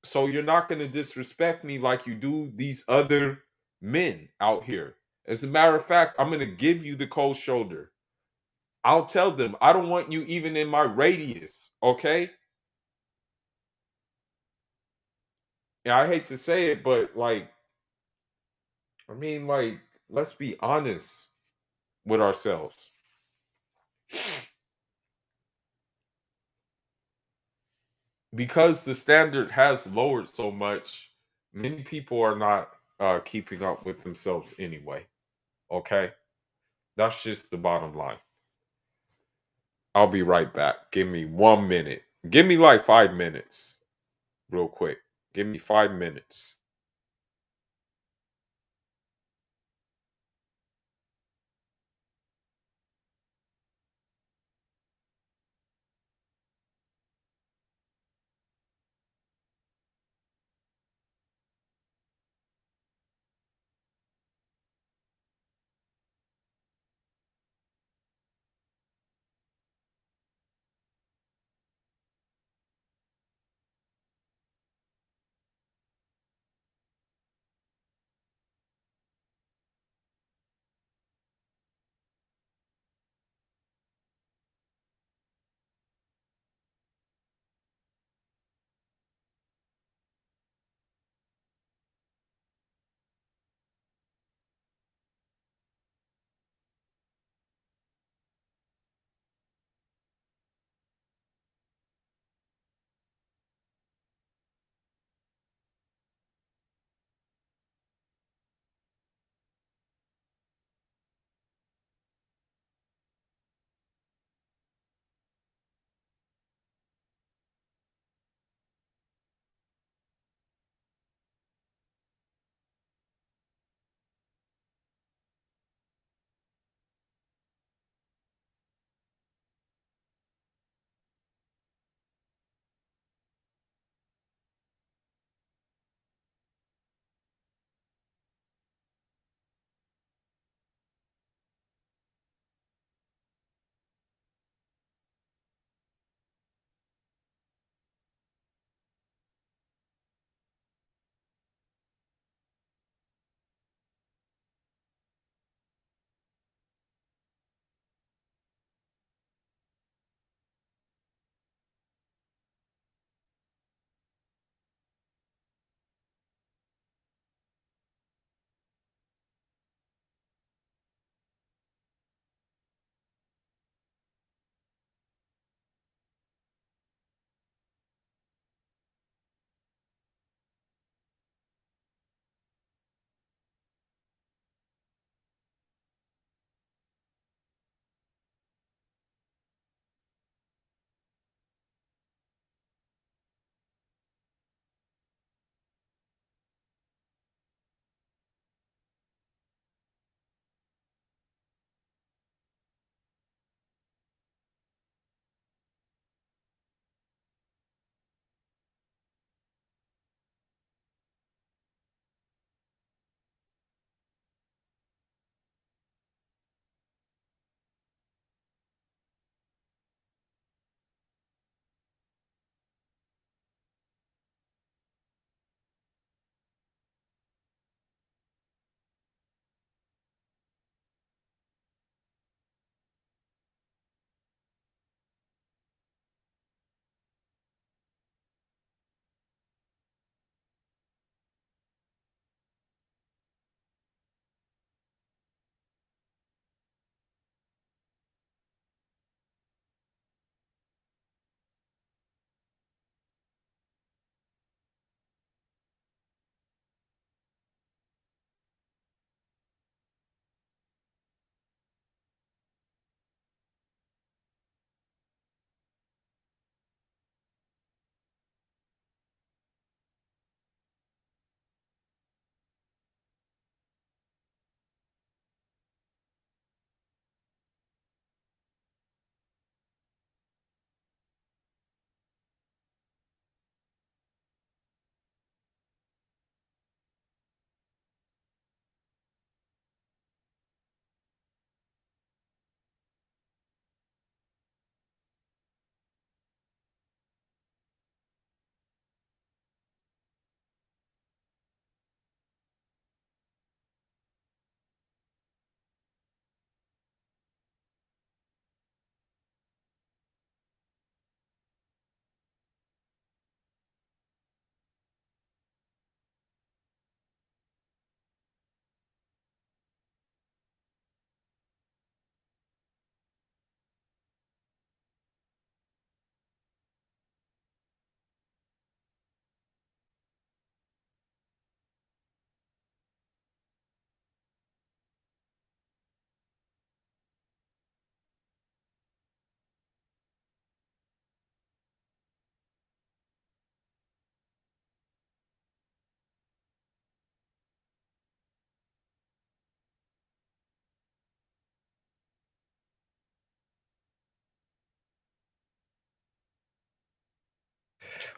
So you're not going to disrespect me like you do these other men out here. As a matter of fact, I'm going to give you the cold shoulder. I'll tell them I don't want you even in my radius, okay? Yeah, I hate to say it, but like, I mean, like, let's be honest with ourselves. Because the standard has lowered so much, many people are not keeping up with themselves anyway. Okay? That's just the bottom line. I'll be right back. Give me 1 minute. Give me like 5 minutes, real quick. Give me 5 minutes.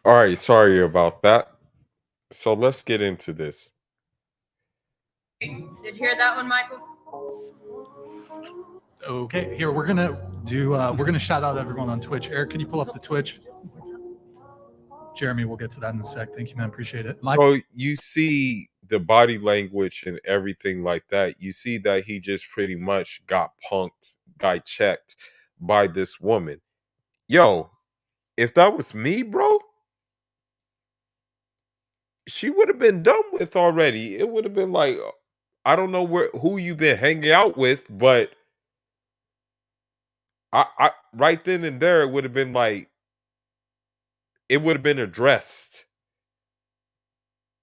All right, sorry about that. So let's get into this. Did you hear that one, Michael? Okay, here we're gonna do. We're gonna shout out everyone on Twitch. Eric, can you pull up the Twitch? Jeremy, we'll get to that in a sec. Thank you, man. Appreciate it. Mike, So you see the body language and everything like that. You see that he just pretty much got punked, got checked by this woman. Yo, if that was me, bro, she would have been done with already. It would have been like, I don't know who you've been hanging out with, but I right then and there it would have been like, it would have been addressed.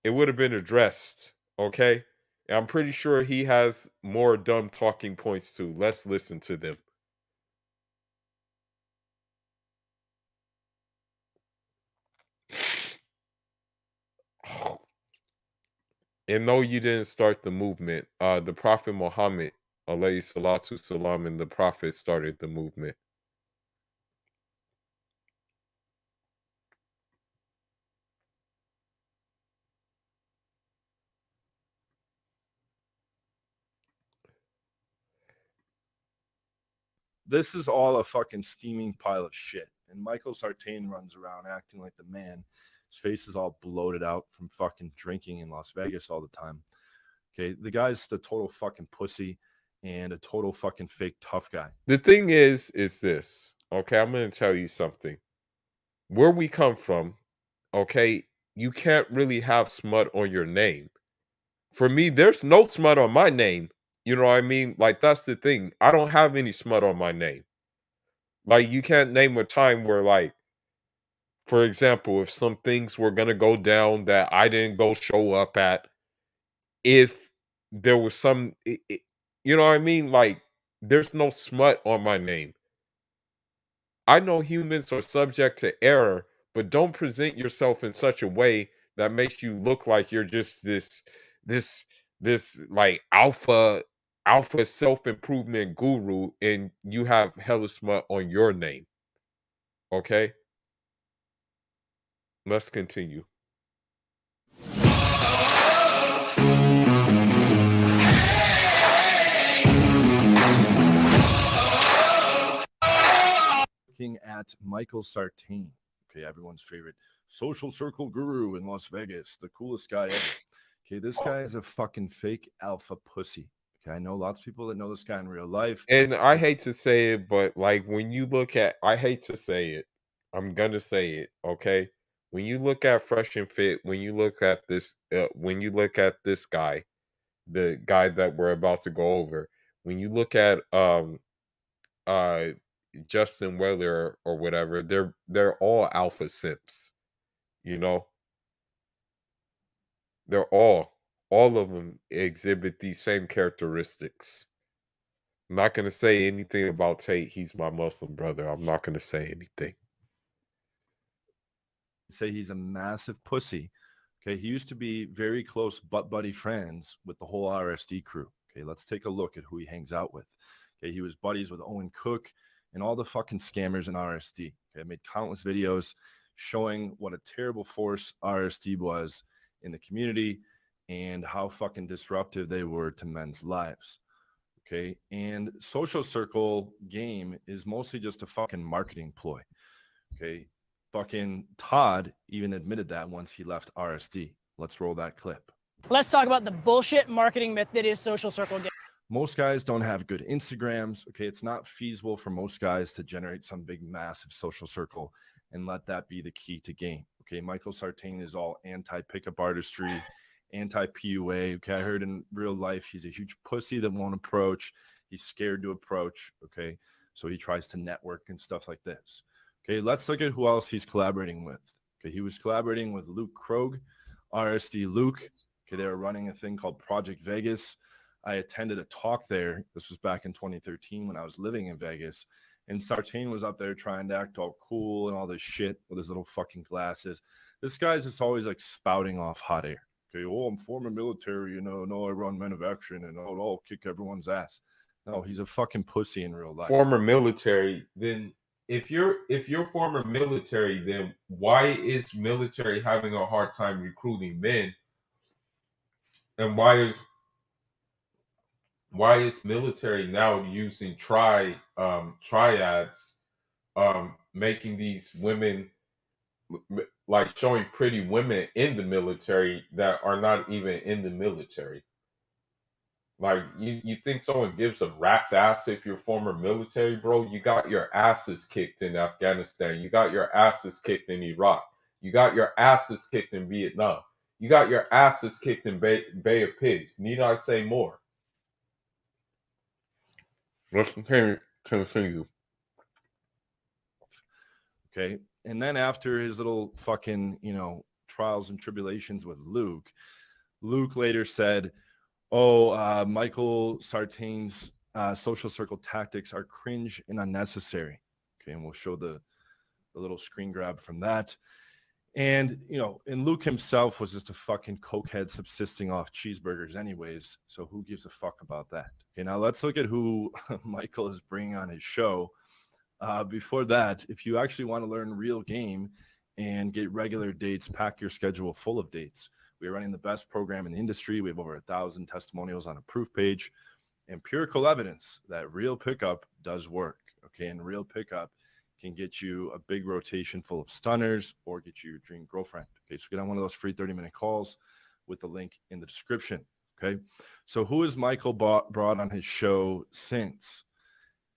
It would have been addressed. Okay. And I'm pretty sure he has more dumb talking points too. Let's listen to them. And no, you didn't start the movement. The Prophet Muhammad, alayhi salatu salam, and the Prophet started the movement. This is all a fucking steaming pile of shit. And Michael Sartain runs around acting like the man. His face is all bloated out from fucking drinking in Las Vegas all the time. Okay, the guy's the total fucking pussy and a total fucking fake tough guy. The thing is this. Okay, I'm going to tell you something. Where we come from, okay, you can't really have smut on your name. For me, there's no smut on my name. You know what I mean? Like, that's the thing. I don't have any smut on my name. Like, you can't name a time where, like, for example, if some things were going to go down that I didn't go show up at, if there was some, you know what I mean? Like, there's no smut on my name. I know humans are subject to error, but don't present yourself in such a way that makes you look like you're just this like alpha self-improvement guru and you have hella smut on your name. Okay? Let's continue. Looking at Michael Sartain, okay, everyone's favorite social circle guru in Las Vegas, the coolest guy ever. Okay, this guy is a fucking fake alpha pussy. Okay, I know lots of people that know this guy in real life. And I hate to say it, but like when you look at, I hate to say it, I'm gonna say it, okay? When you look at Fresh and Fit, when you look at this guy, the guy that we're about to go over, when you look at uh Justin Weller or whatever, they're all alpha simps, you know? They're all of them exhibit these same characteristics. I'm not going to say anything about Tate. He's my Muslim brother. I'm not going to say anything. Say he's a massive pussy. Okay, he used to be very close butt buddy friends with the whole RSD crew. Okay, let's take a look at who he hangs out with. Okay, he was buddies with Owen Cook and all the fucking scammers in RSD. Okay, I made countless videos showing what a terrible force RSD was in the community and how fucking disruptive they were to men's lives. Okay, and social circle game is mostly just a fucking marketing ploy. Okay, fucking Todd even admitted that once he left RSD. Let's roll that clip. Let's talk about the bullshit marketing myth that is social circle game. Most guys don't have good Instagrams. Okay, it's not feasible for most guys to generate some big massive social circle and let that be the key to game. Okay, Michael Sartain is all anti-pickup artistry, anti-PUA. Okay, I heard in real life he's a huge pussy that won't approach. He's scared to approach. Okay, so he tries to network and stuff like this. Okay, let's look at who else he's collaborating with. Okay, he was collaborating with Luke Krogh, RSD Luke. Okay, they were running a thing called Project Vegas. I attended a talk there. This was back in 2013 when I was living in Vegas. And Sartain was up there trying to act all cool and all this shit with his little fucking glasses. This guy's just always like spouting off hot air. Okay, oh, I'm former military, you know, no, I run Men of Action and I'll kick everyone's ass. No, he's a fucking pussy in real life. Former military, then if you're former military, then why is military having a hard time recruiting men, and why is military now using triads, making these women like showing pretty women in the military that are not even in the military? Like you think someone gives a rat's ass if you're former military, bro? You got your asses kicked in Afghanistan. You got your asses kicked in Iraq. You got your asses kicked in Vietnam. You got your asses kicked in Bay of Pigs. Need I say more? Let's continue. Okay. And then after his little fucking, trials and tribulations with Luke later said, Michael Sartain's social circle tactics are cringe and unnecessary. Okay. And we'll show the little screen grab from that. And, and Luke himself was just a fucking cokehead subsisting off cheeseburgers anyways. So who gives a fuck about that? Okay. Now let's look at who Michael is bringing on his show. Before that, if you actually want to learn real game and get regular dates, pack your schedule full of dates. We are running the best program in the industry. We have over 1,000 testimonials on a proof page, empirical evidence that real pickup does work. Okay, and real pickup can get you a big rotation full of stunners or get you your dream girlfriend. Okay, so get on one of those free 30-minute calls with the link in the description. Okay, so who has Michael brought on his show since?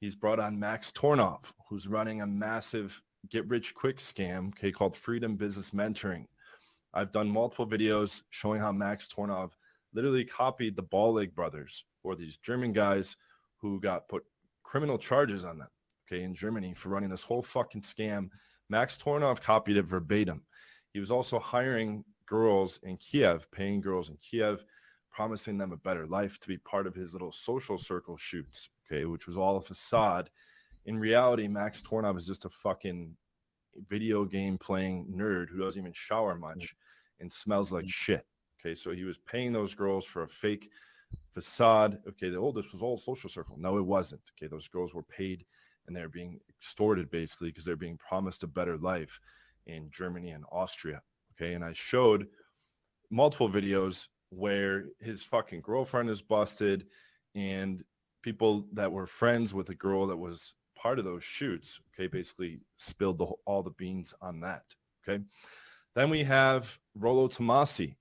He's brought on Max Tornoff, who's running a massive get-rich-quick scam, okay, called Freedom Business Mentoring. I've done multiple videos showing how Max Tornoff literally copied the Ballig brothers, or these German guys who got put criminal charges on them, okay, in Germany for running this whole fucking scam. Max Tornoff copied it verbatim. He was also hiring girls in Kiev, paying girls in Kiev, promising them a better life to be part of his little social circle shoots, okay, which was all a facade. In reality, Max Tornoff is just a fucking video game playing nerd who doesn't even shower much and smells like shit. Okay, so he was paying those girls for a fake facade. Okay, this was all social circle. No, it wasn't. Okay, those girls were paid and they're being extorted basically because they're being promised a better life in Germany and Austria. Okay, and I showed multiple videos where his fucking girlfriend is busted and people that were friends with a girl that was part of those shoots, okay, basically spilled all the beans on that. Okay, then we have Rollo Tomasi.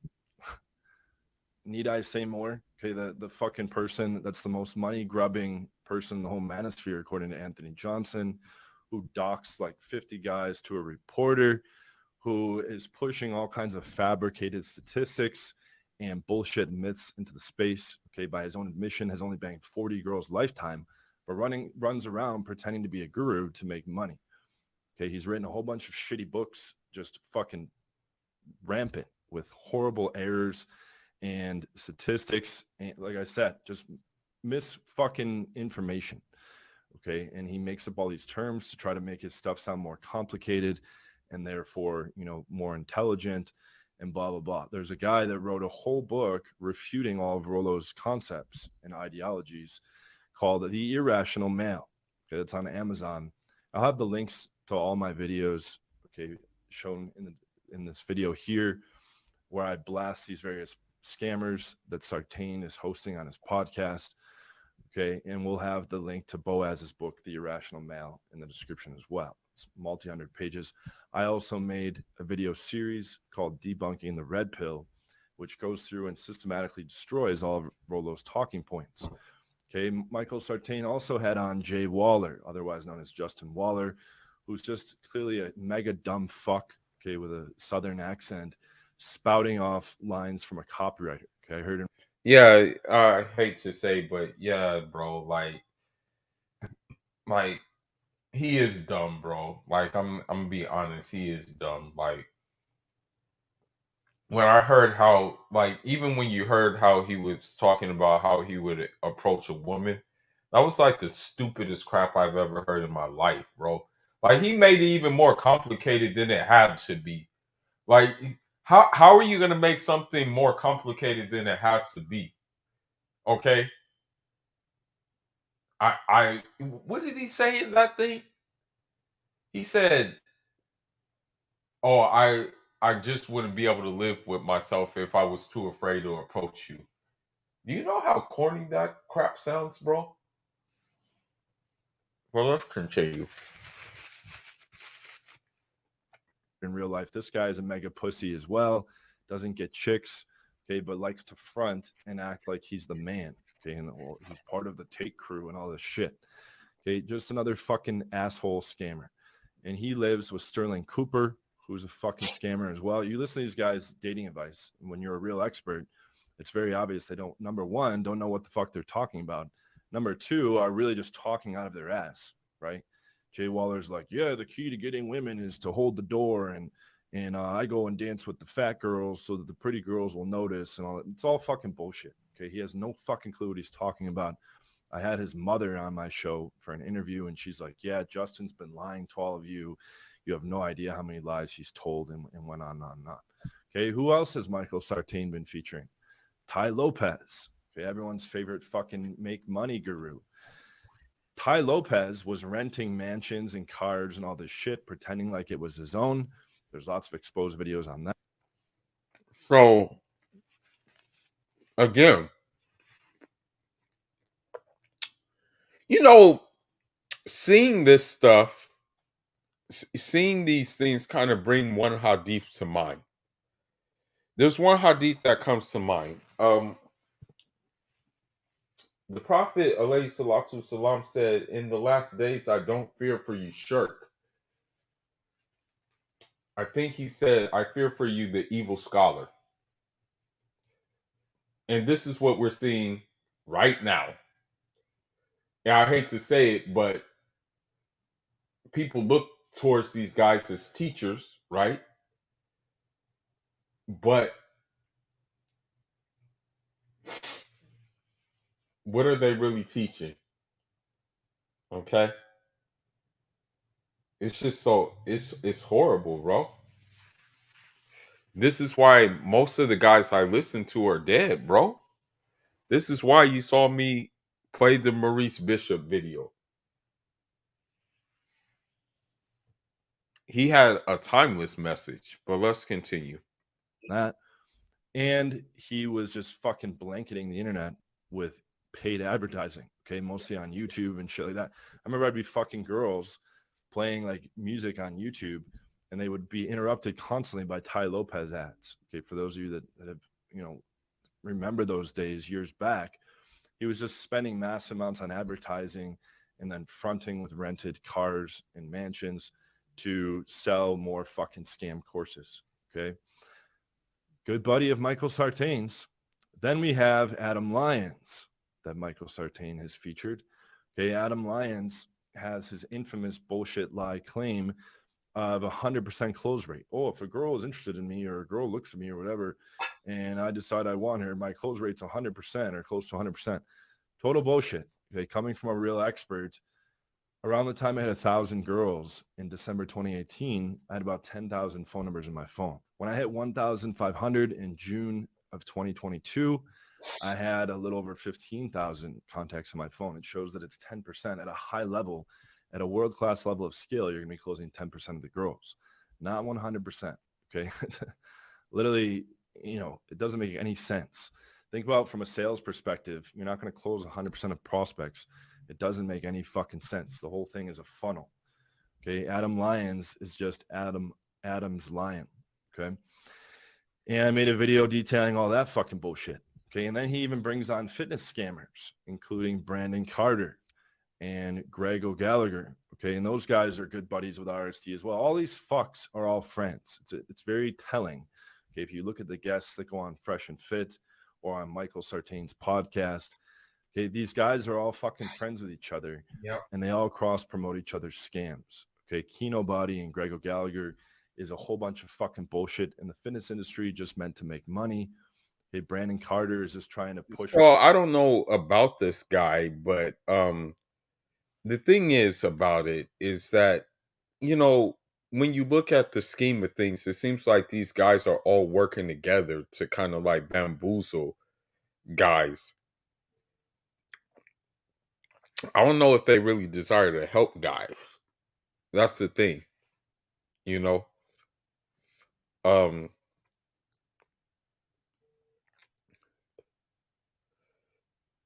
Need I say more? Okay, the fucking person that's the most money grubbing person in the whole manosphere, according to Anthony Johnson, who docks like 50 guys to a reporter, who is pushing all kinds of fabricated statistics and bullshit myths into the space. Okay, by his own admission, has only banged 40 girls lifetime, but runs around pretending to be a guru to make money. Okay, he's written a whole bunch of shitty books, just fucking rampant with horrible errors and statistics. And like I said, just fucking information. Okay, and he makes up all these terms to try to make his stuff sound more complicated and therefore, more intelligent and blah, blah, blah. There's a guy that wrote a whole book refuting all of Rollo's concepts and ideologies called The Irrational Male. Okay, it's on Amazon. I'll have the links to all my videos, okay, shown in this video here, where I blast these various scammers that Sartain is hosting on his podcast. Okay, and we'll have the link to Boaz's book, The Irrational Male, in the description as well. It's multi-hundred pages. I also made a video series called Debunking the Red Pill, which goes through and systematically destroys all of Rollo's talking points. Okay, Michael Sartain also had on Jay Waller, otherwise known as Justin Waller, who's just clearly a mega dumb fuck, okay, with a southern accent, spouting off lines from a copywriter. Okay, I heard him. Yeah, I hate to say, but yeah, bro, like he is dumb, bro. Like I'm gonna be honest, he is dumb. Like when I heard how, like, even when you heard how he was talking about how he would approach a woman, that was like the stupidest crap I've ever heard in my life, bro. Like he made it even more complicated than it had to be. Like how are you gonna make something more complicated than it has to be? Okay. I what did he say in that thing? He said, "Oh, I just wouldn't be able to live with myself if I was too afraid to approach you." Do you know how corny that crap sounds, bro? Well, let's continue. In real life, this guy is a mega pussy as well. Doesn't get chicks, okay, but likes to front and act like he's the man, okay, and he's part of the Take crew and all this shit. Okay, just another fucking asshole scammer. And he lives with Sterling Cooper, who's a fucking scammer as well. You listen to these guys' dating advice, and when you're a real expert, it's very obvious they don't, number one, don't know what the fuck they're talking about. Number two, are really just talking out of their ass, right? Jay Waller's like, yeah, the key to getting women is to hold the door, and I go and dance with the fat girls so that the pretty girls will notice, and all that. It's all fucking bullshit. Okay, he has no fucking clue what he's talking about. I had his mother on my show for an interview, and she's like, yeah, Justin's been lying to all of you. You have no idea how many lies he's told, and went on and on and on. Okay, who else has Michael Sartain been featuring? Ty Lopez, okay, everyone's favorite fucking make money guru. Ty Lopez was renting mansions and cars and all this shit, pretending like it was his own. There's lots of exposed videos on that. So, again, seeing this stuff, seeing these things kind of bring one hadith to mind. There's one hadith that comes to mind. The Prophet alayhi salatu salam said, "In the last days, I don't fear for you shirk. I think he said, I fear for you the evil scholar." And this is what we're seeing right now. And I hate to say it, but people look towards these guys as teachers, right? But what are they really teaching? Okay? It's just so it's horrible, bro. This is why most of the guys I listen to are dead, bro. This is why you saw me play the Maurice Bishop video. He had a timeless message, but let's continue. That. And he was just fucking blanketing the internet with paid advertising, okay, mostly on YouTube and shit like that. I remember I'd be fucking girls playing like music on YouTube, and they would be interrupted constantly by Ty Lopez ads. Okay, for those of you that have, remember those days years back, he was just spending mass amounts on advertising and then fronting with rented cars and mansions to sell more fucking scam courses. Okay. Good buddy of Michael Sartain's. Then we have Adam Lyons that Michael Sartain has featured. Okay, Adam Lyons has his infamous bullshit lie claim of 100% close rate. Oh, if a girl is interested in me or a girl looks at me or whatever, and I decide I want her, my close rate's 100% or close to 100%. Total bullshit. Okay, coming from a real expert. Around the time I had 1,000 girls in December 2018, I had about 10,000 phone numbers in my phone. When I hit 1,500 in June of 2022, I had a little over 15,000 contacts on my phone. It shows that it's 10% at a high level, at a world-class level of skill. You're going to be closing 10% of the girls, not 100%. Okay. Literally, it doesn't make any sense. Think about from a sales perspective, you're not going to close 100% of prospects. It doesn't make any fucking sense. The whole thing is a funnel. Okay. Adam Lyons is just Adam's lion. Okay. And I made a video detailing all that fucking bullshit. Okay. And then he even brings on fitness scammers, including Brandon Carter and Greg O'Gallagher. Okay. And those guys are good buddies with RST as well. All these fucks are all friends. It's very telling. Okay. If you look at the guests that go on Fresh and Fit or on Michael Sartain's podcast, okay, these guys are all fucking friends with each other. Yep. And they all cross promote each other's scams. Okay. Keno Body and Greg O'Gallagher is a whole bunch of fucking bullshit in the fitness industry, just meant to make money. Okay, Brandon Carter is just trying to push. Well, I don't know about this guy, but the thing is about it is that, when you look at the scheme of things, it seems like these guys are all working together to kind of like bamboozle guys. I don't know if they really desire to help guys. That's the thing, you know. Um,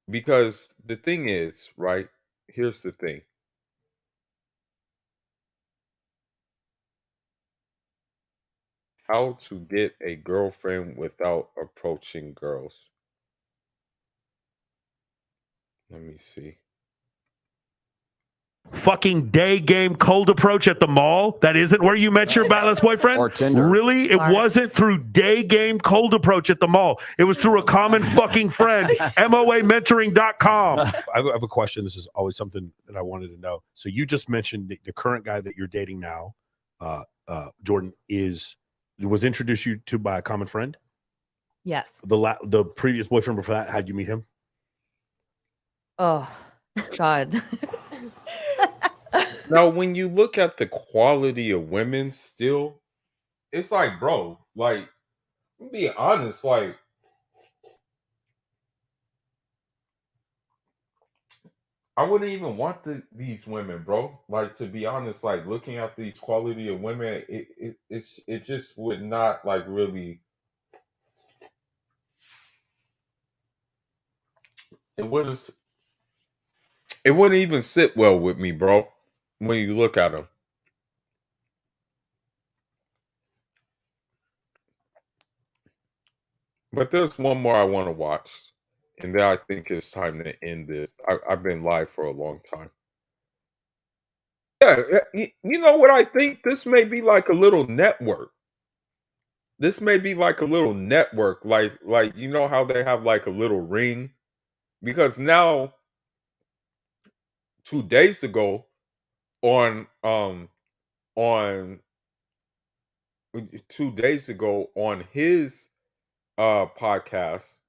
because the thing is, right? Here's the thing. How to get a girlfriend without approaching girls. Let me see. Fucking day game cold approach at the mall. That isn't where you met your balanced boyfriend. Or Tinder. Really? It wasn't through day game cold approach at the mall. It was through a common fucking friend. MOAmentoring.com. I have a question. This is always something that I wanted to know. So you just mentioned the current guy that you're dating now, Jordan, was introduced you to by a common friend. Yes. The previous boyfriend before that, how'd you meet him? Oh, God. Now, when you look at the quality of women still, it's like, bro, like, I'm being honest, like, I wouldn't even want these women, bro. Like, to be honest, like, looking at these quality of women, it just would not, like, really, it wouldn't even sit well with me, bro, when you look at them. But there's one more I want to watch, and then I think it's time to end this. I've been live for a long time. Yeah, you know what I think? This may be like a little network. This may be like a little network, like you know how they have like a little ring, because now 2 days ago on 2 days ago on his podcast,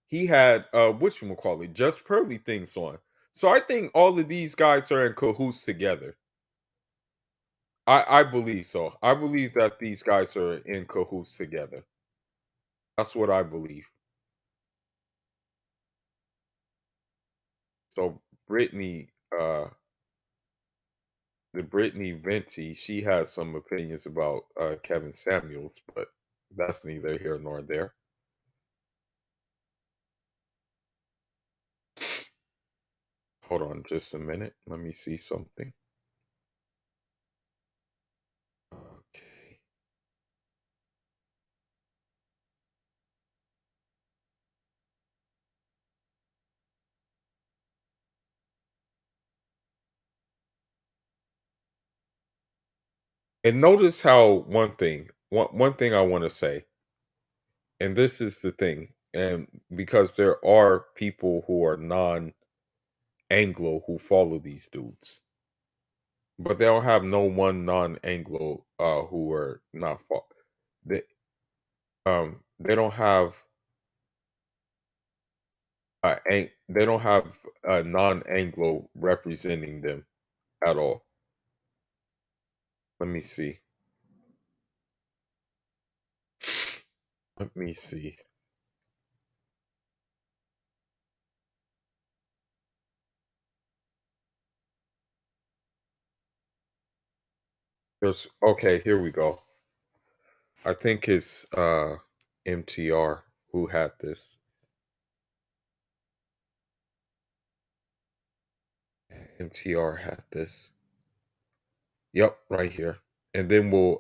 he had whatchamacallit, Just Pearly things on. So I think all of these guys are in cahoots together. I believe so. I believe that these guys are in cahoots together. That's what I believe. So Brittany, the Brittany Venti, she had some opinions about Kevin Samuels, but that's neither here nor there. Hold on just a minute. Let me see something. Okay. And notice how one thing I want to say, and this is the thing, and because there are people who are non-Anglo who follow these dudes, but they don't have no one non-Anglo who are not they they don't have they don't have a non-Anglo representing them at all. Let me see. Let me see. There's okay, here we go. I think it's MTR who had this. MTR had this. Yep, right here. And then we'll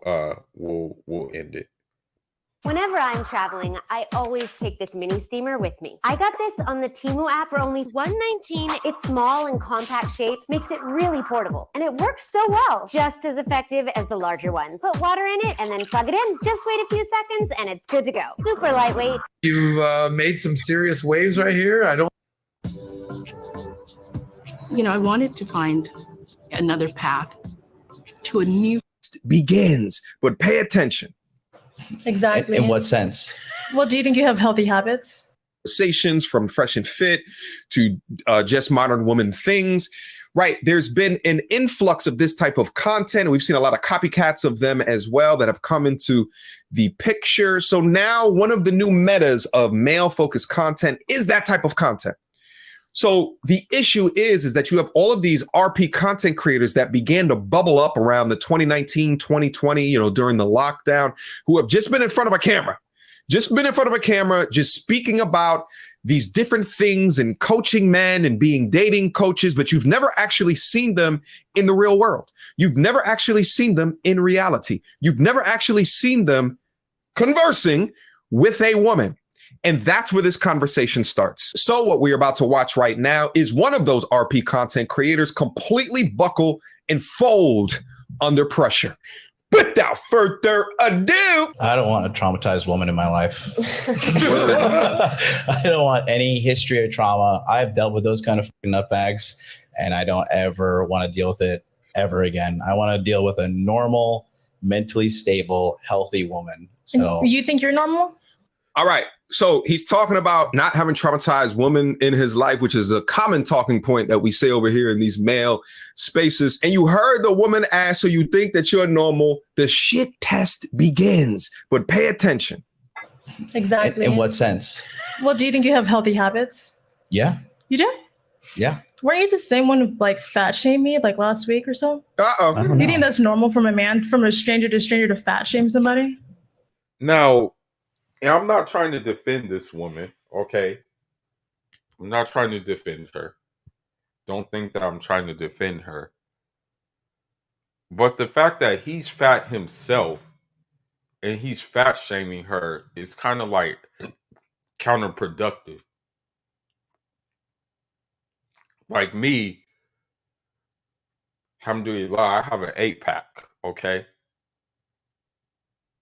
end it. Whenever I'm traveling, I always take this mini steamer with me. I got this on the Temu app for only $1.19. Its small and compact shape makes it really portable, and it works so well, just as effective as the larger ones. Put water in it and then plug it in. Just wait a few seconds and it's good to go. Super lightweight. You've made some serious waves right here. I don't. You know, I wanted to find another path to a new begins, but pay attention. Exactly. In what sense? Well, do you think you have healthy habits? Conversations from Fresh and Fit to Just Modern Woman Things, right? There's been an influx of this type of content. We've seen a lot of copycats of them as well that have come into the picture. So now one of the new metas of male-focused content is that type of content. So the issue is that you have all of these RP content creators that began to bubble up around the 2019, 2020, during the lockdown, who have just been in front of a camera, just speaking about these different things and coaching men and being dating coaches, but you've never actually seen them in the real world. You've never actually seen them in reality. You've never actually seen them conversing with a woman. And that's where this conversation starts. So what we're about to watch right now is one of those RP content creators completely buckle and fold under pressure. Without further ado, I don't want a traumatized woman in my life. I don't want any history of trauma. I've dealt with those kind of nutbags, and I don't ever want to deal with it ever again. I want to deal with a normal, mentally stable, healthy woman. So you think you're normal? All right. So he's talking about not having traumatized women in his life, which is a common talking point that we say over here in these male spaces. And you heard the woman ask, so you think that you're normal. The shit test begins, but pay attention. Exactly. in what sense? Well, do you think you have healthy habits? Yeah. You do? Yeah. Weren't you the same one who like fat shamed me like last week or so? Uh-oh. Do you think that's normal from a man, from a stranger to fat shame somebody? Now, and I'm not trying to defend this woman, okay? I'm not trying to defend her. Don't think that I'm trying to defend her. But the fact that he's fat himself and he's fat shaming her is kind of like counterproductive. Like me, alhamdulillah, I have an 8-pack, okay?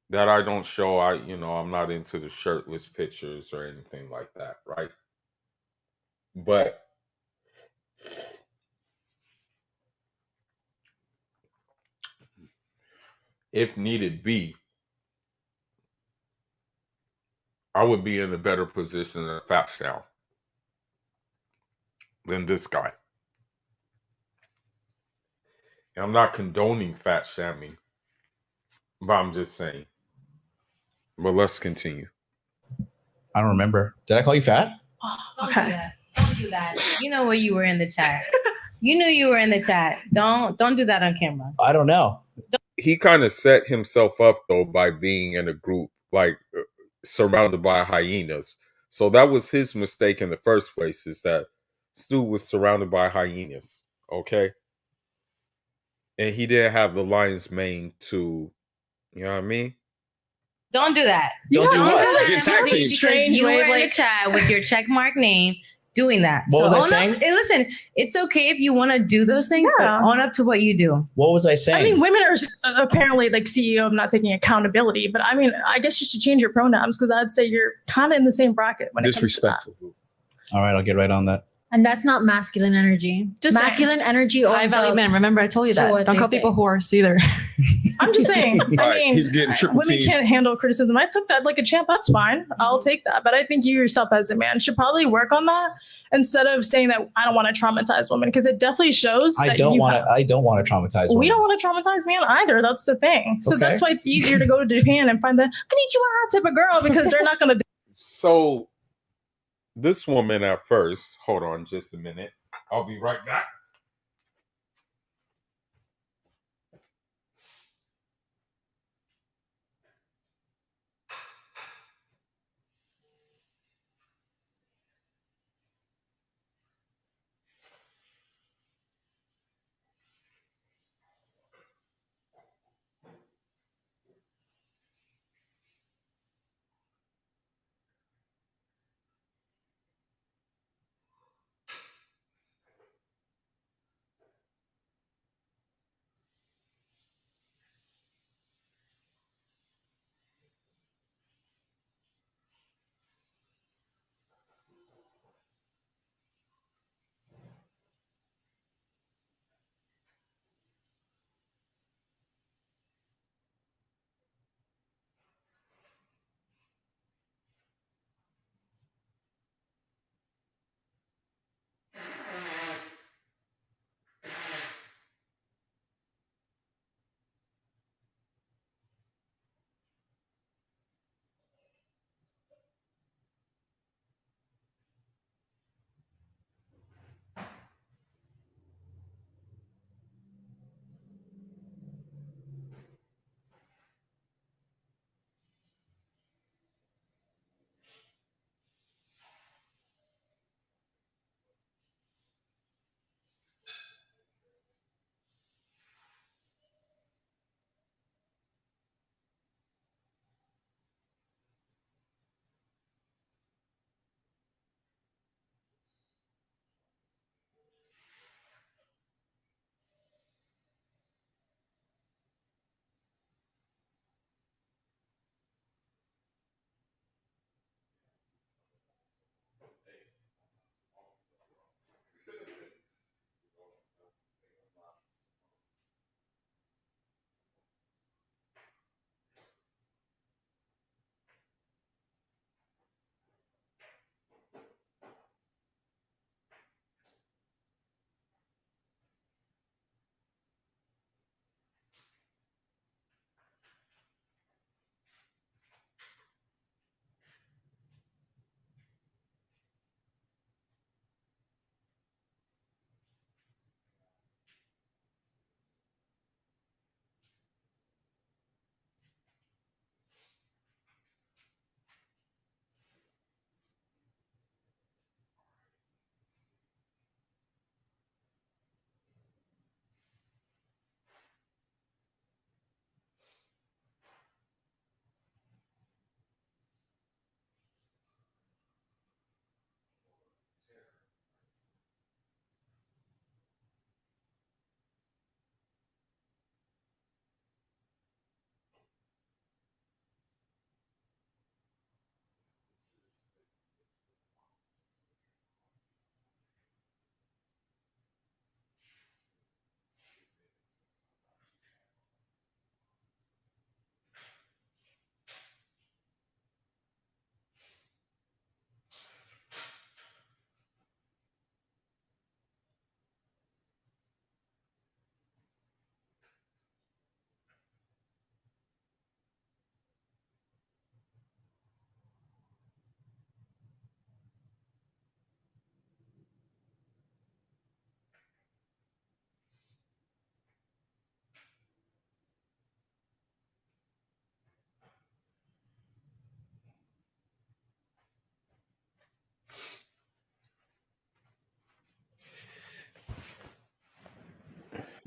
That I don't show. I'm not into the shirtless pictures or anything like that, right? But if needed be, I would be in a better position to fat shame than this guy. And I'm not condoning fat shaming, but I'm just saying. But let's continue. I don't remember. Did I call you fat? Okay. Don't do that. You know what you were in the chat. You knew you were in the chat. Don't do that on camera. I don't know. He kind of set himself up though by being in a group like surrounded by hyenas. So that was his mistake in the first place, is that Stu was surrounded by hyenas, okay? And he didn't have the lion's mane to, you know what I mean? Don't do that. Don't do what? Do Get that tag team. because you were in the chat with your check mark name doing that. What was I own saying? Listen, it's okay if you want to do those things, but own up to what you do. What was I saying? I mean, women are apparently like CEO of not taking accountability, but I mean, I guess you should change your pronouns because I'd say you're kind of in the same bracket when it comes to that. All right, I'll get right on that. And that's not masculine energy. Just masculine energy. High value men. Remember, I told you that. Don't call people whores either. I'm just saying. I Right, mean, he's getting triple women teamed. can't handle criticism. I took that like a champ. That's fine. I'll take that. But I think you yourself as a man should probably work on that instead of saying that I don't want to traumatize women, because it definitely shows that I don't you want have. to. I don't want to traumatize women. We don't want to traumatize men either. That's the thing. So Okay. that's why it's easier to go to Japan and find the konnichiwa type of girl, because they're not going to. So this woman at first, hold on just a minute. I'll be right back.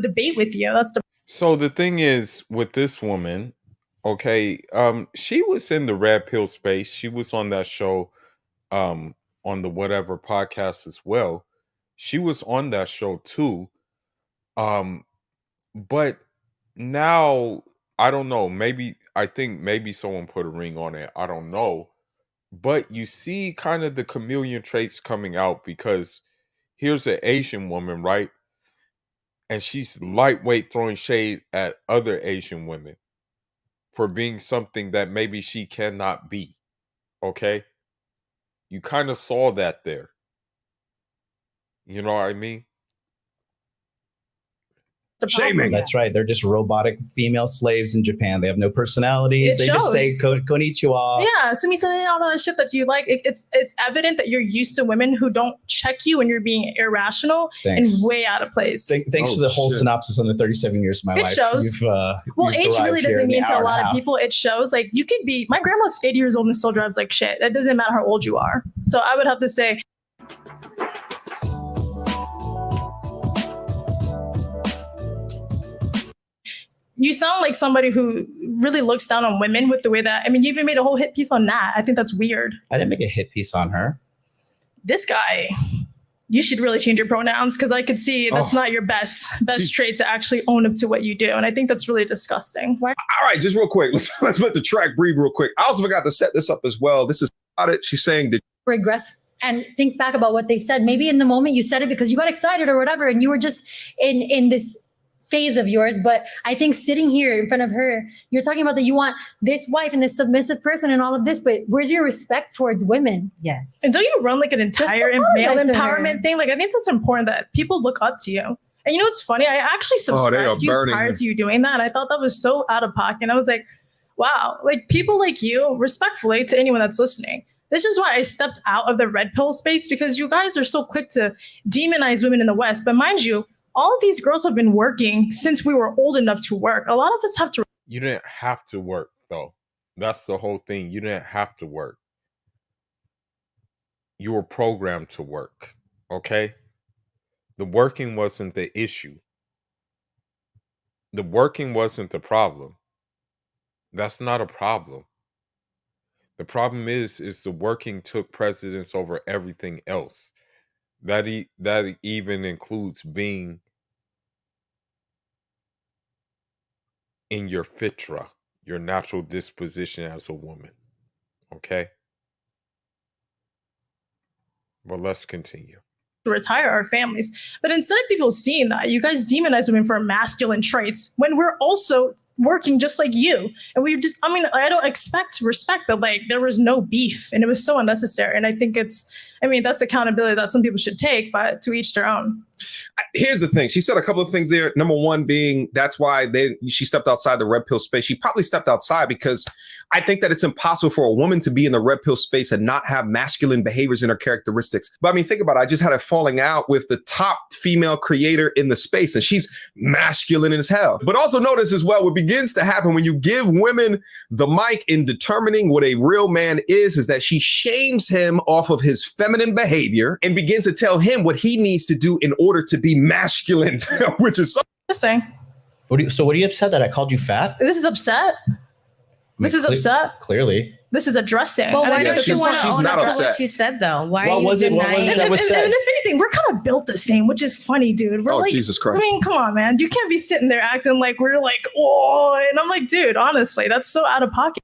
debate with you. That's the So the thing is with this woman, okay, she was in the red pill space. She was on that show, on the whatever podcast as well. She was on that show too. Um, but now I don't know. Maybe I think maybe someone put a ring on it. I don't know. But you see kind of the chameleon traits coming out because here's an Asian woman, right? And she's lightweight throwing shade at other Asian women for being something that maybe she cannot be. Okay? You kind of saw that there. You know what I mean? Shaming. That's right. They're just robotic female slaves in Japan. They have no personalities. It They just say shows. konnichiwa. Yeah, sumi-san, all that shit that you like. It's evident that you're used to women who don't check you when you're being irrational Thanks. and way out of place. Thanks for the whole synopsis on the 37 years of my It life. shows. Well, Well, age really doesn't mean to a lot of people. It shows. Like, you could be. My grandma's 80 years old and still drives like shit. That doesn't matter how old you are. So I would have to say. You sound like somebody who really looks down on women with the way that, I mean, you even made a whole hit piece on that. I think that's weird. I didn't make a hit piece on her. This guy, you should really change your pronouns because I could see that's not your best trait to actually own up to what you do. And I think that's really disgusting. Why? All right, just real quick. Let's let the track breathe real quick. I also forgot to set this up as well. This is about it. She's saying that Regress and think back about what they said. Maybe in the moment you said it because you got excited or whatever, and you were just in this phase of yours. But I think sitting here in front of her, you're talking about that you want this wife and this submissive person and all of this, but where's your respect towards women? Yes. And don't you run like an entire male apologize to empowerment her. thing? Like, I think that's important that people look up to you. And you know what's funny? I actually they are subscribed to you burning prior her. to you doing that. I thought that was so out of pocket. And I was like, wow, like people like you, respectfully to anyone that's listening. This is why I stepped out of the red pill space, because you guys are so quick to demonize women in the West. But mind you, all of these girls have been working since we were old enough to work. A lot of us have to. You didn't have to work, though. That's the whole thing. You didn't have to work. You were programmed to work. Okay? The working wasn't the issue. The working wasn't the problem. That's not a problem. The problem is the working took precedence over everything else. That even includes being in your fitra, your natural disposition as a woman. Okay? But let's continue. Retire our families. But instead of people seeing that, you guys demonize women for masculine traits when we're also working just like you. And I mean, I don't expect respect, but like there was no beef and it was so unnecessary. And I think that's accountability that some people should take, but to each their own. Here's the thing. She said a couple of things there. Number one being that's why she stepped outside the red pill space. She probably stepped outside because I think that it's impossible for a woman to be in the red pill space and not have masculine behaviors in her characteristics. But I mean, think about it. I just had a falling out with the top female creator in the space, and she's masculine as hell. But also notice as well, what begins to happen when you give women the mic in determining what a real man is that she shames him off of his feminine behavior and begins to tell him what he needs to do in order to be masculine, which is Just saying. So what are you upset that I called you fat? This is upset. This is upset. Clearly. This is addressing. Well, why And I don't think you it's want just- to own up to what you said, though? Why are you denying that was said? And if anything, we're kind of built the same, which is funny, dude. We're like, Jesus Christ. I mean, come on, man. You can't be sitting there acting like we're like, oh, and I'm like, dude, honestly, that's so out of pocket.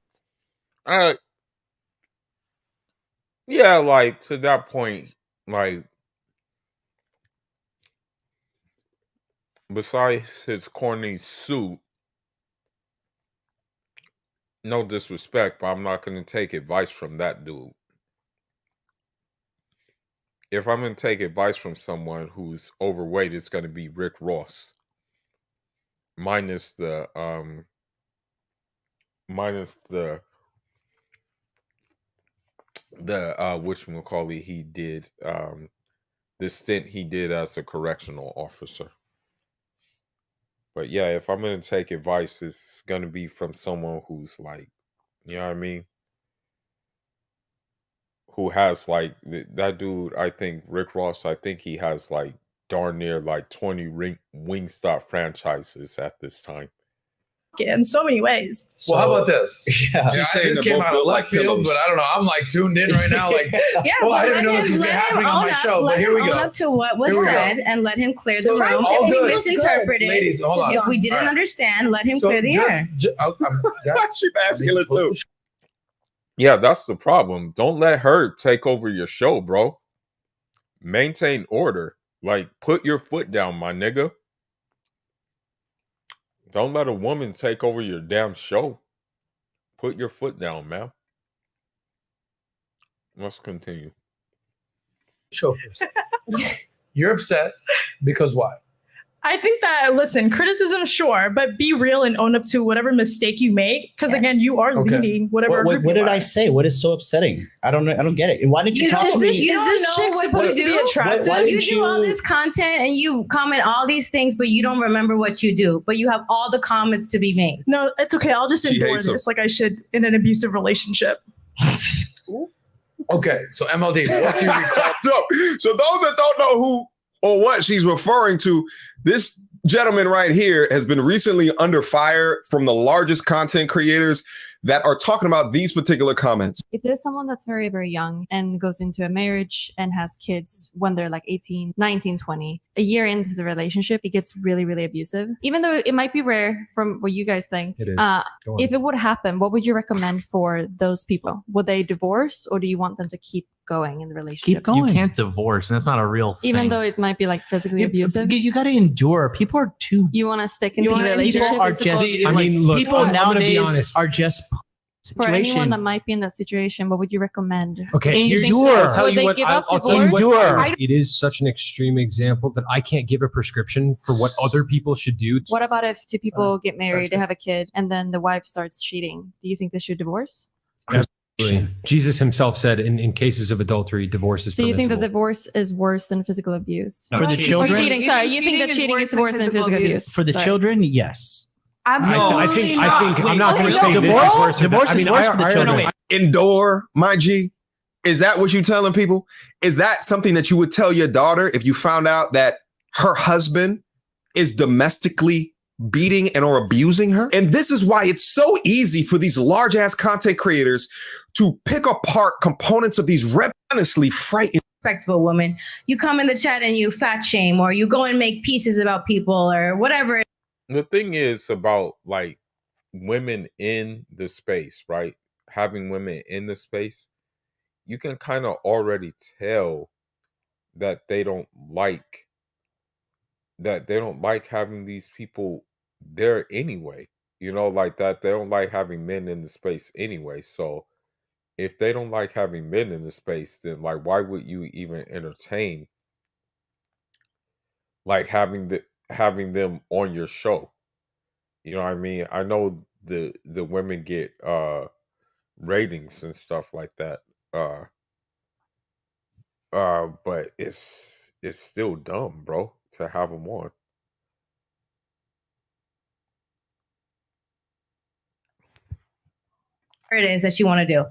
Yeah, like to that point, like besides his corny suit, no disrespect, but I'm not going to take advice from that dude. If I'm going to take advice from someone who's overweight, it's going to be Rick Ross. Minus the whatchamacallit he did, the stint he did as a correctional officer. But yeah, if I'm going to take advice, it's going to be from someone who's like, you know what I mean? Who has like, that dude, I think, Rick Ross, I think he has like darn near like 20 Wingstop franchises at this time. In so many ways. Well, how about this? Yeah. This came out of left field, but I don't know. I'm like tuned in right now. Like, I didn't know this was happening on my show, but here we go. Own up to what was said and let him clear the room. All If we good. misinterpreted, Ladies, hold on. if we didn't understand, let him clear the air. She's masculine too. Yeah, that's the problem. Don't let her take over your show, bro. Maintain order. Like, put your foot down, my nigga. Don't let a woman take over your damn show. Put your foot down, man. Let's continue. Show first. You're upset because why? I think that, listen, criticism, sure, but be real and own up to whatever mistake you make. Because again, you are leading whatever. What did I say? What is so upsetting? I don't get it. And why didn't you talk to me? Is this chick supposed to be attractive? You do all this content and you comment all these things, but you don't remember what you do. But you have all the comments to be made. No, it's okay. I'll just ignore this like I should in an abusive relationship. Okay, so MLD, what do you recall? So those that don't know who or what she's referring to, this gentleman right here has been recently under fire from the largest content creators that are talking about these particular comments. If there's someone that's very, very young and goes into a marriage and has kids when they're like 18, 19, 20, a year into the relationship, it gets really, really abusive. Even though it might be rare from what you guys think. It is. If it would happen, what would you recommend for those people? Would they divorce or do you want them to keep going in the relationship? Keep going. You can't divorce, and that's not a real thing. Even though it might be like physically abusive? Because you got to endure. People are too... You want to stick in the relationship? People are just... I mean, look, people nowadays are just... For anyone that might be in that situation, what would you recommend? Okay, endure. I'll tell you what. I'll tell you what. It is such an extreme example that I can't give a prescription for what other people should do. What about if two people get married, they have a kid, and then the wife starts cheating? Do you think they should divorce? Absolutely. Jesus himself said in cases of adultery, divorce is So you think that permissible. divorce is worse than physical abuse? For the children? Or cheating, sorry. You think that cheating is worse than physical abuse? For the Sorry. children, yes. I think I'm not going to say this divorce? is worse. Divorce I mean, is worse for the I children. Endure, my G. Is that what you're telling people? Is that something that you would tell your daughter if you found out that her husband is domestically beating and or abusing her? And this is why it's so easy for these large ass content creators to pick apart components of these honestly frightening. Respectable woman. You come in the chat and you fat shame, or you go and make pieces about people, or whatever. The thing is about like women in the space, right? Having women in the space, you can kind of already tell that they don't like having these people there anyway. You know, like that they don't like having men in the space anyway. So if they don't like having men in the space, then like why would you even entertain like having them on your show? You know what I mean? I know the women get ratings and stuff like that. But it's still dumb, bro, to have them on. It is that you want to do.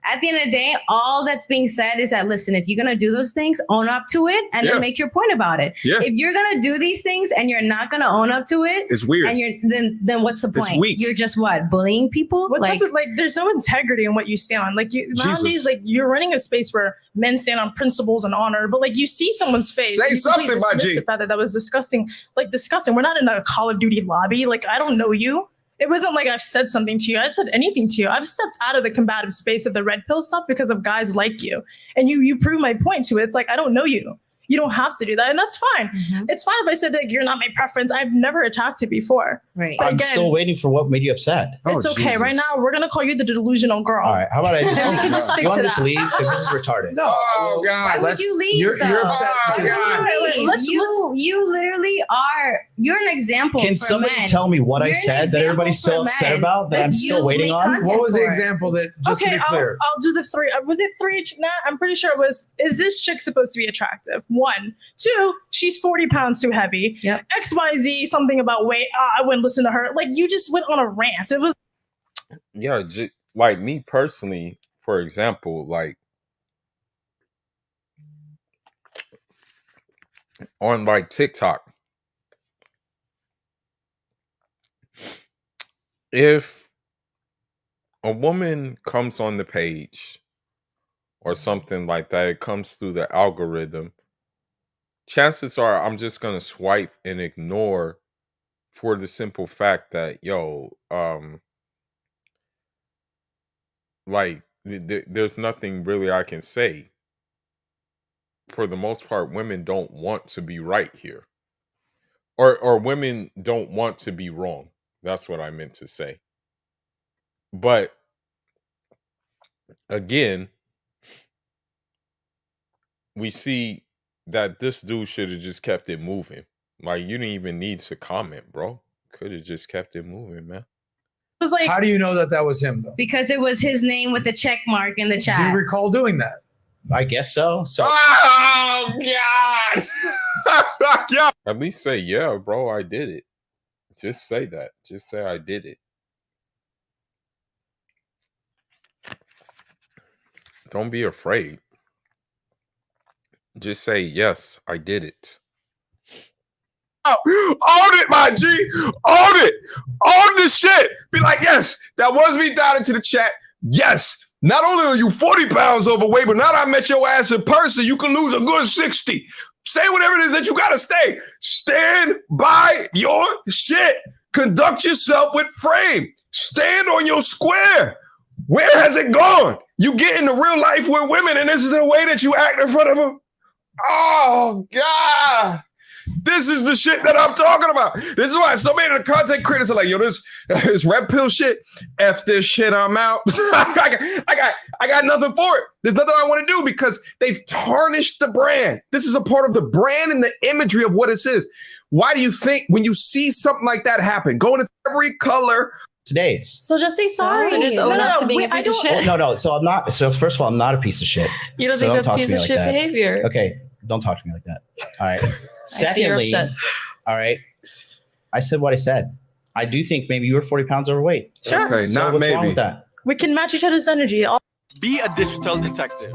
At the end of the day, all that's being said is that, listen, if you're going to do those things, own up to it and then make your point about it. Yeah. If you're going to do these things and you're not going to own up to it, it's weird. And then what's the It's point? weak. You're just what? Bullying people? What type of there's no integrity in what you stand on. Like nowadays, like you're running a space where men stand on principles and honor, but like you see someone's face. Say you something, completely my dismiss G. the fact that was disgusting. Like disgusting. We're not in a Call of Duty lobby. Like I don't know you. It wasn't like I've said something to you. I said anything to you. I've stepped out of the combative space of the red pill stuff because of guys like you. And you prove my point to it. It's like, I don't know you. You don't have to do that. And that's fine. It's fine if I said like, you're not my preference. I've never attacked you before. Right. I'm still waiting for what made you upset. It's okay. Right now, we're going to call you the delusional girl. All right. How about I just, And we can just stick you want to to just that. leave? Because this is retarded. No. Oh, God. Why would you leave? You're upset. You literally are. You're an example. Can for somebody men. tell me what I You're an said that everybody's so example for upset men. about that I'm That's still you waiting make on? content What was the for it. example that, just to be clear? I'll do the three. Was it three? Nah, I'm pretty sure it was. Is this chick supposed to be attractive? 1, 2, she's 40 pounds too heavy. Yep. XYZ, something about weight. I wouldn't listen to her. Like you just went on a rant. It was. Yeah, like me personally, for example, like on like TikTok. If a woman comes on the page or something like that, it comes through the algorithm, chances are I'm just gonna swipe and ignore for the simple fact that like there's nothing really I can say. For the most part, women don't want to be right here. Or women don't want to be wrong. That's what I meant to say. But again, we see that this dude should have just kept it moving. Like, you didn't even need to comment, bro. Could have just kept it moving, man. Was like, how do you know that that was him, though? Because it was his name with the check mark in the chat. Do you recall doing that? I guess so. So. Oh God! Yeah. At least say, yeah, bro, I did it. Just say that. Just say I did it. Don't be afraid. Just say, yes, I did it. Own it, my G. Own it. Own this shit. Be like, yes, that was me down into the chat. Yes. Not only are you 40 pounds overweight, but now that I met your ass in person, you can lose a good 60. Say whatever it is that you got to say. Stand by your shit. Conduct yourself with frame. Stand on your square. Where has it gone? You get into real life with women, and this is the way that you act in front of them. Oh, God. This is the shit that I'm talking about. This is why so many of the content creators are like, yo, this red pill shit. F this shit, I'm out. I got nothing for it. There's nothing I want to do because they've tarnished the brand. This is a part of the brand and the imagery of what it is. Why do you think when you see something like that happen, going into every color, today's. So just say sorry. So just own up to being a piece of shit. No. So I'm not. So first of all, I'm not a piece of shit. You don't so think that's talk piece to me of like shit that. behavior? Okay, don't talk to me like that. All right. Secondly, all right. I said what I said. I do think maybe you were 40 pounds overweight. Sure. Okay, So not what's maybe. wrong with that? We can match each other's energy. Be a digital detective.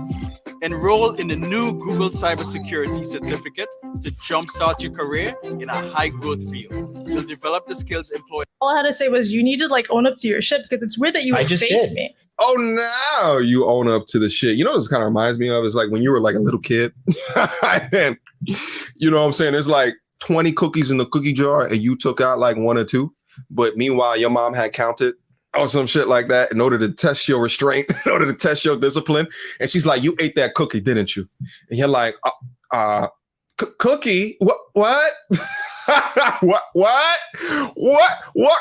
Enroll in the new Google Cybersecurity Certificate to jumpstart your career in a high-growth field. You'll develop the skills employed. All I had to say was you need to like own up to your shit because it's weird that you I would just face did. me. Oh, now you own up to the shit. You know what this kind of reminds me of? It's like when you were like a little kid. And, you know what I'm saying? There's like 20 cookies in the cookie jar and you took out like 1 or 2. But meanwhile, your mom had counted or some shit like that in order to test your restraint, in order to test your discipline. And she's like, you ate that cookie, didn't you? And you're like, cookie? What? What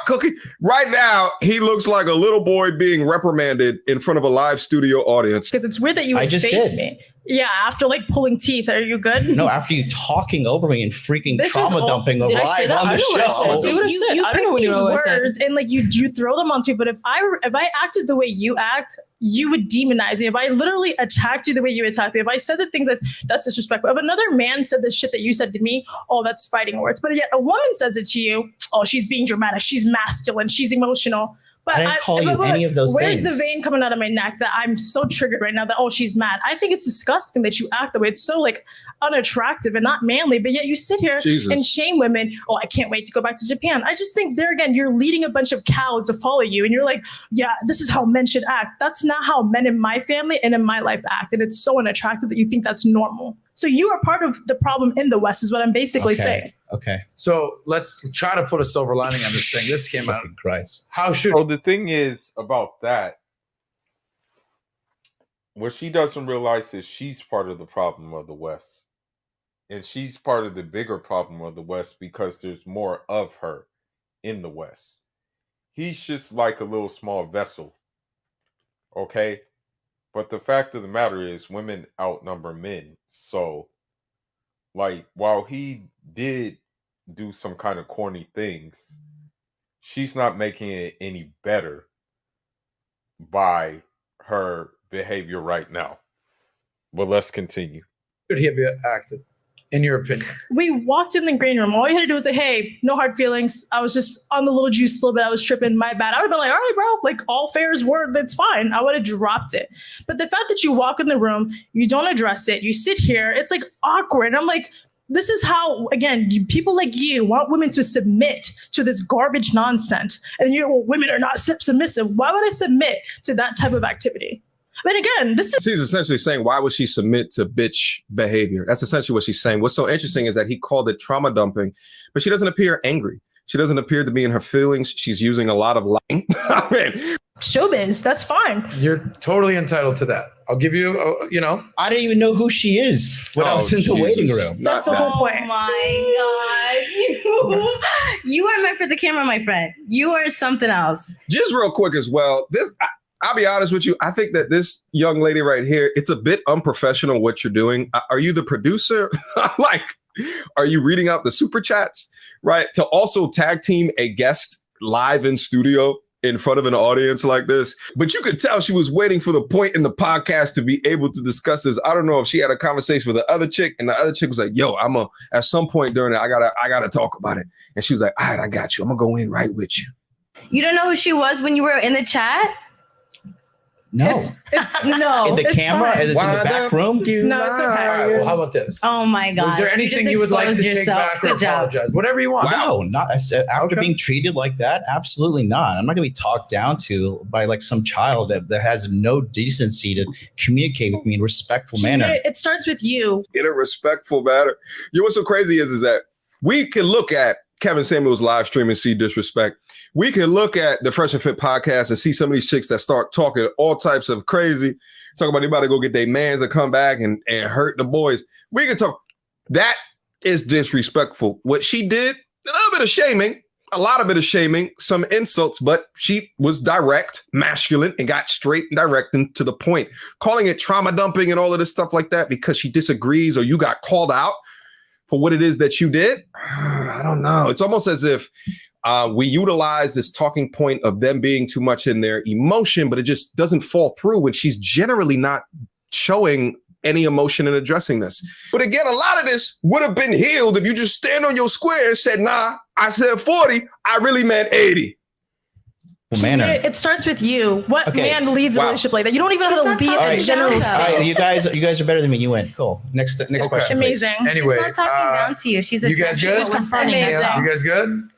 cookie? Right now, he looks like a little boy being reprimanded in front of a live studio audience. Because it's weird that you would face me. Yeah, after like pulling teeth. Are you good? No, after you talking over me and freaking trauma dumping Did I say live that? on the I don't know what I show. said. You I don't know pick what you these know what I said. words and like you throw them onto me. But if I acted the way you act, you would demonize me. If I literally attacked you the way you attacked me, if I said the things that's disrespectful. If another man said the shit that you said to me, oh, that's fighting words. But yet a woman says it to you, oh, she's being dramatic, she's masculine, she's emotional. But I didn't call you any of those where's things. the vein coming out of my neck that I'm so triggered right now that, oh, she's mad? I think it's disgusting that you act the way. It's so like unattractive and not manly, but yet you sit here Jesus. and shame women. Oh, I can't wait to go back to Japan. I just think there again, you're leading a bunch of cows to follow you. And you're like, yeah, this is how men should act. That's not how men in my family and in my life act. And it's so unattractive that you think that's normal. So you are part of the problem in the West is what I'm basically saying. Okay. So let's try to put a silver lining on this thing. This came out. Christ. How should? So the thing is about that, what she doesn't realize is she's part of the problem of the West. And she's part of the bigger problem of the West because there's more of her in the West. He's just like a little small vessel. Okay? But the fact of the matter is women outnumber men. So, like, while he did do some kind of corny things, she's not making it any better by her behavior right now. But let's continue. Should he have acted, in your opinion? We walked in the green room. All you had to do was say, hey, no hard feelings. I was just on the little juice a little bit. I was tripping. My bad. I would have been like, all right, bro, like all fair is word. That's fine. I would have dropped it. But the fact that you walk in the room, you don't address it. You sit here. It's like awkward. I'm like, this is how, again, people like you want women to submit to this garbage nonsense. And women are not submissive. Why would I submit to that type of activity? But again, she's essentially saying, why would she submit to bitch behavior? That's essentially what she's saying. What's so interesting is that he called it trauma dumping, but she doesn't appear angry. She doesn't appear to be in her feelings. She's using a lot of lying. I mean, showbiz, that's fine. You're totally entitled to that. I'll give you, I didn't even know who she is when I was in the waiting room. That's the whole point. Oh my God. You are meant for the camera, my friend. You are something else. Just real quick as well, I'll be honest with you. I think that this young lady right here, it's a bit unprofessional what you're doing. Are you the producer? Like, are you reading out the super chats? Right? To also tag team a guest live in studio in front of an audience like this. But you could tell she was waiting for the point in the podcast to be able to discuss this. I don't know if she had a conversation with the other chick and the other chick was like, yo, at some point during it, I gotta talk about it. And she was like, all right, I got you. I'm gonna go in right with you. You don't know who she was when you were in the chat? No. No. In the camera, in the back room? No, it's okay. All right, well, how about this? Oh my God. Is there anything you would like to take back or apologize? Whatever you want. Wow, not after being treated like that? Absolutely not. I'm not going to be talked down to by like some child that has no decency to communicate with me in a respectful manner. It starts with you. In a respectful manner. You know what's so crazy is that we can look at Kevin Samuels live stream and see disrespect. We can look at the Fresh and Fit podcast and see some of these chicks that start talking all types of crazy, talk about they about to go get their mans and come back and hurt the boys. We can talk. That is disrespectful. What she did, a little bit of shaming, a lot of it is shaming, some insults, but she was direct, masculine, and got straight and direct and to the point. Calling it trauma dumping and all of this stuff like that because she disagrees or you got called out for what it is that you did. I don't know. It's almost as if we utilize this talking point of them being too much in their emotion, but it just doesn't fall through when she's generally not showing any emotion in addressing this. But again, a lot of this would have been healed if you just stand on your square and said, nah, I said 40. I really meant 80. Manner. It starts with you. What man leads a relationship like that? You don't even have to be a general. All right, you guys are better than me. You win. Cool. Next question. Amazing. Please. Anyway, she's not talking down to you. She's you guys good? She's confronting You herself. guys good?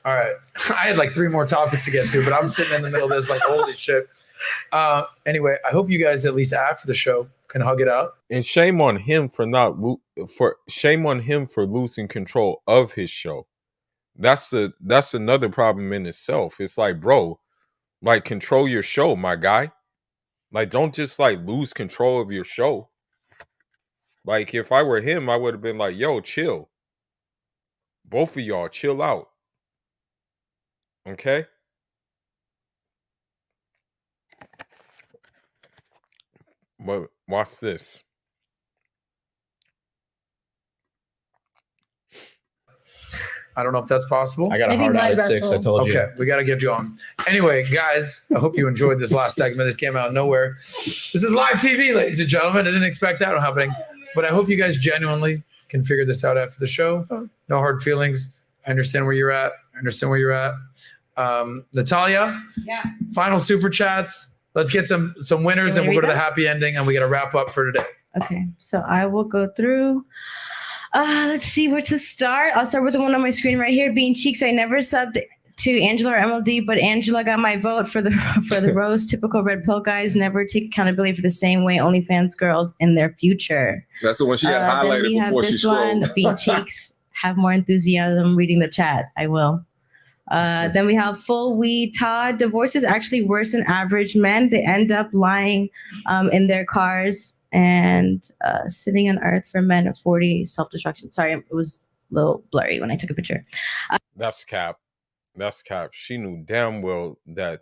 All right. I had like 3 more topics to get to, but I'm sitting in the middle of this like, holy shit. Anyway, I hope you guys at least after the show can hug it out. And shame on him for losing control of his show. That's another problem in itself. It's like, bro, like, control your show, my guy. Like, don't just like lose control of your show. Like, if I were him, I would have been like, yo, chill. Both of y'all, chill out. Okay? But watch this. I don't know if that's possible. I got a hard out at 6. I told you. Okay, we got to get you on. Anyway, guys, I hope you enjoyed this last segment. This came out of nowhere. This is live TV, ladies and gentlemen. I didn't expect that happening, but I hope you guys genuinely can figure this out after the show. No hard feelings. I understand where you're at. Natalia, final super chats. Let's get some winners and we'll go to the happy ending and we got to wrap up for today. Okay, so I will go through. Let's see where to start. I'll start with the one on my screen right here. Being Cheeks, I never subbed to Angela or MLD, but Angela got my vote for the roast. Typical red pill guys never take accountability for the same way OnlyFans girls in their future. That's the one she had highlighted before she scrolled. Being Cheeks, have more enthusiasm reading the chat. I will. Then we have Full Weed Todd. Divorce is actually worse than average men. They end up lying in their cars and sitting on earth for men at 40, self-destruction. Sorry, it was a little blurry when I took a picture. That's cap. That's cap. She knew damn well that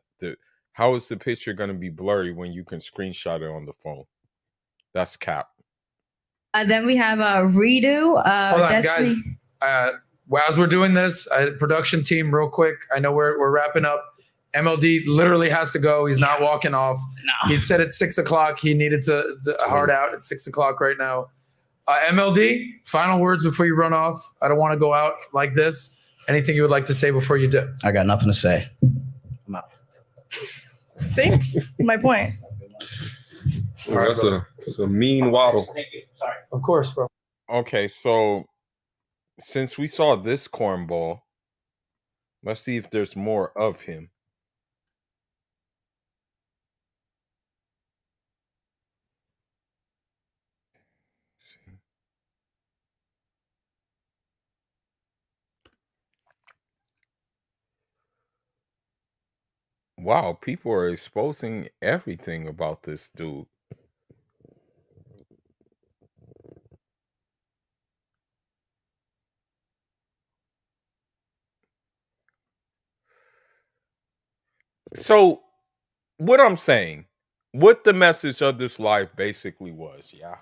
how is the picture going to be blurry when you can screenshot it on the phone? That's cap. Then we have Redo. Hold on, Destiny. guys. As we're doing this, production team, real quick. I know we're wrapping up. MLD literally has to go. He's not walking off. No. He said at 6 o'clock he needed to hard out at 6 o'clock right now. MLD, final words before you run off. I don't want to go out like this. Anything you would like to say before you do? I got nothing to say. I'm out. See? My point. All right, that's a mean waddle. Of course, bro. Okay, so since we saw this cornball, let's see if there's more of him. Wow, people are exposing everything about this dude. So, what I'm saying, what the message of this live basically was, yeah.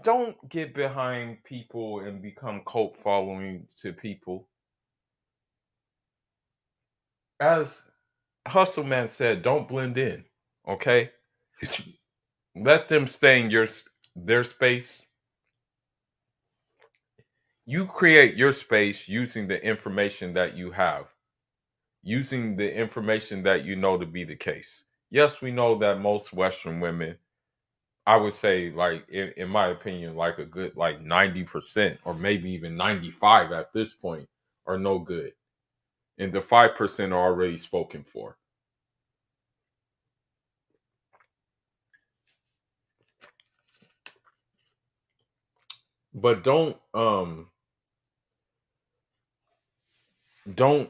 Don't get behind people and become cult following to people. As Hustle Man said, don't blend in. Okay? Let them stay in their space. You create your space using the information that you have, using the information that you know to be the case. Yes, we know that most Western women, I would say, like in my opinion, like a good like 90% or maybe even 95 at this point are no good. And the 5% are already spoken for. But don't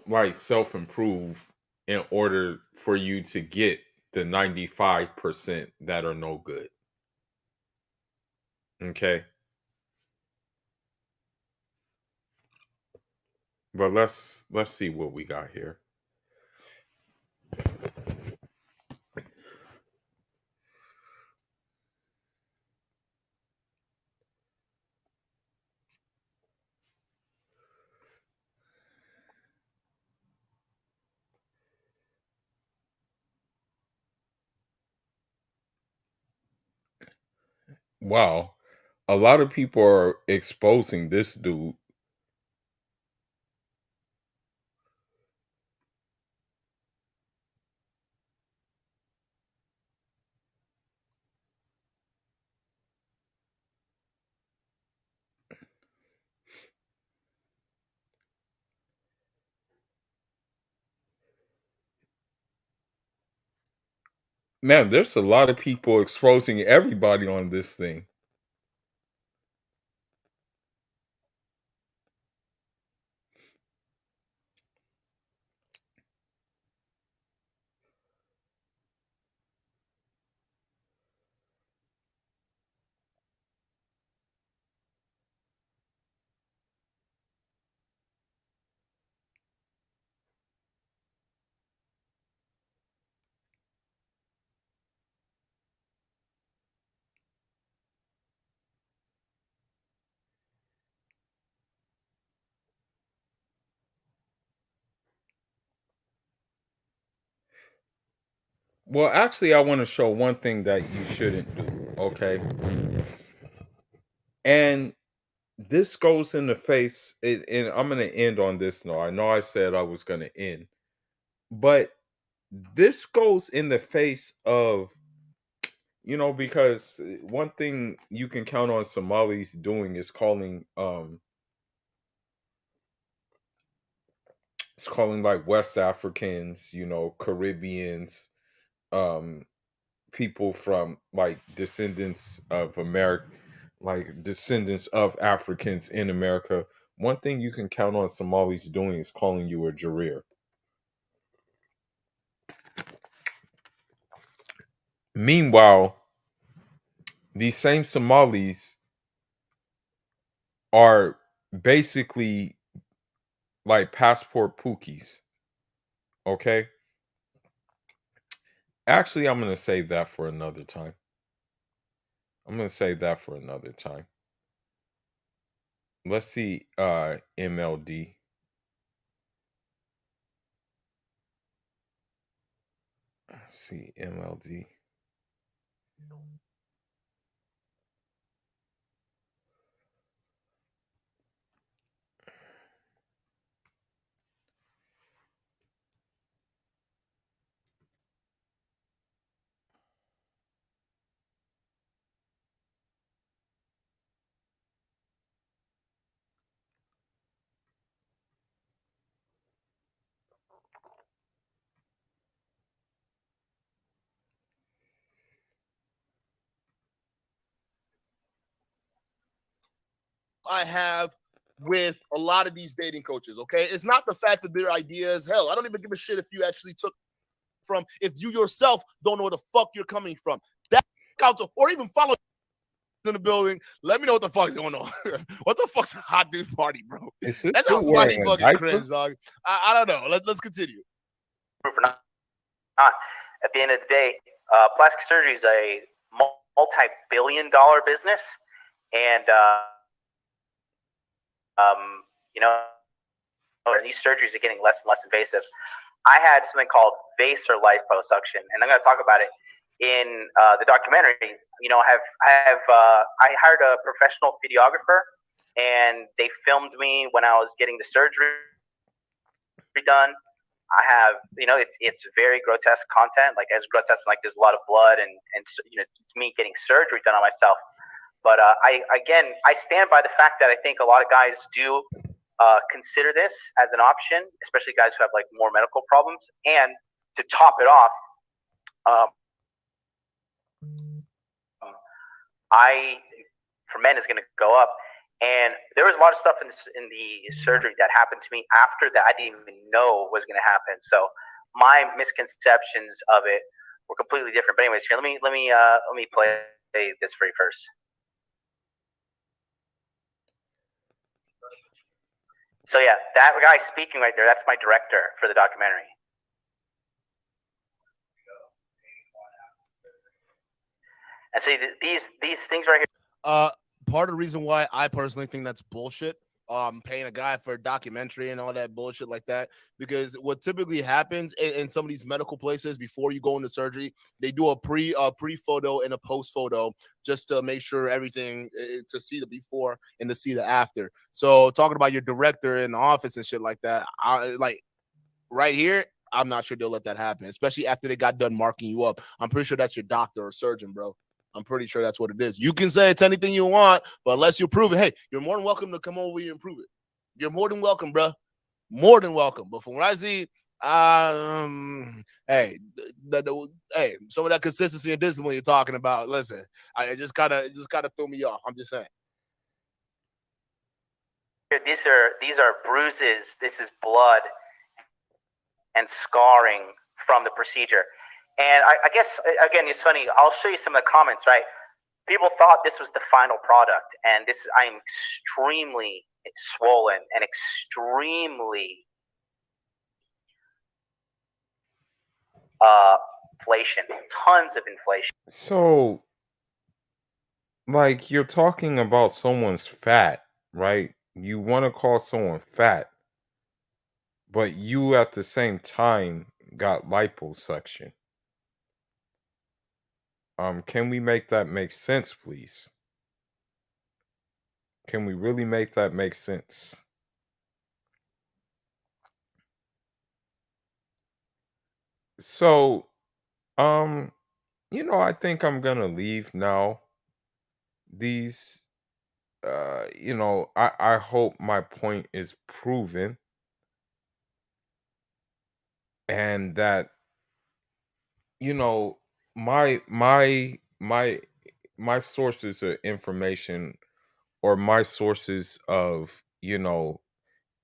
like self-improve in order for you to get the 95% that are no good. Okay? But let's see what we got here. Wow. A lot of people are exposing this dude. Man, there's a lot of people exposing everybody on this thing. Well, actually, I want to show one thing that you shouldn't do, okay? And this goes in the face, and I'm going to end on this note. I know I said I was going to end, but this goes in the face of, because one thing you can count on Somalis doing is calling like West Africans, Caribbeans, um, people from like descendants of America, like descendants of Africans in America. One thing you can count on Somalis doing is calling you a Jareer. Meanwhile, these same Somalis are basically like passport pookies. Okay? Actually, I'm going to save that for another time. I'm going to save that for another time. Let's see MLD. Let's see MLD. I have with a lot of these dating coaches, okay? It's not the fact that their ideas, hell, I don't even give a shit if you actually took from, if you yourself don't know where the fuck you're coming from. That counts, or even follow in the building. Let me know what the fuck's going on. What the fuck's a hot dude party, bro? Is this That's dude how somebody wearing a fucking diaper? cringe, dog. I don't know. Let's continue. Not. At the end of the day, plastic surgery is a multi-billion-dollar business, and you know, these surgeries are getting less and less invasive. I had something called vase or liposuction, and I'm going to talk about it in the documentary. You know, I hired a professional videographer, and they filmed me when I was getting the surgery done. I have, you know, it's very grotesque content, like as grotesque, like there's a lot of blood and you know, it's me getting surgery done on myself. But I stand by the fact that I think a lot of guys do consider this as an option, especially guys who have like more medical problems. And to top it off, for men is going to go up. And there was a lot of stuff in the surgery that happened to me after that I didn't even know was going to happen. So my misconceptions of it were completely different. But anyways, here, let me play this for you first. So yeah, that guy speaking right there, that's my director for the documentary. And see, these things right here. Part of the reason why I personally think that's bullshit, paying a guy for a documentary and all that bullshit like that, because what typically happens in some of these medical places before you go into surgery, they do a pre photo and a post photo just to make sure everything, to see the before and to see the after. So talking about your director in the office and shit like that, like right here, I'm not sure they'll let that happen, especially after they got done marking you up. I'm pretty sure that's your doctor or surgeon, bro. I'm pretty sure that's what it is. You can say it's anything you want, but unless you prove it, hey, you're more than welcome to come over here and prove it. You're more than welcome, bro. More than welcome. But from what I see, hey, hey, some of that consistency and discipline you're talking about, listen, I just gotta throw me off. I'm just saying. These are bruises. This is blood and scarring from the procedure. And I guess, again, it's funny. I'll show you some of the comments, right? People thought this was the final product, and I'm extremely swollen and extremely inflation, tons of inflation. So, like, you're talking about someone's fat, right? You want to call someone fat, but you at the same time got liposuction. Can we make that make sense, please? Can we really make that make sense? So, you know, I think I'm gonna leave now. These, you know, I hope my point is proven, and that, you know, my sources of information, or my sources of, you know,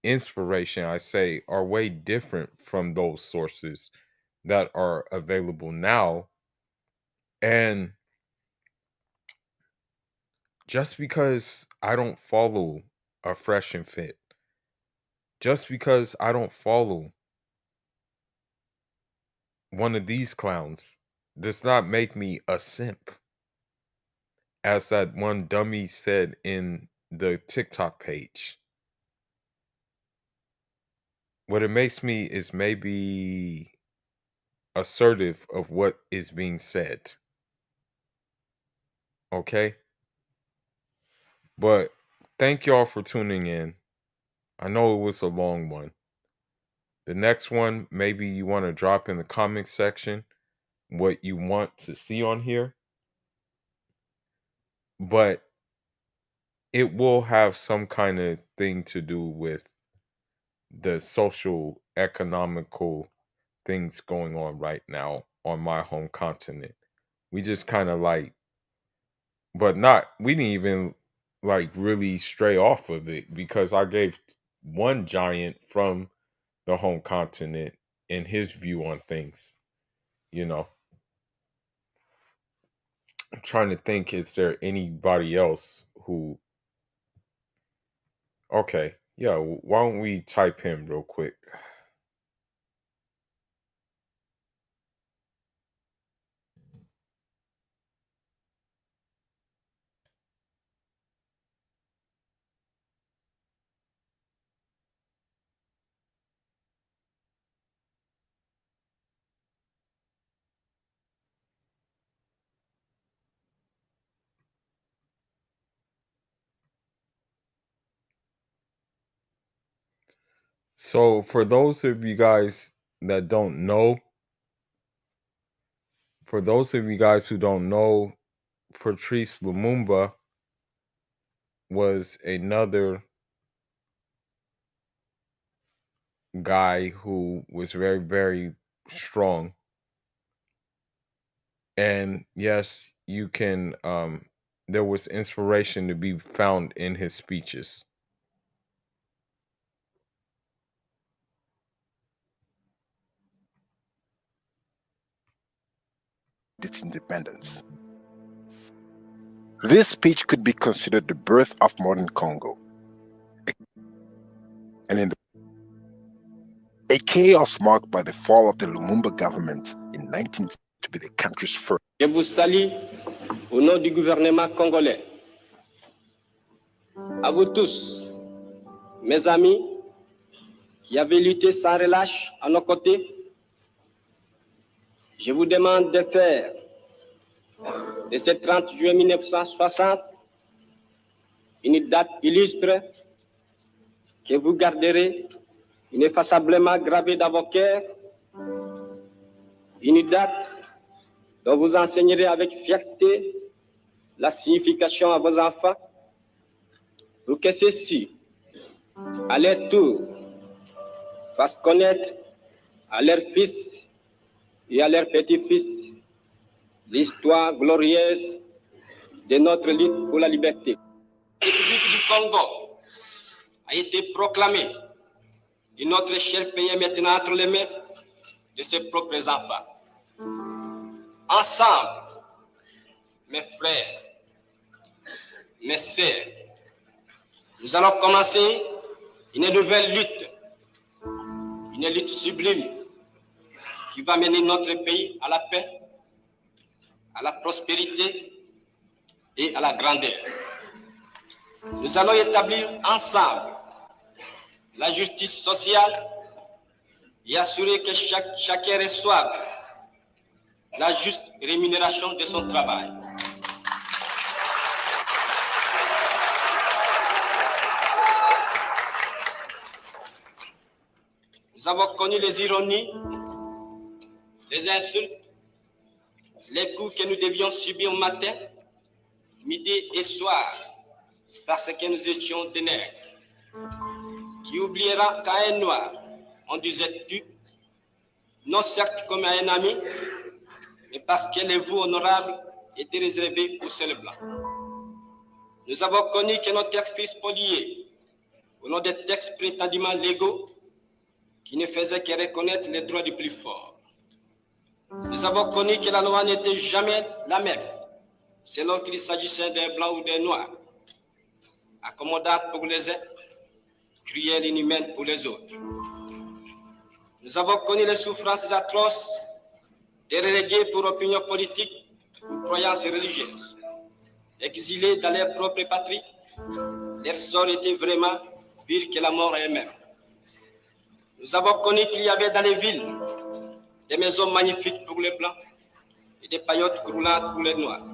inspiration, I say, are way different from those sources that are available now. And just because I don't follow a Fresh and Fit, just because I don't follow one of these clowns, does not make me a simp. As that one dummy said in the TikTok page. What it makes me is maybe assertive of what is being said. Okay? But thank y'all for tuning in. I know it was a long one. The next one, maybe you want to drop in the comment section what you want to see on here. But it will have some kind of thing to do with the social, economical things going on right now on my home continent. We just kind of like, but not, we didn't even like really stray off of it because I gave one giant from the home continent and his view on things. You know, I'm trying to think, is there anybody else who okay, yeah, why don't we type him real quick? So for those of you guys that don't know, for those of you guys who don't know, Patrice Lumumba was another guy who was very, very strong. And yes, you can there was inspiration to be found in his speeches. its independence. This speech could be considered the birth of modern Congo. And in a chaos marked by the fall of the Lumumba government in 19 to be the country's first. Je vous salue au nom du gouvernement congolais. À vous tous, mes amis, qui avez lutté sans relâche à nos côtés, je vous demande de faire de ce 30 juin 1960 une date illustre que vous garderez ineffaçablement gravée dans vos cœurs, une date dont vous enseignerez avec fierté la signification à vos enfants, pour que ceux-ci, à leur tour, fassent connaître à leurs fils et à leurs petits-fils l'histoire glorieuse de notre lutte pour la liberté. La République du Congo a été proclamée et notre cher pays est maintenant entre les mains de ses propres enfants. Ensemble, mes frères, mes sœurs, nous allons commencer une nouvelle lutte, une lutte sublime qui va mener notre pays à la paix, à la prospérité et à la grandeur. Nous allons établir ensemble la justice sociale et assurer que chacun reçoive la juste rémunération de son travail. Nous avons connu les ironies, les insultes, les coups que nous devions subir matin, midi et soir, parce que nous étions des nègres. Qui oubliera qu'à un noir, on disait tu, non certes comme à un ami, mais parce que les voix honorables étaient réservées aux seuls blancs. Nous avons connu que notre fils spoliés, au nom des textes prétendument légaux, qui ne faisaient que reconnaître les droits du plus fort. Nous avons connu que la loi n'était jamais la même, selon qu'il s'agissait d'un blanc ou d'un noir, accommodante pour les uns, cruelle inhumaine pour les autres. Nous avons connu les souffrances atroces des relégués pour opinion politique ou croyances religieuses. Exilés dans leur propre patrie, leur sort était vraiment pire que la mort elle-même. Nous avons connu qu'il y avait dans les villes des maisons magnifiques pour les blancs et des paillotes croulantes pour les noirs.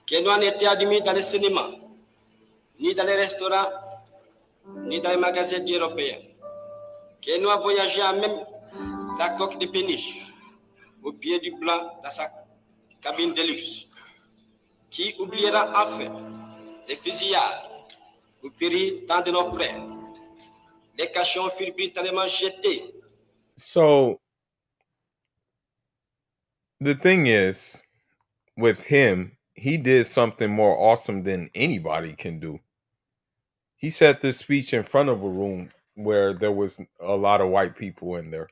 Que les noirs n'étaient admis dans les cinémas, ni dans les restaurants, ni dans les magasins européens. Que les noirs voyageaient à même la coque de péniche, au pied du blanc dans sa cabine de luxe. Qui oubliera enfin les fusillades où périrent tant de nos frères? Les cachons furent brutalement jetés. So the thing is with him, he did something more awesome than anybody can do. He said this speech in front of a room where there was a lot of white people in there.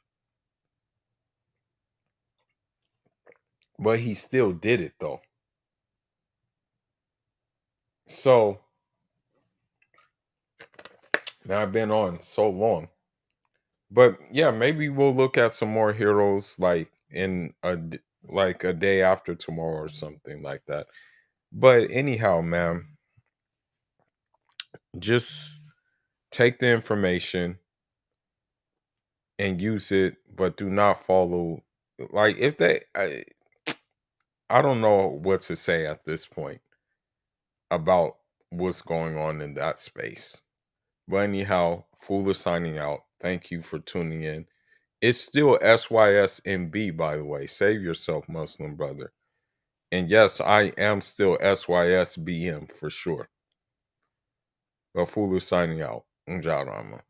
But he still did it though. So now I've been on so long. But yeah, maybe we'll look at some more heroes like in like a day after tomorrow or something like that. But anyhow, man, just take the information and use it, but do not follow. Like if I don't know what to say at this point about what's going on in that space. But anyhow, Foolish signing out. Thank you for tuning in. It's still SYSMB, by the way. Save yourself, Muslim brother. And yes, I am still SYSBM for sure. But Foolish signing out. Njarama.